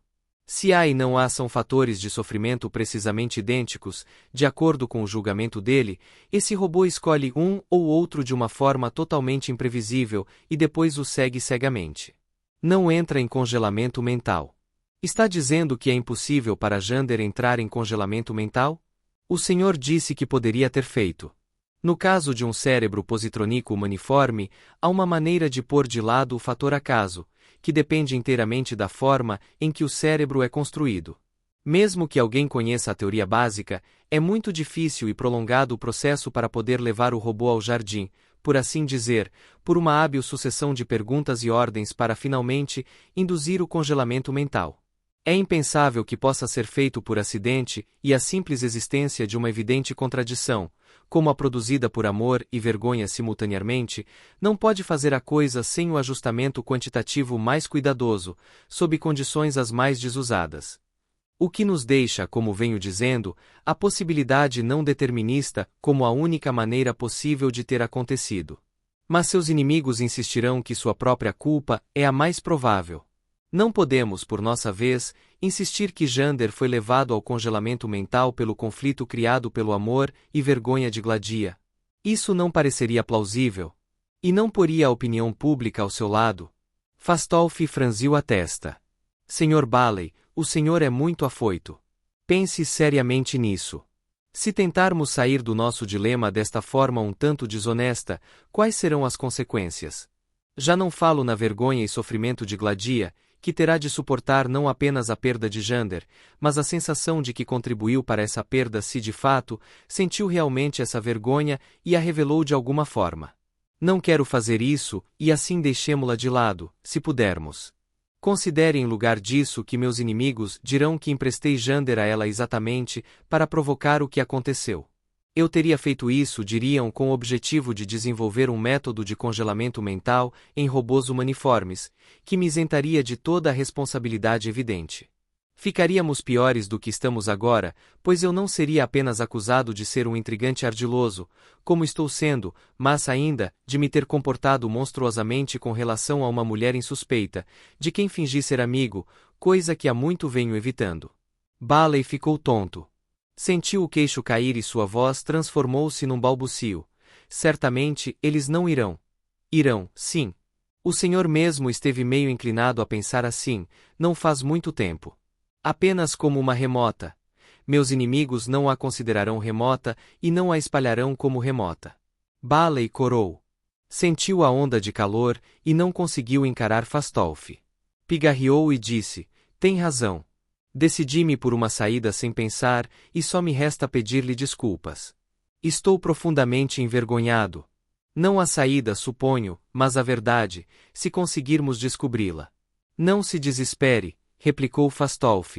Se há e não há são fatores de sofrimento precisamente idênticos, de acordo com o julgamento dele, esse robô escolhe um ou outro de uma forma totalmente imprevisível e depois o segue cegamente. Não entra em congelamento mental. Está dizendo que é impossível para Jander entrar em congelamento mental? O senhor disse que poderia ter feito. No caso de um cérebro positrônico humaniforme, há uma maneira de pôr de lado o fator acaso, que depende inteiramente da forma em que o cérebro é construído. Mesmo que alguém conheça a teoria básica, é muito difícil e prolongado o processo para poder levar o robô ao jardim, por assim dizer, por uma hábil sucessão de perguntas e ordens para finalmente induzir o congelamento mental. É impensável que possa ser feito por acidente e a simples existência de uma evidente contradição, como a produzida por amor e vergonha simultaneamente, não pode fazer a coisa sem o ajustamento quantitativo mais cuidadoso, sob condições as mais desusadas. O que nos deixa, como venho dizendo, a possibilidade não determinista como a única maneira possível de ter acontecido. Mas seus inimigos insistirão que sua própria culpa é a mais provável. Não podemos, por nossa vez, insistir que Jander foi levado ao congelamento mental pelo conflito criado pelo amor e vergonha de Gladia. Isso não pareceria plausível. E não poria a opinião pública ao seu lado. Fastolf franziu a testa. Senhor Bailey, o senhor é muito afoito. Pense seriamente nisso. Se tentarmos sair do nosso dilema desta forma um tanto desonesta, quais serão as consequências? Já não falo na vergonha e sofrimento de Gladia, que terá de suportar não apenas a perda de Jander, mas a sensação de que contribuiu para essa perda se de fato sentiu realmente essa vergonha e a revelou de alguma forma. Não quero fazer isso, e assim deixemo-la de lado, se pudermos. Considere em lugar disso que meus inimigos dirão que emprestei Jander a ela exatamente para provocar o que aconteceu. Eu teria feito isso, diriam, com o objetivo de desenvolver um método de congelamento mental em robôs humaniformes, que me isentaria de toda a responsabilidade evidente. Ficaríamos piores do que estamos agora, pois eu não seria apenas acusado de ser um intrigante ardiloso, como estou sendo, mas ainda, de me ter comportado monstruosamente com relação a uma mulher insuspeita, de quem fingi ser amigo, coisa que há muito venho evitando. Bailey ficou tonto. Sentiu o queixo cair e sua voz transformou-se num balbucio. Certamente, eles não irão. Irão, sim. O senhor mesmo esteve meio inclinado a pensar assim, não faz muito tempo. Apenas como uma remota. Meus inimigos não a considerarão remota e não a espalharão como remota. Bailey corou. Sentiu a onda de calor e não conseguiu encarar Fastolf. Pigarreou e disse, tem razão. Decidi-me por uma saída sem pensar, e só me resta pedir-lhe desculpas. Estou profundamente envergonhado. Não a saída, suponho, mas a verdade, se conseguirmos descobri-la. Não se desespere, replicou Fastolf.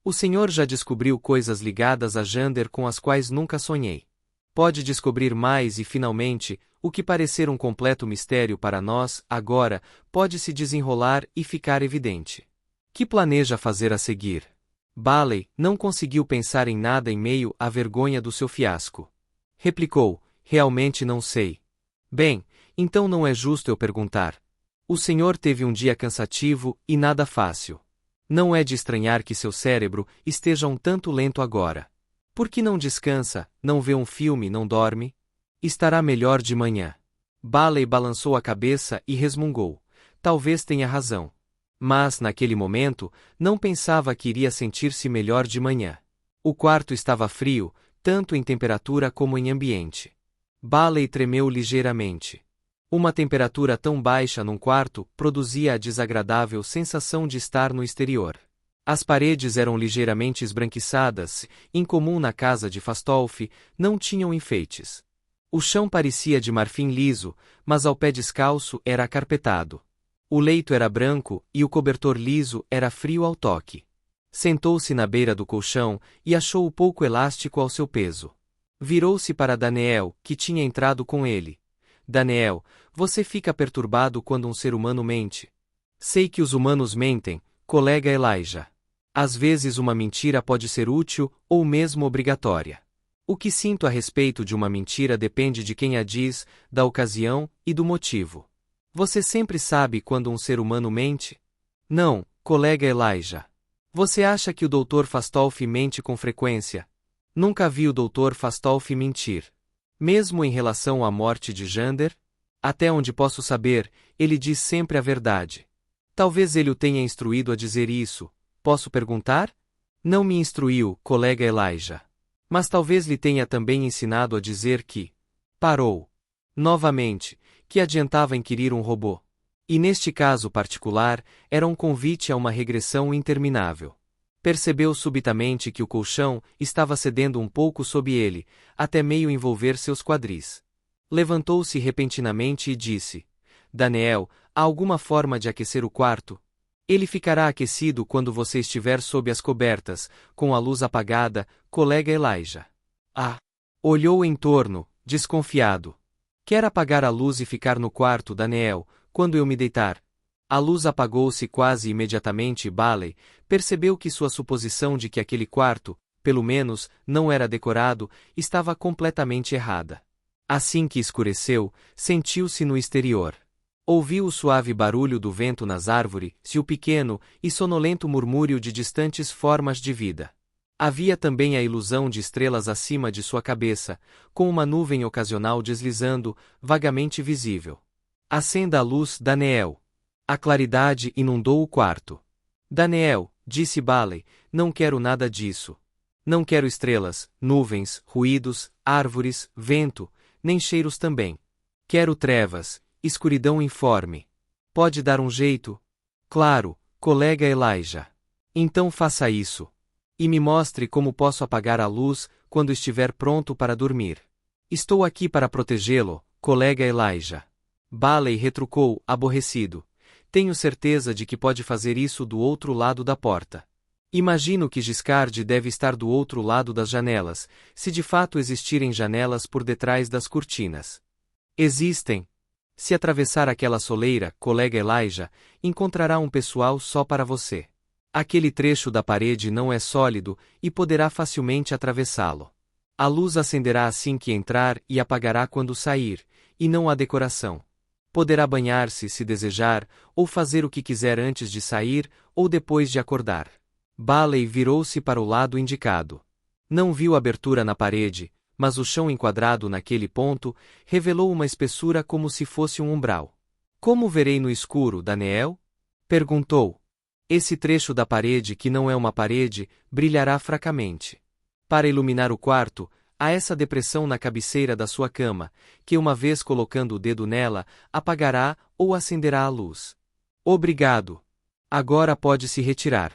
O senhor já descobriu coisas ligadas a Jander com as quais nunca sonhei. Pode descobrir mais e, finalmente, o que parecer um completo mistério para nós, agora, pode se desenrolar e ficar evidente. Que planeja fazer a seguir? Bailey não conseguiu pensar em nada em meio à vergonha do seu fiasco. Replicou, realmente não sei. Bem, então não é justo eu perguntar. O senhor teve um dia cansativo e nada fácil. Não é de estranhar que seu cérebro esteja um tanto lento agora. Por que não descansa, não vê um filme, não dorme? Estará melhor de manhã. Bailey balançou a cabeça e resmungou. Talvez tenha razão. Mas, naquele momento, não pensava que iria sentir-se melhor de manhã. O quarto estava frio, tanto em temperatura como em ambiente. Bailey tremeu ligeiramente. Uma temperatura tão baixa num quarto produzia a desagradável sensação de estar no exterior. As paredes eram ligeiramente esbranquiçadas, incomum na casa de Fastolf, não tinham enfeites. O chão parecia de marfim liso, mas ao pé descalço era acarpetado. O leito era branco e o cobertor liso era frio ao toque. Sentou-se na beira do colchão e achou-o pouco elástico ao seu peso. Virou-se para Daniel, que tinha entrado com ele. Daniel, você fica perturbado quando um ser humano mente. Sei que os humanos mentem, colega Elijah. Às vezes uma mentira pode ser útil ou mesmo obrigatória. O que sinto a respeito de uma mentira depende de quem a diz, da ocasião e do motivo. Você sempre sabe quando um ser humano mente? Não, colega Elijah. Você acha que o Dr. Fastolf mente com frequência? Nunca vi o Dr. Fastolf mentir. Mesmo em relação à morte de Jander? Até onde posso saber, ele diz sempre a verdade. Talvez ele o tenha instruído a dizer isso. Posso perguntar? Não me instruiu, colega Elijah. Mas talvez lhe tenha também ensinado a dizer que... Parou. Novamente, que adiantava inquirir um robô. E neste caso particular, era um convite a uma regressão interminável. Percebeu subitamente que o colchão estava cedendo um pouco sob ele, até meio envolver seus quadris. Levantou-se repentinamente e disse: Daniel, há alguma forma de aquecer o quarto? Ele ficará aquecido quando você estiver sob as cobertas, com a luz apagada, colega Elijah. Ah! Olhou em torno, desconfiado. Quer apagar a luz e ficar no quarto, Daniel, quando eu me deitar? A luz apagou-se quase imediatamente e Bailey percebeu que sua suposição de que aquele quarto, pelo menos, não era decorado, estava completamente errada. Assim que escureceu, sentiu-se no exterior. Ouviu o suave barulho do vento nas árvores e o pequeno e sonolento murmúrio de distantes formas de vida. Havia também a ilusão de estrelas acima de sua cabeça, com uma nuvem ocasional deslizando, vagamente visível. Acenda a luz, Daniel. A claridade inundou o quarto. Daniel, disse Bailey, não quero nada disso. Não quero estrelas, nuvens, ruídos, árvores, vento, nem cheiros também. Quero trevas, escuridão informe. Pode dar um jeito? Claro, colega Elijah. Então faça isso. E me mostre como posso apagar a luz quando estiver pronto para dormir. Estou aqui para protegê-lo, colega Elijah. Bailey retrucou, aborrecido. Tenho certeza de que pode fazer isso do outro lado da porta. Imagino que Giscard deve estar do outro lado das janelas, se de fato existirem janelas por detrás das cortinas. Existem. Se atravessar aquela soleira, colega Elijah, encontrará um pessoal só para você. Aquele trecho da parede não é sólido e poderá facilmente atravessá-lo. A luz acenderá assim que entrar e apagará quando sair, e não há decoração. Poderá banhar-se se desejar, ou fazer o que quiser antes de sair, ou depois de acordar. Bailey virou-se para o lado indicado. Não viu abertura na parede, mas o chão enquadrado naquele ponto revelou uma espessura como se fosse um umbral. Como verei no escuro, Daniel? Perguntou. Esse trecho da parede que não é uma parede, brilhará fracamente. Para iluminar o quarto, há essa depressão na cabeceira da sua cama, que uma vez colocando o dedo nela, apagará ou acenderá a luz. Obrigado. Agora pode se retirar.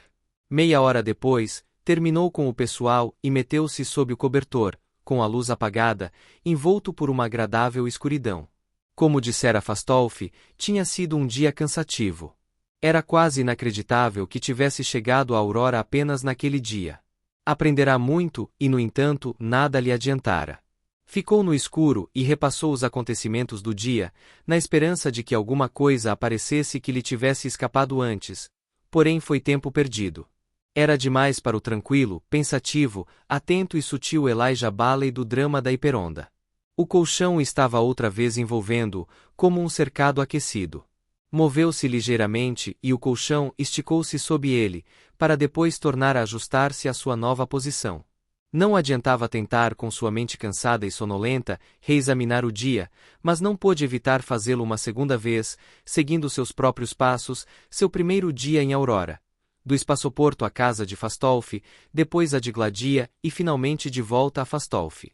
Meia hora depois, terminou com o pessoal e meteu-se sob o cobertor, com a luz apagada, envolto por uma agradável escuridão. Como dissera Fastolf, tinha sido um dia cansativo. Era quase inacreditável que tivesse chegado a aurora apenas naquele dia. Aprenderá muito, e no entanto, nada lhe adiantara. Ficou no escuro e repassou os acontecimentos do dia, na esperança de que alguma coisa aparecesse que lhe tivesse escapado antes. Porém foi tempo perdido. Era demais para o tranquilo, pensativo, atento e sutil Elijah Bailey do drama da Hiperonda. O colchão estava outra vez envolvendo-o, como um cercado aquecido. Moveu-se ligeiramente e o colchão esticou-se sob ele, para depois tornar a ajustar-se à sua nova posição. Não adiantava tentar com sua mente cansada e sonolenta reexaminar o dia, mas não pôde evitar fazê-lo uma segunda vez, seguindo seus próprios passos, seu primeiro dia em Aurora. Do espaçoporto à casa de Fastolf, depois a de Gladia e finalmente de volta a Fastolf.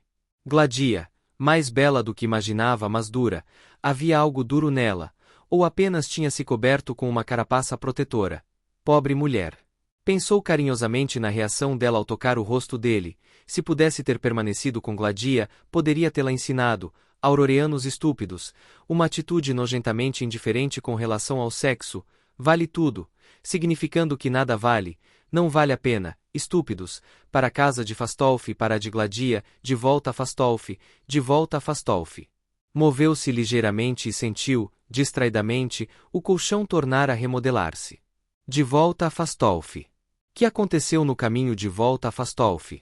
Gladia, Mais bela do que imaginava, mas dura. Havia algo duro nela, ou apenas tinha se coberto com uma carapaça protetora. Pobre mulher. Pensou carinhosamente na reação dela ao tocar o rosto dele. Se pudesse ter permanecido com Gladia, poderia tê-la ensinado, auroreanos estúpidos, uma atitude nojentamente indiferente com relação ao sexo, vale tudo, significando que nada vale, não vale a pena, estúpidos, para a casa de Fastolf e para a de Gladia, de volta a Fastolf, de volta a Fastolf. Moveu-se ligeiramente e sentiu, distraidamente, o colchão tornar a remodelar-se. De volta a Fastolf. Que aconteceu no caminho de volta a Fastolf?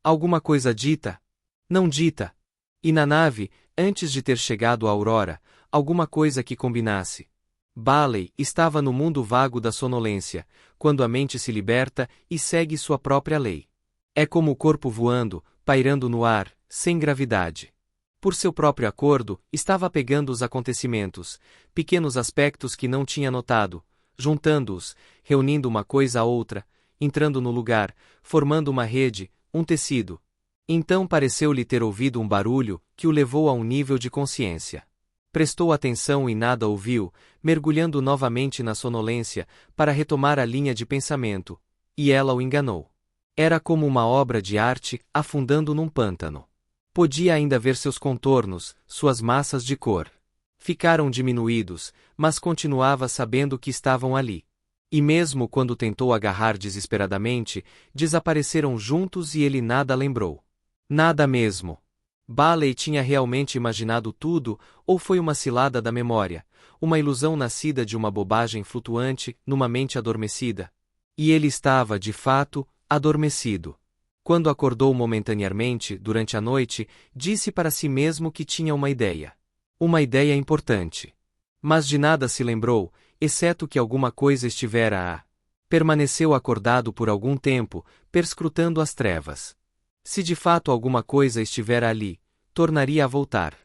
Alguma coisa dita? Não dita. E na nave, antes de ter chegado a Aurora, alguma coisa que combinasse. Bailey estava no mundo vago da sonolência, quando a mente se liberta e segue sua própria lei. É como o corpo voando, pairando no ar, sem gravidade. Por seu próprio acordo, estava pegando os acontecimentos, pequenos aspectos que não tinha notado, juntando-os, reunindo uma coisa a outra, entrando no lugar, formando uma rede, um tecido. Então pareceu-lhe ter ouvido um barulho que o levou a um nível de consciência. Prestou atenção e nada ouviu, mergulhando novamente na sonolência, para retomar a linha de pensamento, e ela o enganou. Era como uma obra de arte afundando num pântano. Podia ainda ver seus contornos, suas massas de cor. Ficaram diminuídos, mas continuava sabendo que estavam ali. E mesmo quando tentou agarrar desesperadamente, desapareceram juntos e ele nada lembrou. Nada mesmo. Bailey tinha realmente imaginado tudo, ou foi uma cilada da memória, uma ilusão nascida de uma bobagem flutuante, numa mente adormecida? E ele estava, de fato, adormecido. Quando acordou momentaneamente, durante a noite, disse para si mesmo que tinha uma ideia. Uma ideia importante. Mas de nada se lembrou, exceto que alguma coisa estivera a. Permaneceu acordado por algum tempo, perscrutando as trevas. Se de fato alguma coisa estivera ali, tornaria a voltar.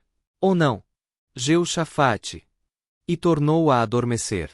Ou não? Jeoshafate. E tornou a adormecer.